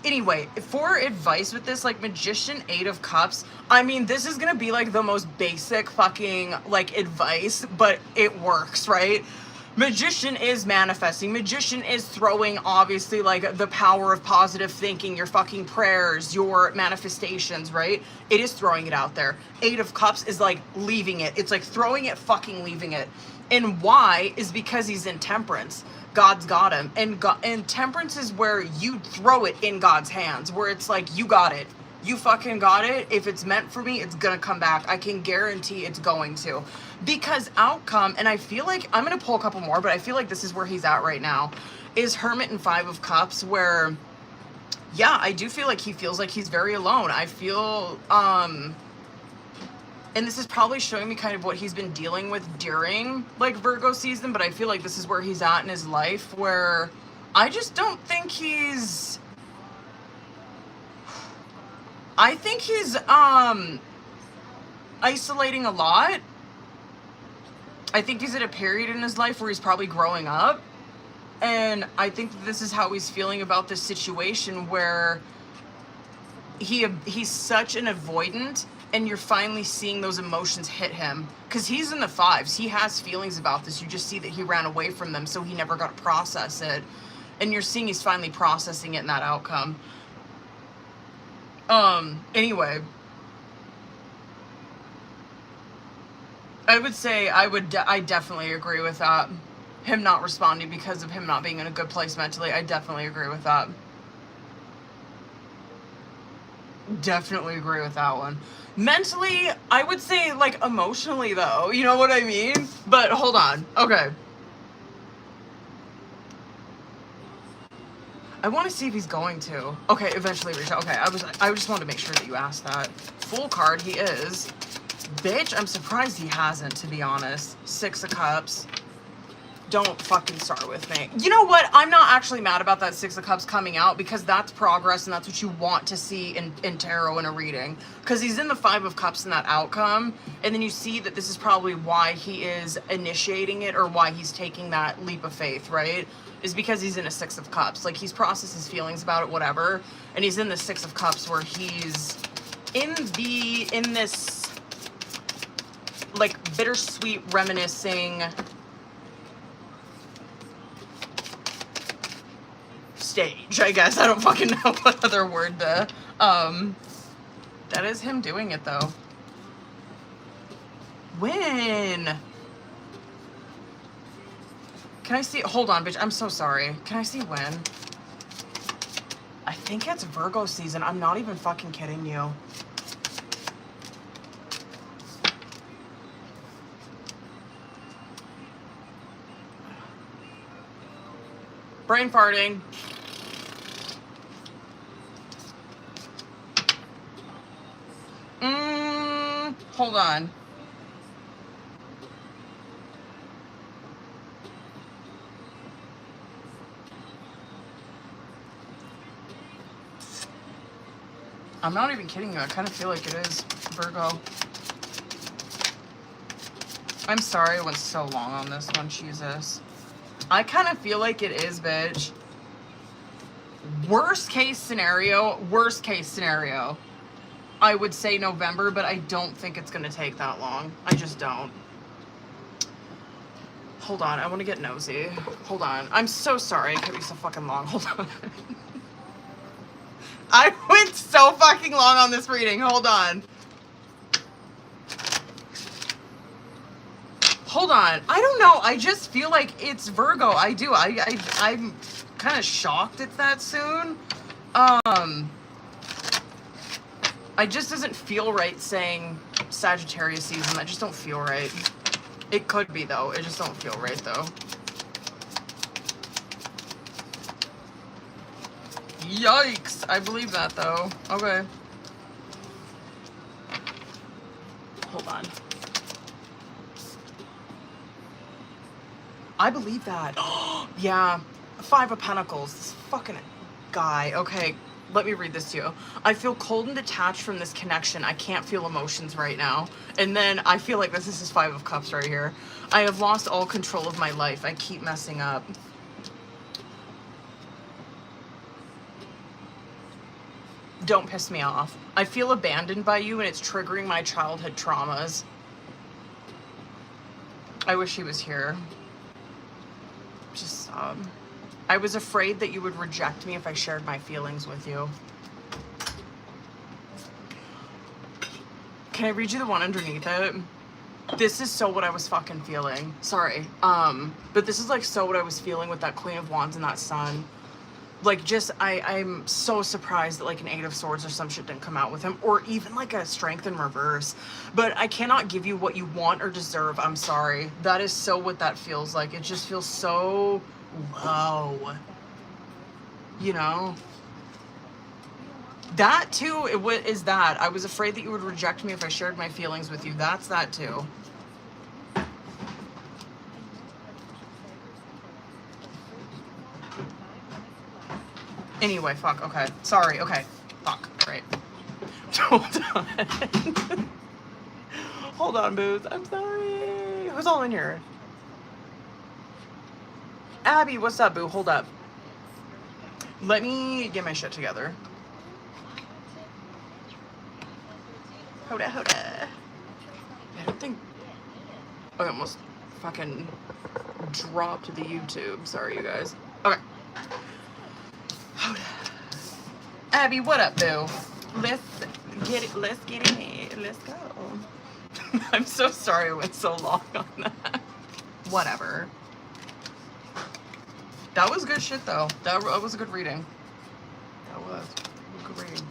Anyway, for advice with this, like Magician, 8 of Cups, I mean, this is gonna be like the most basic fucking like advice, but it works, right? Magician is manifesting. Magician is throwing, obviously, like, the power of positive thinking, your fucking prayers, your manifestations, right? It is throwing it out there. Eight of Cups is, like, leaving it. It's like throwing it, fucking leaving it. And why is because he's in Temperance. God's got him. And Temperance is where you throw it in God's hands, where it's like, you got it. You fucking got it. If it's meant for me, it's gonna come back. I can guarantee it's going to. Because outcome, and I feel like, I'm gonna pull a couple more, but I feel like this is where he's at right now, is Hermit and Five of Cups, where, yeah, I do feel like he feels like he's very alone. I feel, and this is probably showing me kind of what he's been dealing with during, like, Virgo season, but I feel like this is where he's at in his life, where I just don't think he's... I think he's isolating a lot. I think he's at a period in his life where he's probably growing up. And I think this is how he's feeling about this situation, where he's such an avoidant, and you're finally seeing those emotions hit him. Because he's in the fives. He has feelings about this. You just see that he ran away from them, so he never got to process it. And you're seeing he's finally processing it in that outcome. Anyway, I would say I definitely agree with that. Him not responding because of him not being in a good place mentally. I definitely agree with that. Definitely agree with that one. Mentally, I would say, like, emotionally though, you know what I mean? But hold on. Okay. I want to see if he's going to. Okay, eventually reach out. Okay, I just wanted to make sure that you asked that. Full card, he is. Bitch, I'm surprised he hasn't, to be honest. Six of Cups. Don't fucking start with me. You know what? I'm not actually mad about that Six of Cups coming out, because that's progress and that's what you want to see in tarot in a reading. Because he's in the Five of Cups in that outcome, and then you see that this is probably why he is initiating it, or why he's taking that leap of faith, right? Is because he's in a Six of Cups. Like, he's processed his feelings about it, whatever. And he's in the Six of Cups where he's in this, like, bittersweet reminiscing stage, I guess. I don't fucking know what other word to, that is him doing it, though. When? Can I see? Hold on, bitch. I'm so sorry. Can I see when? I think it's Virgo season. I'm not even fucking kidding you. Brain farting. Hold on. I'm not even kidding you. I kind of feel like it is Virgo. I'm sorry I went so long on this one, Jesus. I kind of feel like it is, bitch. Worst case scenario, I would say November, but I don't think it's going to take that long. I just don't. Hold on, I want to get nosy. Hold on. I'm so sorry it could be so fucking long. Hold on. I went so fucking long on this reading. Hold on. Hold on. I don't know. I just feel like it's Virgo. I do. I'm kind of shocked it's that soon. I just doesn't feel right saying Sagittarius season. I just don't feel right. It could be, though. It just don't feel right, though. Yikes. I believe that, though. Okay. Hold on. I believe that. Yeah. Five of Pentacles. This fucking guy. Okay. Let me read this to you. I feel cold and detached from this connection. I can't feel emotions right now. And then I feel like this is his Five of Cups right here. I have lost all control of my life. I keep messing up. Don't piss me off. I feel abandoned by you and it's triggering my childhood traumas. I wish he was here. Just stop. I was afraid that you would reject me if I shared my feelings with you. Can I read you the one underneath it? This is so what I was fucking feeling. Sorry. But this is like so what I was feeling with that Queen of Wands and that Sun. Like, just, I'm so surprised that like an Eight of Swords or some shit didn't come out with him, or even like a Strength in reverse. But I cannot give you what you want or deserve. I'm sorry. That is so what that feels like. It just feels so low. You know? That too, is that. I was afraid that you would reject me if I shared my feelings with you. That's that too. Anyway, fuck, okay. Sorry, okay. Fuck, great. Hold on. Hold on, Booth. I'm sorry. Who's all in here? Abby, what's up, boo? Hold up. Let me get my shit together. Hold up, hold up. I don't think... I almost fucking dropped the YouTube. Sorry, you guys. Okay. Abby, what up, boo? Let's get it. Let's get in here. Let's go. I'm so sorry I went so long on that. Whatever. That was good shit, though. That was a good reading. That was a good reading.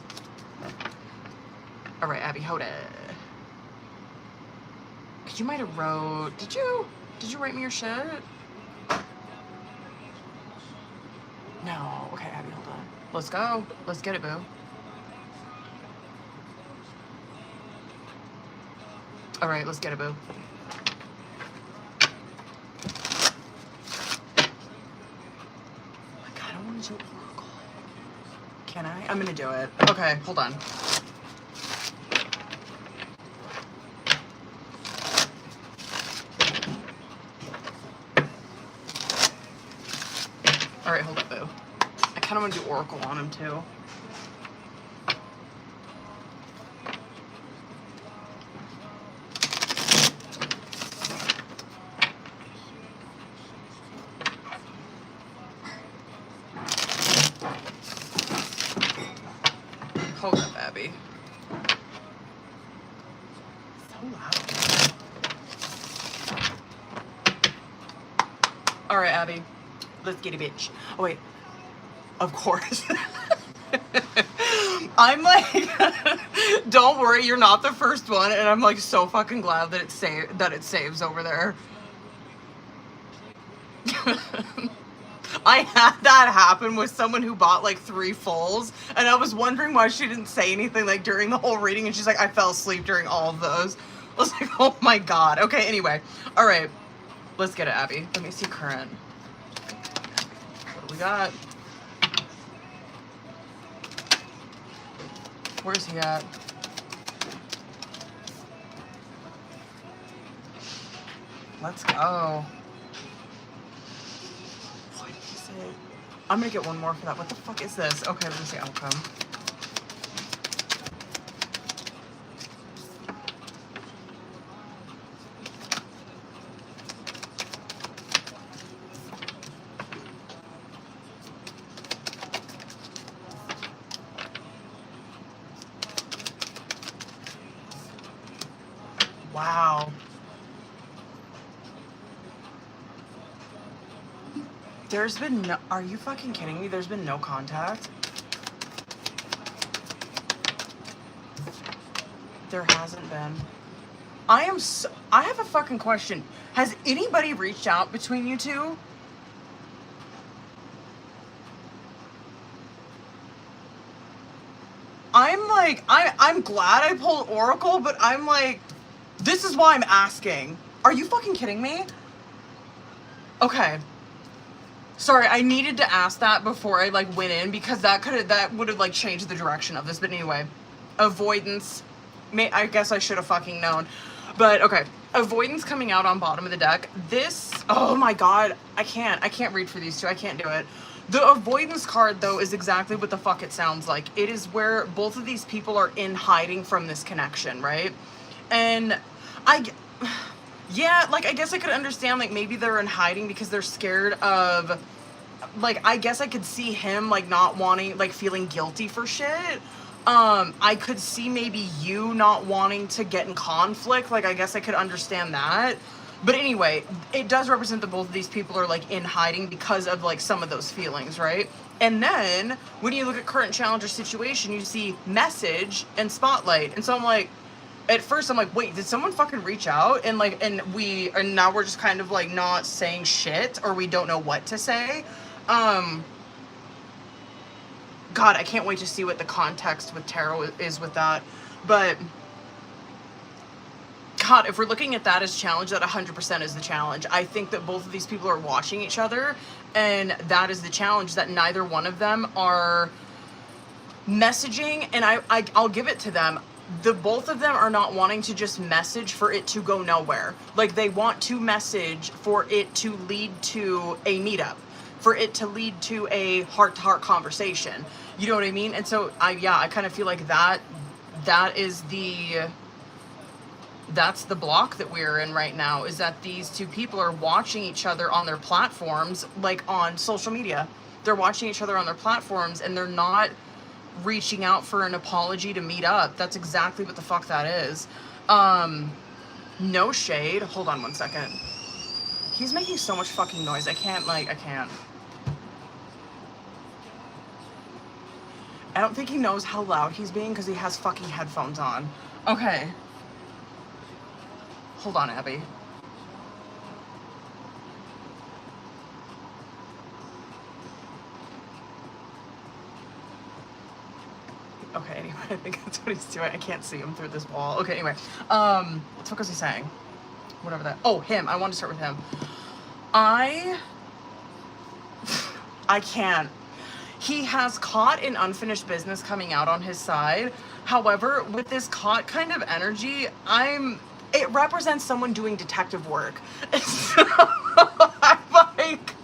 All right, Abby, hold it. Cause you might have wrote. Did you write me your shit? No. Okay, Abby, hold on. Let's go. Let's get it, boo. All right, let's get it, boo. Oh my God, I want to do Oracle. Can I? I'm gonna do it. Okay, hold on. All right, hold up, boo. I kind of want to do Oracle on him, too. Hold up, Abby. So loud. All right, Abby. Let's get a bitch. Oh, wait. Of course. I'm like, don't worry, you're not the first one, and I'm like so fucking glad that it saves over there. I had that happen with someone who bought like 3 fulls, and I was wondering why she didn't say anything like during the whole reading, and she's like, I fell asleep during all of those. I was like, oh my God. Okay, anyway. All right. Let's get it, Abby. Let me see current. What do we got? Where's he at? Let's go. What is it? I'm gonna get one more for that. What the fuck is this? Okay, let me see outcome. Wow. There's been no, are you fucking kidding me? There's been no contact? There hasn't been. I have a fucking question. Has anybody reached out between you two? I'm like, I'm glad I pulled Oracle, but I'm like, this is why I'm asking. Are you fucking kidding me? Okay. Sorry, I needed to ask that before I like went in, because that would have like changed the direction of this. But anyway, avoidance. I guess I should have fucking known. But okay, avoidance coming out on bottom of the deck. This, oh my God, I can't read for these two. I can't do it. The avoidance card though is exactly what the fuck it sounds like. It is where both of these people are in hiding from this connection, right? And Yeah, like, I guess I could understand, like, maybe they're in hiding because they're scared of, like, I guess I could see him, like, not wanting, like, feeling guilty for shit. I could see maybe you not wanting to get in conflict. Like, I guess I could understand that. But anyway, it does represent that both of these people are, like, in hiding because of, like, some of those feelings, right? And then, when you look at current challenger situation, you see message and spotlight. And so I'm like, at first I'm like, wait, did someone fucking reach out? And like, and now we're just kind of like not saying shit, or we don't know what to say. God, I can't wait to see what the context with tarot is with that. But God, if we're looking at that as challenge, that 100% is the challenge. I think that both of these people are watching each other, and that is the challenge, that neither one of them are messaging. And I'll give it to them. The both of them are not wanting to just message for it to go nowhere. Like, they want to message for it to lead to a meetup, for it to lead to a heart-to-heart conversation. You know what I mean? And so I kind of feel like that's the block that we're in right now, is that these two people are watching each other on their platforms, like on social media. They're watching each other on their platforms, and they're not reaching out for an apology to meet up. That's exactly what the fuck that is. No shade. Hold on one second. He's making so much fucking noise. I can't. I don't think he knows how loud he's being because he has fucking headphones on. Okay. Hold on, Abby. Okay, anyway, I think that's what he's doing. I can't see him through this wall. Okay, anyway. What the fuck was he saying? Whatever that. Oh, him. I want to start with him. I can't. He has caught an unfinished business coming out on his side. However, with this caught kind of energy, it represents someone doing detective work. So, I'm like,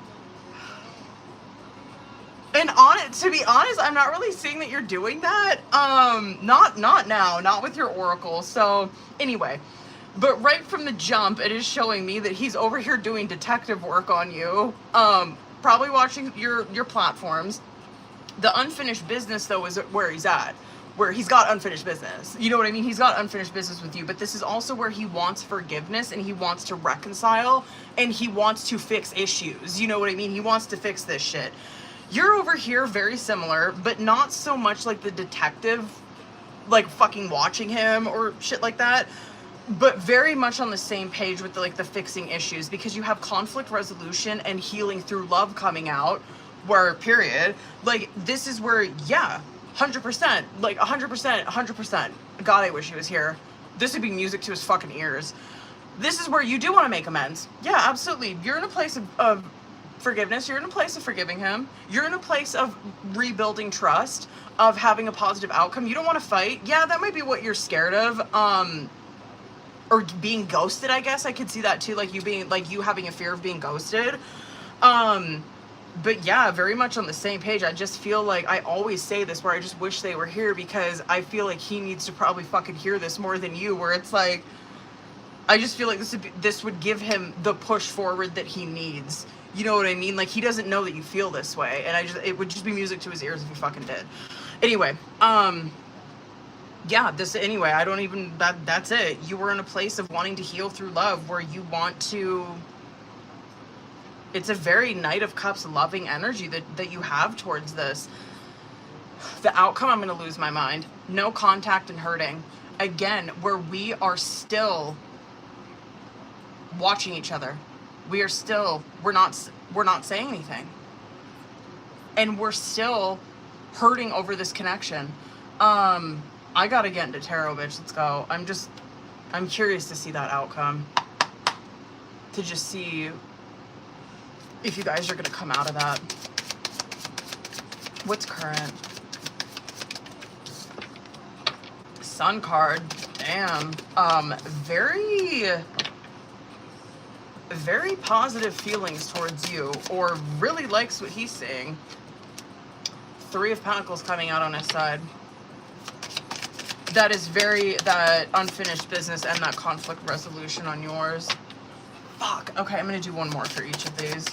and to be honest, I'm not really seeing that you're doing that. Not now, not with your oracle. So anyway, but right from the jump, it is showing me that he's over here doing detective work on you. Probably watching your platforms. The unfinished business, though, is where he's at, where he's got unfinished business. You know what I mean? He's got unfinished business with you, but this is also where he wants forgiveness, and he wants to reconcile, and he wants to fix issues. You know what I mean? He wants to fix this shit. You're over here very similar, but not so much like the detective, like fucking watching him or shit like that, but very much on the same page with the fixing issues, because you have conflict resolution and healing through love coming out, where period, like, this is where, yeah, 100%, like 100%. God, I wish he was here. This would be music to his fucking ears. This is where you do want to make amends. Yeah, absolutely. You're in a place of forgiveness. You're in a place of forgiving him. You're in a place of rebuilding trust, of having a positive outcome. You don't want to fight. Yeah, that might be what you're scared of. Or being ghosted, I guess. I could see that too, like you having a fear of being ghosted. But yeah, very much on the same page. I just feel like, I always say this, where I just wish they were here, because I feel like he needs to probably fucking hear this more than you, where it's like, I just feel like this would give him the push forward that he needs. You know what I mean? Like, he doesn't know that you feel this way, and it would just be music to his ears if he fucking did. Anyway, yeah, that's it. You were in a place of wanting to heal through love, where you want to, it's a very Knight of Cups loving energy that you have towards this. The outcome, I'm going to lose my mind. No contact and hurting. Again, where we are still watching each other. We're not saying anything. And we're still hurting over this connection. I got to get into tarot, bitch. Let's go. I'm curious to see that outcome. To just see if you guys are going to come out of that. What's current? Sun card. Damn. Very positive feelings towards you, or really likes what he's saying. 3 of Pentacles coming out on his side. That is that unfinished business and that conflict resolution on yours. Okay, I'm gonna do one more for each of these.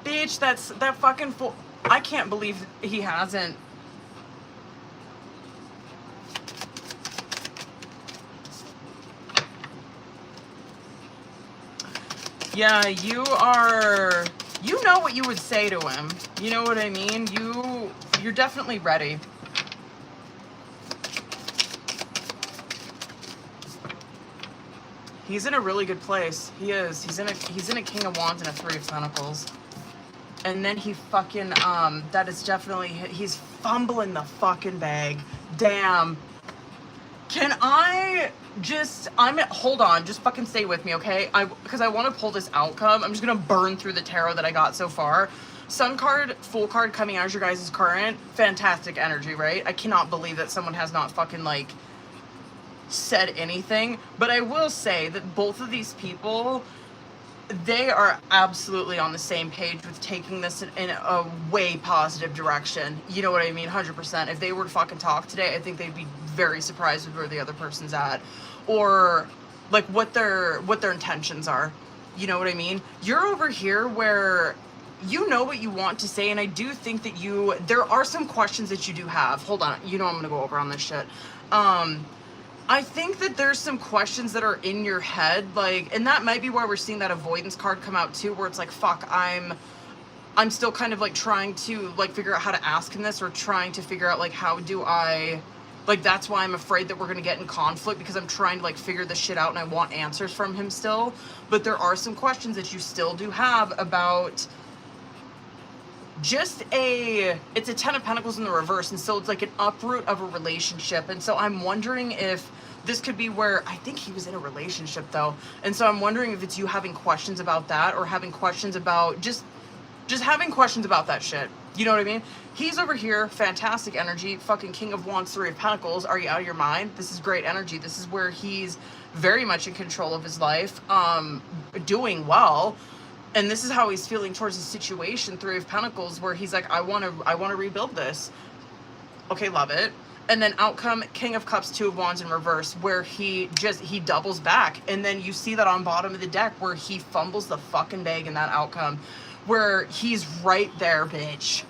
Bitch, that fucking fool. I can't believe he hasn't. Yeah, you know what you would say to him. You know what I mean? You're definitely ready. He's in a really good place. He is. He's in a King of Wands and a Three of Pentacles. And then he fucking, that is definitely, he's fumbling the fucking bag. Damn. Can I just, hold on, just fucking stay with me, okay? Because I want to pull this outcome. I'm just going to burn through the tarot that I got so far. Sun card, Fool card coming out as your guys' current. Fantastic energy, right? I cannot believe that someone has not fucking, like, said anything. But I will say that both of these people, they are absolutely on the same page with taking this in a way positive direction. You know what I mean? 100%. If they were to fucking talk today, I think they'd be very surprised with where the other person's at, or like what their intentions are. You know what I mean? You're over here where you know what you want to say, and I do think that there are some questions that you do have. Hold on. You know I'm gonna go over on this shit. I think that there's some questions that are in your head, like, and that might be why we're seeing that avoidance card come out too, where it's like, fuck, I'm still kind of like trying to like figure out how to ask him this, or trying to figure out like how do I, like, that's why I'm afraid that we're gonna get in conflict, because I'm trying to like figure this shit out and I want answers from him still. But there are some questions that you still do have about just it's a Ten of Pentacles in the reverse, and so it's like an uproot of a relationship. And so I'm wondering if this could be where, I think he was in a relationship though, and so I'm wondering if it's you having questions about that, or having questions about just having questions about that shit. You know what I mean? He's over here, fantastic energy, fucking King of Wands, Three of Pentacles. Are you out of your mind? This is great energy. This is where he's very much in control of his life, doing well. And this is how he's feeling towards the situation, Three of Pentacles, where he's like, I want to rebuild this. Okay, love it. And then outcome, King of Cups, Two of Wands in reverse, where he doubles back. And then you see that on bottom of the deck where he fumbles the fucking bag in that outcome, where he's right there, bitch.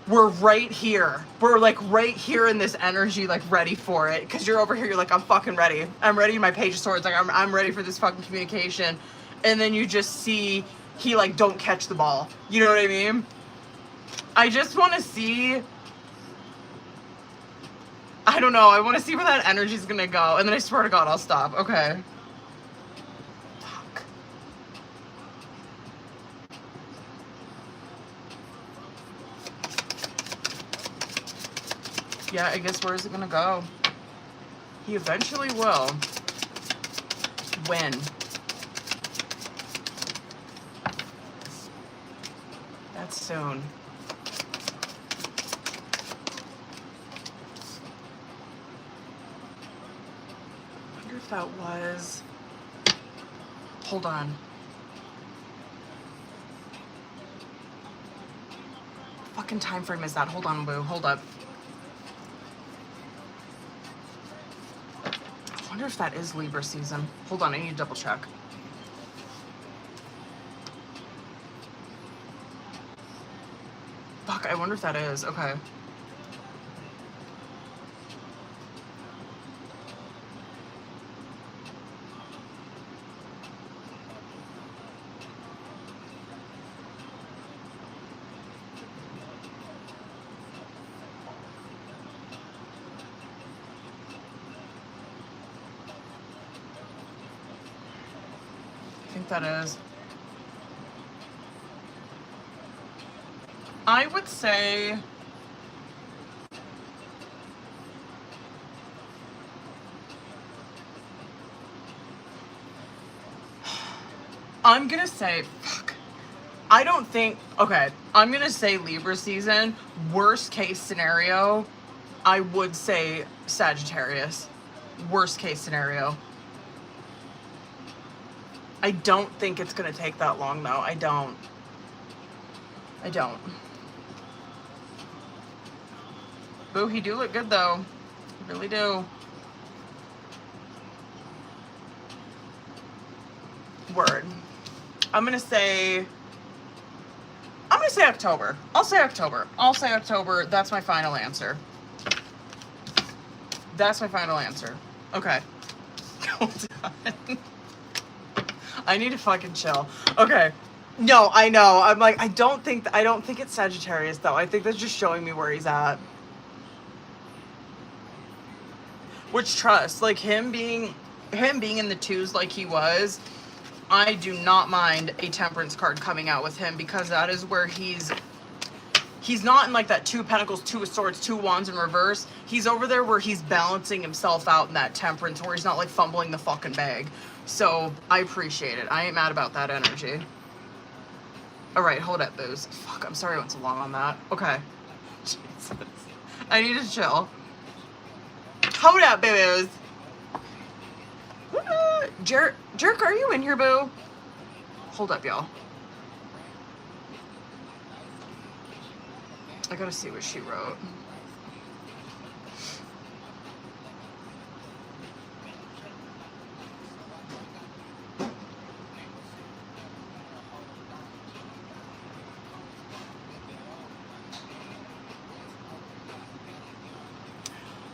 We're right here. We're like right here in this energy, like ready for it. Because you're over here, you're like, I'm fucking ready. I'm ready in my Page of Swords. Like, I'm ready for this fucking communication. And then you just see he like don't catch the ball. You know what I mean? I just want to see, I don't know, I want to see where that energy's gonna go, and then I swear to God I'll stop. Okay. Fuck. Yeah, I guess where is it gonna go? He eventually will win. That's soon. I wonder if that was... Hold on. What fucking time frame is that? Hold on, boo. Hold up. I wonder if that is Libra season. Hold on, I need to double check. Fuck, I wonder if that is. Okay. I think that is. I would say I'm gonna say, fuck. I don't think, okay, I'm gonna say Libra season. Worst case scenario, I would say Sagittarius. Worst case scenario. I don't think it's gonna take that long though. I don't. Boo, he do look good though. He really do. Word. I'm gonna say October. I'll say October. That's my final answer. Okay. Hold on. I need to fucking chill. Okay. No, I know. I'm like, I don't think it's Sagittarius though. I think that's just showing me where he's at. Which trust, like him being in the twos like he was, I do not mind a temperance card coming out with him, because that is where he's not in like that 2 of Pentacles, 2 of Swords, 2 of Wands in reverse. He's over there where he's balancing himself out in that temperance, where he's not like fumbling the fucking bag. So I appreciate it. I ain't mad about that energy. All right, hold up, booze. Fuck, I'm sorry I went so long on that. Okay. Jesus. I need to chill. Hold up, booze. Jerk, are you in here, boo? Hold up, y'all. I gotta see what she wrote.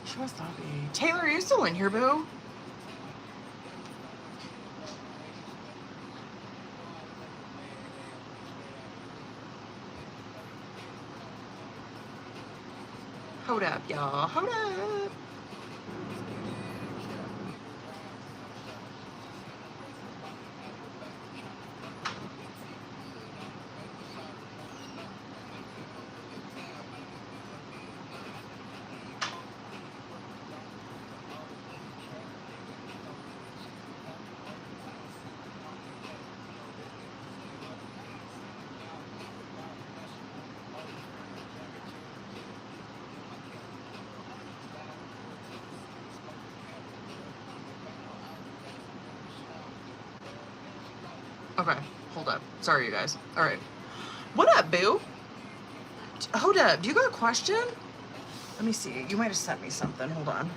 She must not be. Taylor, are you still in here, boo? Hold up, y'all. Hold up. Okay, hold up. Sorry, you guys. All right. What up, boo? Hold up. Do you got a question? Let me see. You might have sent me something. Hold on.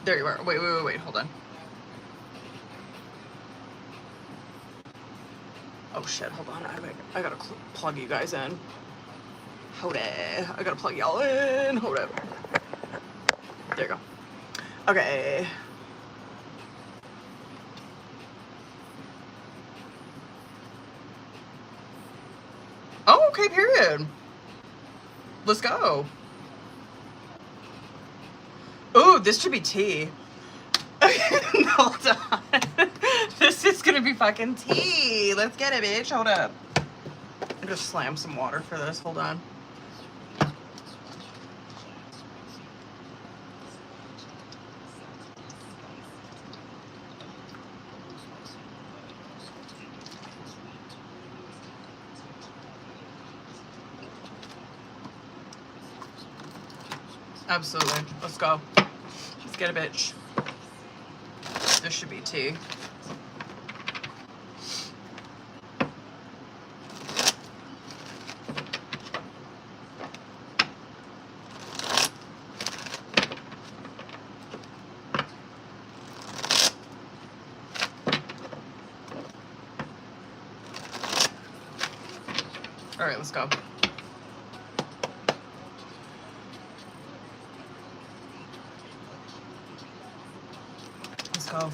There you are. Wait. Hold on. Oh, shit. Hold on. I gotta plug you guys in. Hold up. I gotta plug y'all in. Hold up. There you go. Okay. Oh, okay, period. Let's go. Ooh, this should be tea. Hold on. This is gonna be fucking tea. Let's get it, bitch. Hold up. I just slammed some water for this. Hold on. Absolutely. Let's go. Let's get a bitch. This should be tea. All right, let's go. Let's go.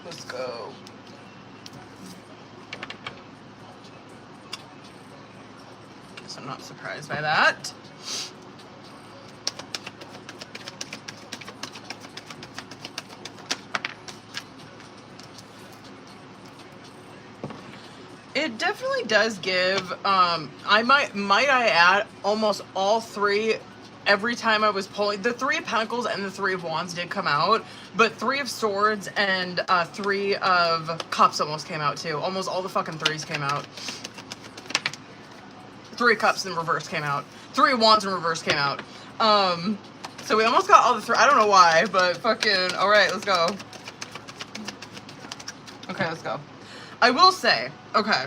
Let's go. Guess I'm not surprised by that. It definitely does give, might I add, almost all three, every time I was pulling, the 3 of Pentacles and the 3 of Wands did come out, but 3 of Swords and 3 of Cups almost came out too. Almost all the fucking 3s came out. 3 of Cups in reverse came out. 3 of Wands in reverse came out. So we almost got all the 3, I don't know why, but fucking, alright, let's go. Okay, let's go. I will say, okay,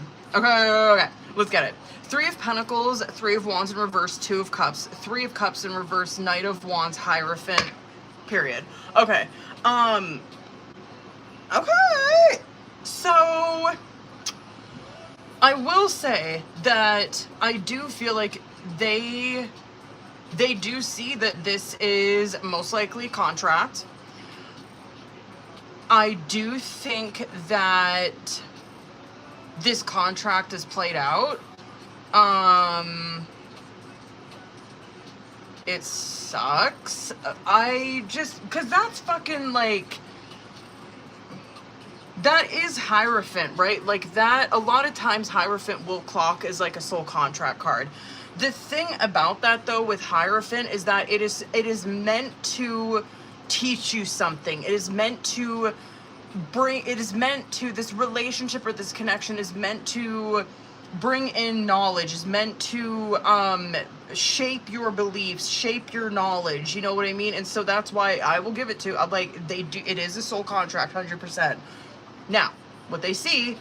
let's get it. Three of Pentacles, Three of Wands in reverse, Two of Cups, Three of Cups in reverse, Knight of Wands, Hierophant, period. Okay. Okay. So I will say that I do feel like they do see that this is most likely contract. I do think that this contract is played out. It sucks. Cause that's fucking like, that is Hierophant, right? Like that, a lot of times Hierophant will clock as like a soul contract card. The thing about that though with Hierophant is that it is meant to teach you something. It is meant to this relationship or this connection is meant to bring in knowledge, is meant to shape your beliefs, shape your knowledge, you know what I mean? And so that's why I will give it to, it is a soul contract, 100%. Now, what they see,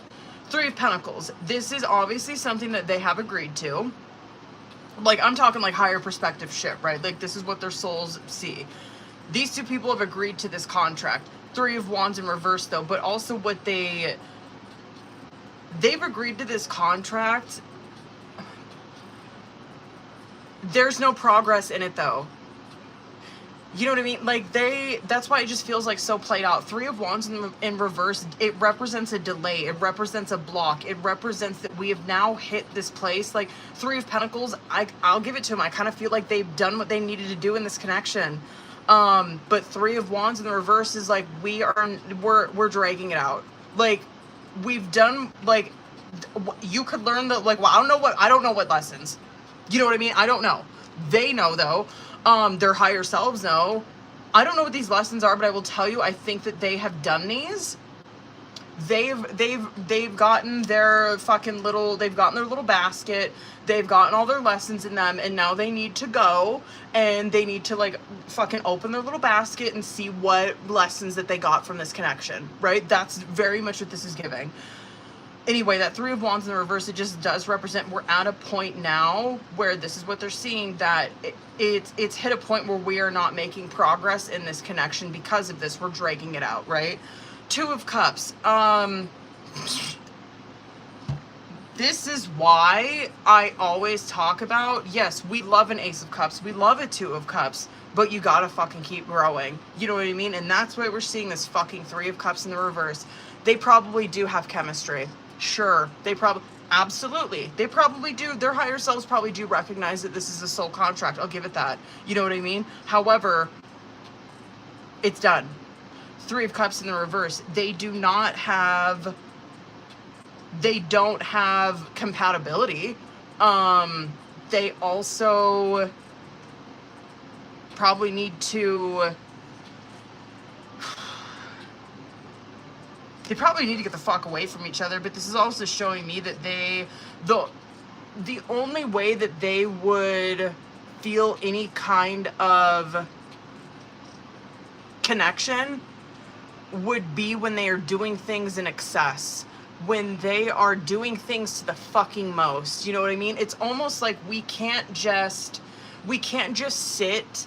Three of Pentacles. This is obviously something that they have agreed to. Like, I'm talking like higher perspective shit, right? Like, this is what their souls see. These two people have agreed to this contract. Three of Wands in reverse, though, but also what they've agreed to this contract. There's no progress in it, though. You know what I mean? Like, that's why it just feels like so played out. Three of Wands in reverse, it represents a delay. It represents a block. It represents that we have now hit this place. Like, Three of Pentacles, I'll give it to them. I kind of feel like they've done what they needed to do in this connection. But Three of Wands in the reverse is like, we're dragging it out. Like, we've done, like, you could learn the, like, well, I don't know what lessons. You know what I mean? I don't know. They know, though. Their higher selves know. I don't know what these lessons are, but I will tell you, I think that they have done these. They've gotten their fucking little, they've gotten their little basket. They've gotten all their lessons in them, and now they need to go and they need to like fucking open their little basket and see what lessons that they got from this connection, right? That's very much what this is giving. Anyway, that Three of Wands in the reverse, it just does represent, we're at a point now where this is what they're seeing, that it's hit a point where we are not making progress in this connection because of this. We're dragging it out, right? Two of Cups. This is why I always talk about, yes, we love an Ace of Cups. We love a Two of Cups, but you gotta fucking keep growing. You know what I mean? And that's why we're seeing this fucking Three of Cups in the reverse. They probably do have chemistry. Sure, absolutely. They probably do. Their higher selves probably do recognize that this is a soul contract. I'll give it that. You know what I mean? However, it's done. Three of Cups in the reverse. They don't have compatibility. They also probably need to, they probably need to get the fuck away from each other, but this is also showing me that the only way that they would feel any kind of connection would be when they are doing things in excess, when they are doing things to the fucking most. You know what I mean? It's almost like we can't just sit,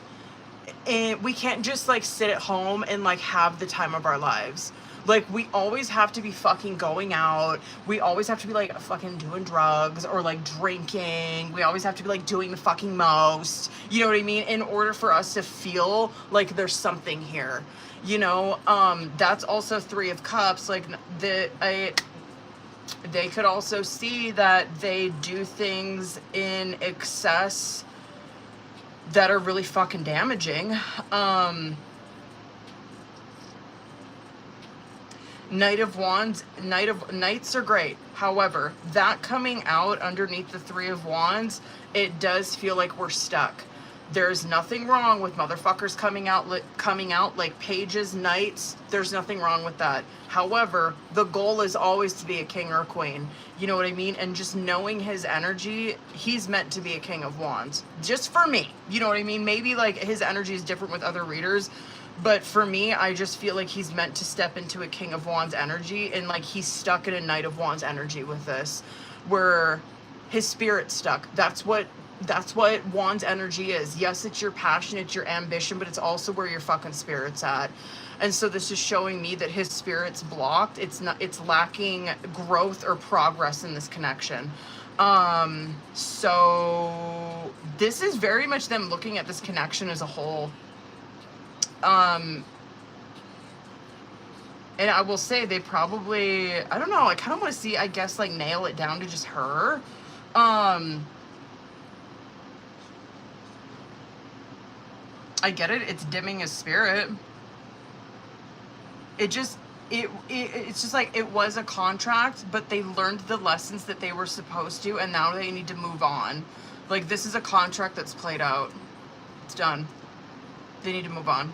and we can't just like sit at home and like have the time of our lives. Like, we always have to be fucking going out. We always have to be like fucking doing drugs or like drinking. We always have to be like doing the fucking most. You know what I mean? In order for us to feel like there's something here. You know, that's also Three of Cups. Like, they could also see that they do things in excess that are really fucking damaging. Knight of Wands, Knights are great. However, that coming out underneath the Three of Wands, it does feel like we're stuck. There's nothing wrong with motherfuckers coming out like pages, knights. There's nothing wrong with that. However, the goal is always to be a king or a queen. You know what I mean? And just knowing his energy, he's meant to be a King of Wands. Just for me. You know what I mean? Maybe like his energy is different with other readers. But for me, I just feel like he's meant to step into a King of Wands energy, and like he's stuck in a Knight of Wands energy with this, where his spirit's stuck. That's what Wand's energy is. Yes, it's your passion, it's your ambition, but it's also where your fucking spirit's at. And so this is showing me that his spirit's blocked. It's lacking growth or progress in this connection. So this is very much them looking at this connection as a whole. And I will say they probably, I don't know, I kind of want to see, I guess, like nail it down to just her. I get it. It's dimming his spirit. It's just like it was a contract, but they learned the lessons that they were supposed to, and now they need to move on. Like, this is a contract that's played out. It's done. They need to move on.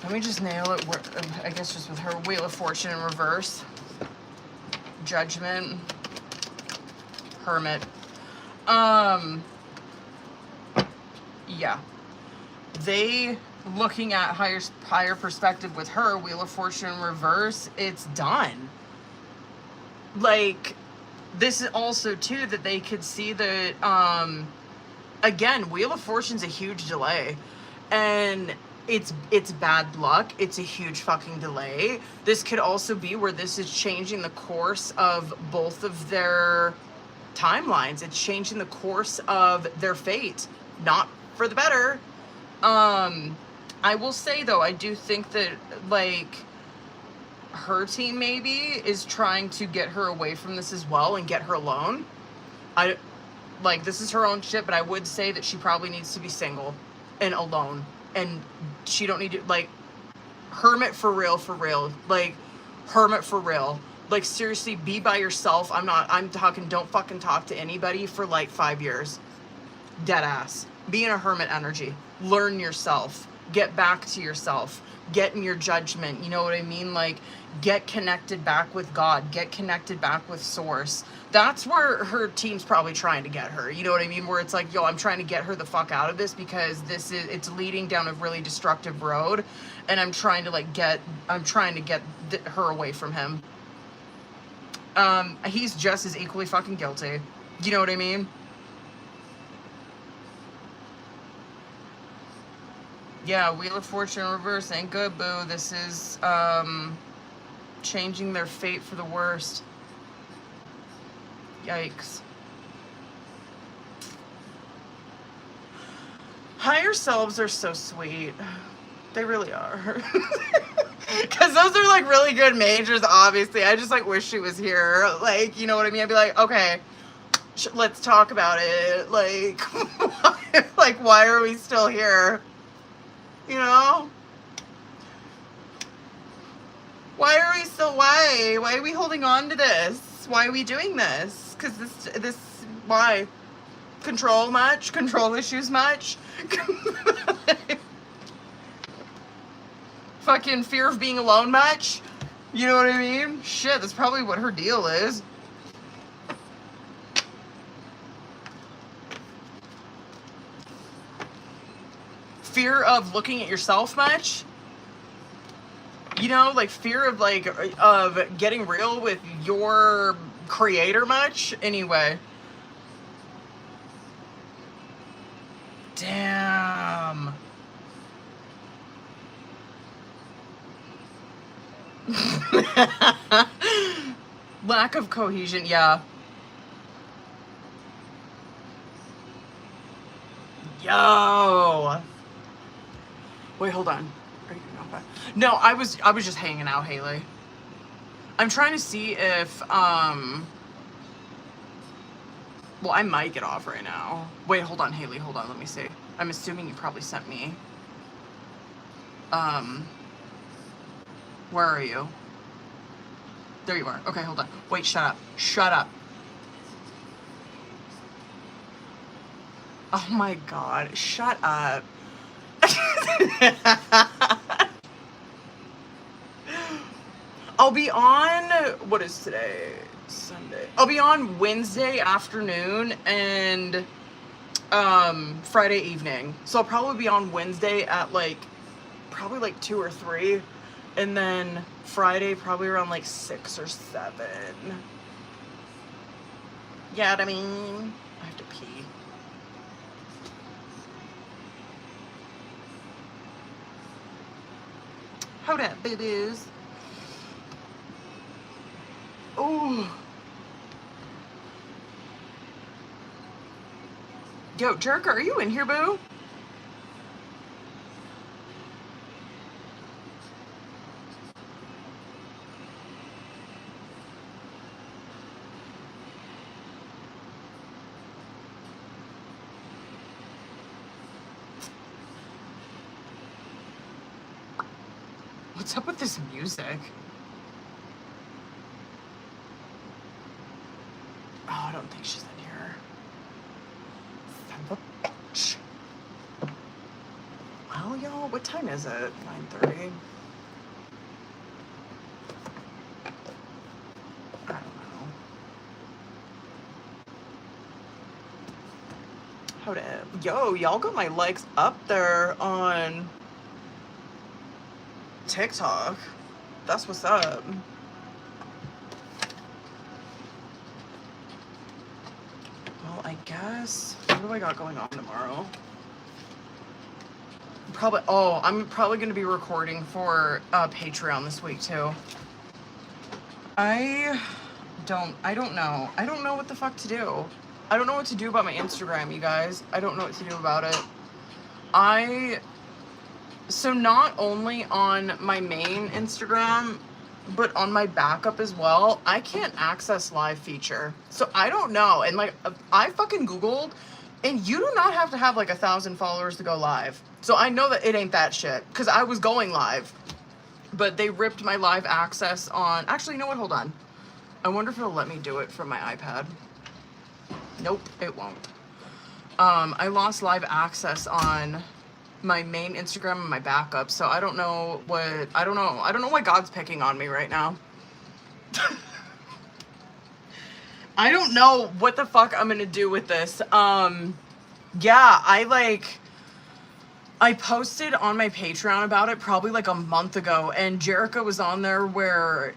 Let me just nail it. I guess just with her Wheel of Fortune in reverse. Judgment. Hermit. Yeah. They, looking at higher perspective with her, Wheel of Fortune in reverse, it's done. Like, this is also, too, that they could see that, again, Wheel of Fortune's a huge delay. And it's bad luck. It's a huge fucking delay. This could also be where this is changing the course of both of their timelines. It's changing the course of their fate. Not for the better. I will say, though, I do think that, like, her team maybe is trying to get her away from this as well and get her alone. This is her own shit, but I would say that she probably needs to be single and alone. And she don't need to, like, hermit for real. Like, hermit for real. Like, seriously, be by yourself. I'm talking, don't fucking talk to anybody for, like, 5 years. Dead ass. Be in a hermit energy. Learn yourself. Get back to yourself. Get in your judgment. You know what I mean? Like, get connected back with God. Get connected back with Source. That's where her team's probably trying to get her. You know what I mean? Where it's like, yo, I'm trying to get her the fuck out of this because it's leading down a really destructive road. And I'm trying to get her away from him. He's just as equally fucking guilty. You know what I mean? Yeah, Wheel of Fortune in reverse ain't good, boo. This is, changing their fate for the worst. Yikes. Higher selves are so sweet. They really are. Because those are, like, really good majors, obviously. I just, like, wish she was here. Like, you know what I mean? I'd be like, okay, let's talk about it. Like, why are we still here? You know? Why are we holding on to this? Why are we doing this? Because why? Control much? Control issues much? Fucking fear of being alone much? You know what I mean? Shit, that's probably what her deal is. Fear of looking at yourself much? You know, like fear of of getting real with your creator much? Anyway. Damn. Lack of cohesion, yeah. Yo. Wait, hold on. Are you not? No, I was just hanging out, Haley. I'm trying to see if well, I might get off right now. Wait, hold on, Haley. Hold on, let me see. I'm assuming you probably sent me. Where are you? There you are. Okay, hold on. Wait, shut up. Shut up. Oh my god, shut up. I'll be on, what is today? Sunday. I'll be on Wednesday afternoon and Friday evening. So I'll probably be on Wednesday at probably 2 or 3. And then Friday, probably around like 6 or 7. Yeah, I mean, I have to pee. Hold up, boo-boos. Oh. Yo, Jerk, are you in here, boo? What's up with this music? Oh, I don't think she's in here. Son of a bitch. Well, y'all, what time is it? 9:30. I don't know. Hold up. Yo, y'all got my likes up there on TikTok. That's what's up. Well, I guess, what do I got going on tomorrow? I'm probably going to be recording for Patreon this week too. I don't know. I don't know what the fuck to do. I don't know what to do about my Instagram, you guys. I don't know what to do about it. So not only on my main Instagram, but on my backup as well, I can't access live feature. So I don't know. And like, I fucking Googled, and you do not have to have like 1,000 followers to go live. So I know that it ain't that shit, because I was going live. But they ripped my live access on... Actually, you know what? Hold on. I wonder if it'll let me do it from my iPad. Nope, it won't. I lost live access on my main Instagram and my backup, so I don't know what... I don't know why God's picking on me right now. I don't know what the fuck I'm gonna do with this. Yeah, I posted on my Patreon about it probably like a month ago, and Jerica was on there where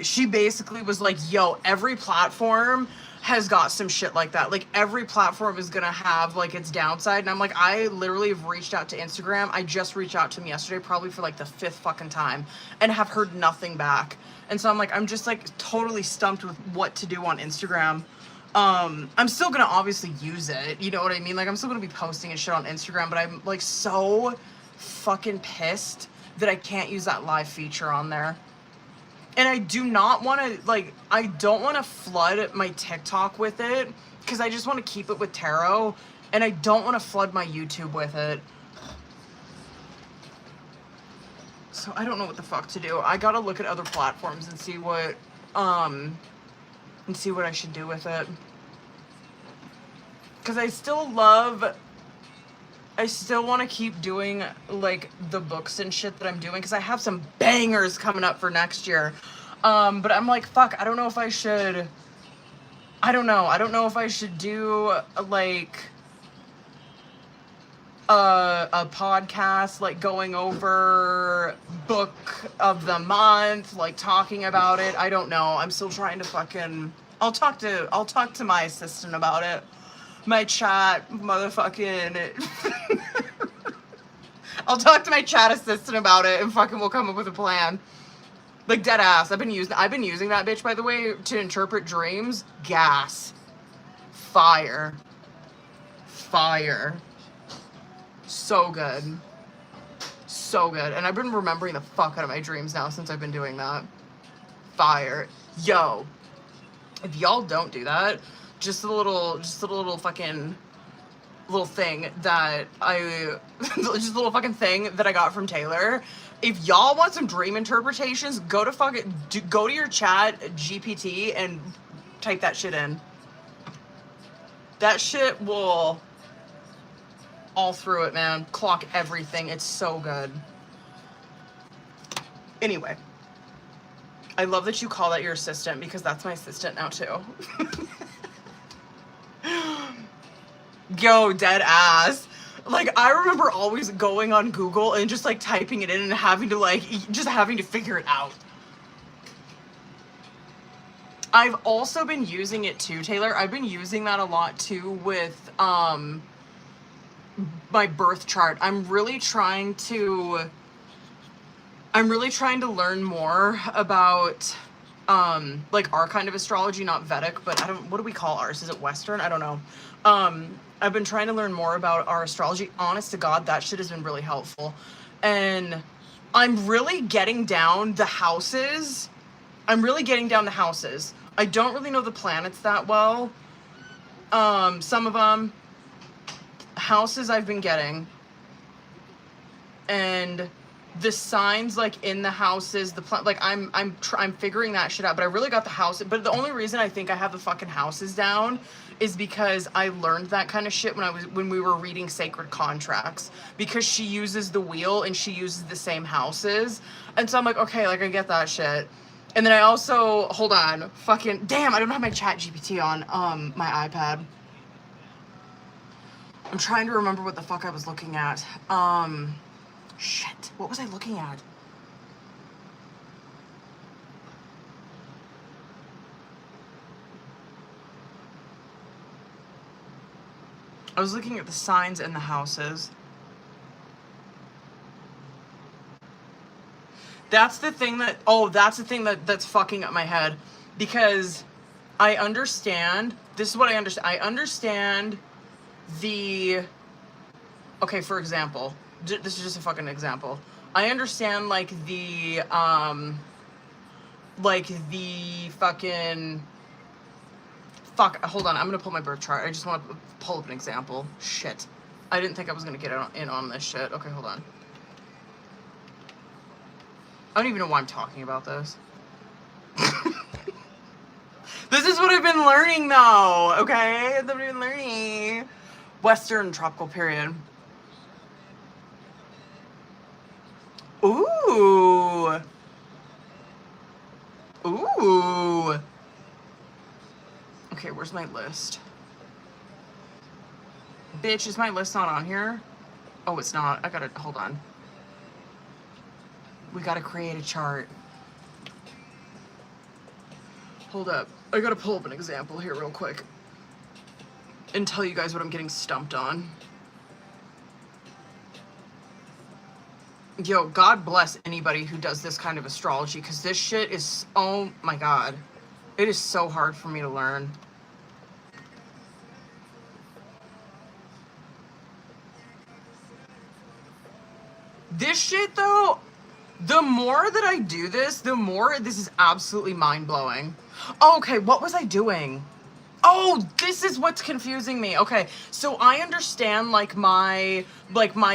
she basically was like, yo, every platform has got some shit like that. Like, every platform is gonna have like its downside. And I'm like, I literally have reached out to Instagram. I just reached out to them yesterday, probably for like the 5th fucking time, and have heard nothing back. And so I'm like, I'm just like totally stumped with what to do on Instagram. I'm still gonna obviously use it, you know what I mean? Like, I'm still gonna be posting and shit on Instagram, but I'm like so fucking pissed that I can't use that live feature on there. And I do not want to, like, I don't want to flood my TikTok with it, because I just want to keep it with tarot, and I don't want to flood my YouTube with it. So I don't know what the fuck to do. I gotta look at other platforms and see what I should do with it. Because I still want to keep doing like the books and shit that I'm doing, because I have some bangers coming up for next year. But I'm like, fuck, I don't know if I should, I don't know if I should do like a podcast, like going over book of the month, like talking about it. I don't know. I'm still trying to fucking, I'll talk to my assistant about it. My chat motherfucking I'll talk to my chat assistant about it, and fucking we'll come up with a plan. Like, dead ass. I've been using that bitch, by the way, to interpret dreams. Gas. Fire. So good. So good. And I've been remembering the fuck out of my dreams now since I've been doing that. Fire. Yo. If y'all don't do that, just a little fucking little thing that just a little fucking thing that I got from Taylor. If y'all want some dream interpretations, go to your chat GPT and type that shit in. That shit will all through it, man. Clock everything. It's so good. Anyway, I love that you call that your assistant, because that's my assistant now too. Yo, dead ass. Like, I remember always going on Google and just like typing it in and having to like, just having to figure it out. I've also been using it too, Taylor. I've been using that a lot too with my birth chart. I'm really trying to learn more about like our kind of astrology, not Vedic, but what do we call ours? Is it Western? I don't know. I've been trying to learn more about our astrology. Honest to God, that shit has been really helpful. And I'm really getting down the houses. I don't really know the planets that well. Some of them. Houses I've been getting. And the signs like in the houses, like I'm figuring that shit out, but I really got the house. But the only reason I think I have the fucking houses down is because I learned that kind of shit when we were reading sacred contracts, because she uses the wheel and she uses the same houses. And so I'm like, okay, like I get that shit. And then I also, hold on, fucking, damn, I don't have my chat GPT on my iPad. I'm trying to remember what the fuck I was looking at. Shit, what was I looking at? I was looking at the signs in the houses. That's the thing that's fucking up my head, because I understand, this is what I understand. I understand okay, for example, this is just a fucking example. I understand like the fucking, fuck, hold on, I'm gonna pull my birth chart. I just want to pull up an example. Shit. I didn't think I was gonna get in on this shit. Okay, hold on. I don't even know why I'm talking about this. This is what I've been learning though, okay? I've been learning. Western tropical period. Ooh. Ooh. Okay, where's my list? Bitch, is my list not on here? Oh, it's not. I gotta, hold on. We gotta create a chart. Hold up. I gotta pull up an example here real quick and tell you guys what I'm getting stumped on. Yo, God bless anybody who does this kind of astrology, because this shit is, oh my God. It is so hard for me to learn. This shit though, the more that I do this, the more this is absolutely mind-blowing. Oh, okay, what was I doing? Oh, this is what's confusing me. Okay, so I understand like my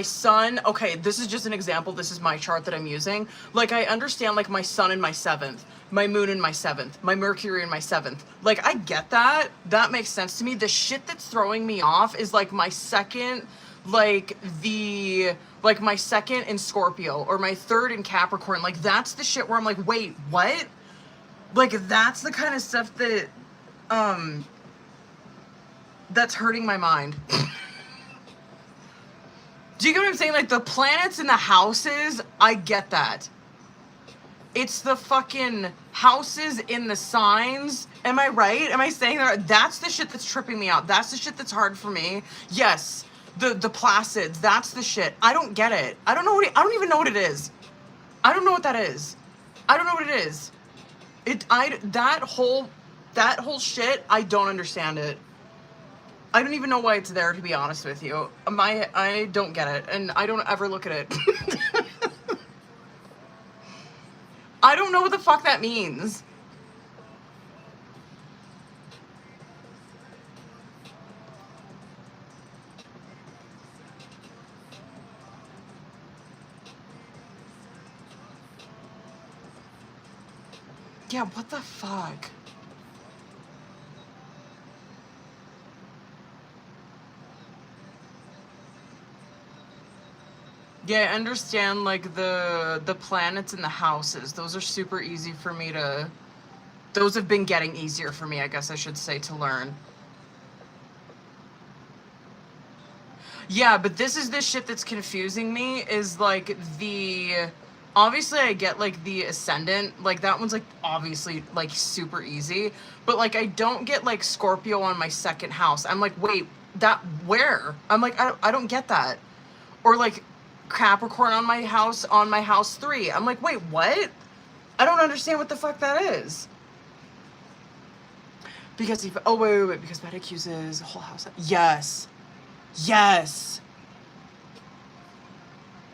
sun. Okay, this is just an example. This is my chart that I'm using. Like I understand like my sun in my 7th, my moon in my 7th, my Mercury in my 7th. Like I get that. That makes sense to me. The shit that's throwing me off is like my second, like my second in Scorpio or my 3rd in Capricorn. Like that's the shit where I'm like, wait, what? Like that's the kind of stuff that that's hurting my mind. Do you get what I'm saying? Like the planets in the houses, I get that. It's the fucking houses in the signs. Am I right? Am I saying that? That's the shit that's tripping me out. That's the shit that's hard for me. Yes, the Placids, that's the shit. I don't get it. I don't even know what it is. I don't know what that is. I don't know what it is. That whole shit, I don't understand it. I don't even know why it's there, to be honest with you. I don't get it, and I don't ever look at it. I don't know what the fuck that means. Yeah, what the fuck? Yeah, I understand, like, the planets and the houses. Those are super easy for me to... Those have been getting easier for me, I guess I should say, to learn. Yeah, but this is the shit that's confusing me is like obviously I get like the ascendant, like that one's like obviously like super easy, but like I don't get like Scorpio on my second house. I'm like, wait, that where? I'm like, I don't get that. Or like Capricorn on my house 3. I'm like, wait, what? I don't understand what the fuck that is. Because if, oh wait, because that accuses the whole house. Yes. Yes.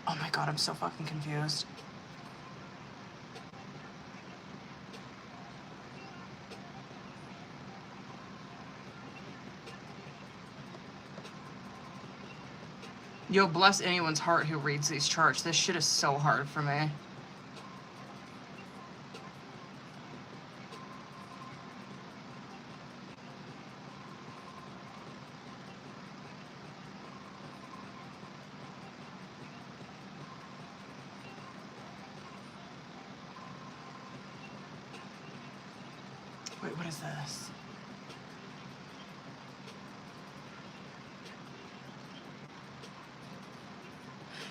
Oh my god, I'm so fucking confused. Yo, bless anyone's heart who reads these charts. This shit is so hard for me. Wait, what is this?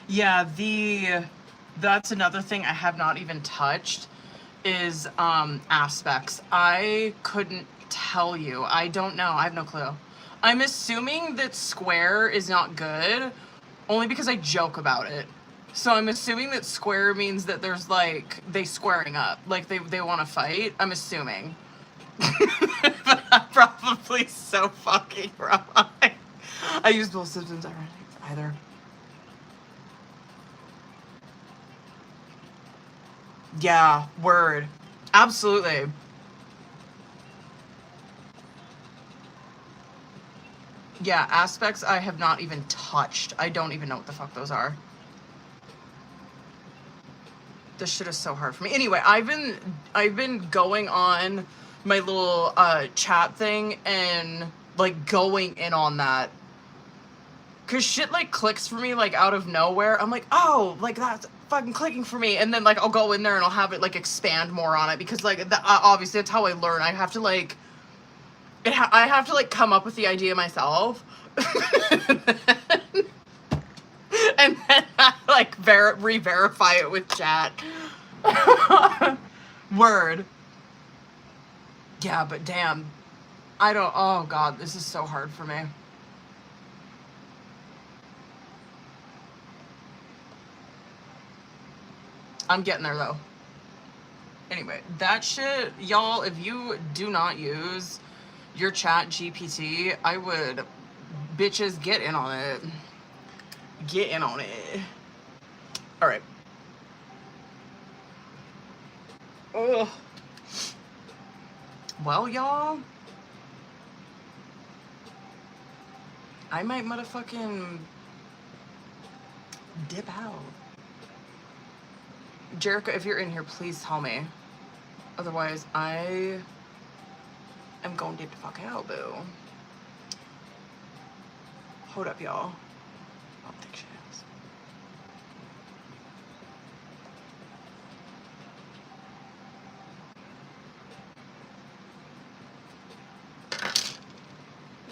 Yeah, that's another thing I have not even touched is aspects. I couldn't tell you. I don't know. I have no clue. I'm assuming that square is not good only because I joke about it. So I'm assuming that square means that there's like they squaring up, like they want to fight. I'm assuming. But I'm probably so fucking wrong. I use both systems either. Yeah, word. Absolutely. Yeah, aspects I have not even touched. I don't even know what the fuck those are. This shit is so hard for me. Anyway, I've been going on my little chat thing and like going in on that. Cause shit like clicks for me like out of nowhere. I'm like, oh, like that's fucking clicking for me. And then like I'll go in there and I'll have it like expand more on it because like obviously that's how I learn. I have to like I have to like come up with the idea myself. And then I like re-verify it with chat. Word. Yeah, but damn. Oh god, this is so hard for me. I'm getting there though. Anyway, that shit, y'all, if you do not use your chat GPT, I would, bitches, get in on it. Get in on it. All right. Ugh. Well, y'all, I might motherfucking dip out. Jerica, if you're in here, please tell me. Otherwise, I am going to dip the fuck out, boo. Hold up, y'all. I don't think she is.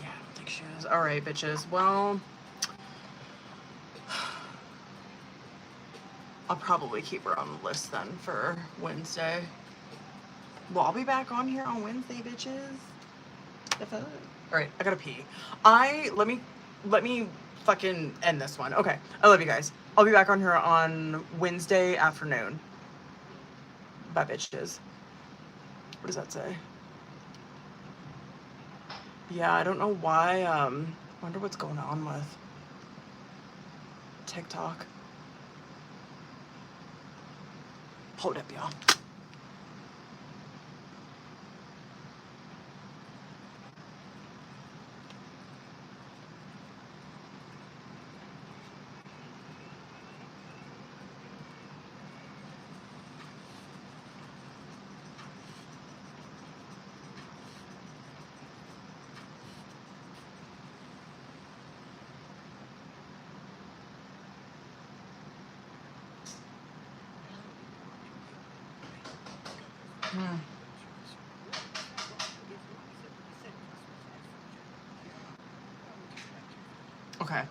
Yeah, I don't think she is. All right, bitches. Well, I'll probably keep her on the list then for Wednesday. Well, I'll be back on here on Wednesday, bitches. The fuck? All right, I gotta pee. Let me fucking end this one. Okay, I love you guys. I'll be back on here on Wednesday afternoon. Bye, bitches. What does that say? Yeah, I don't know why. Wonder what's going on with TikTok. Hold up, y'all. Okay.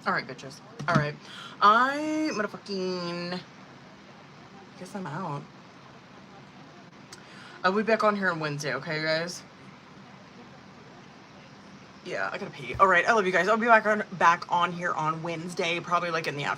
All right, bitches. All right. I'm gonna fucking... guess I'm out. I'll be back on here on Wednesday, okay, guys? Yeah, I gotta pee. All right, I love you guys. I'll be back on here on Wednesday, probably like in the afternoon.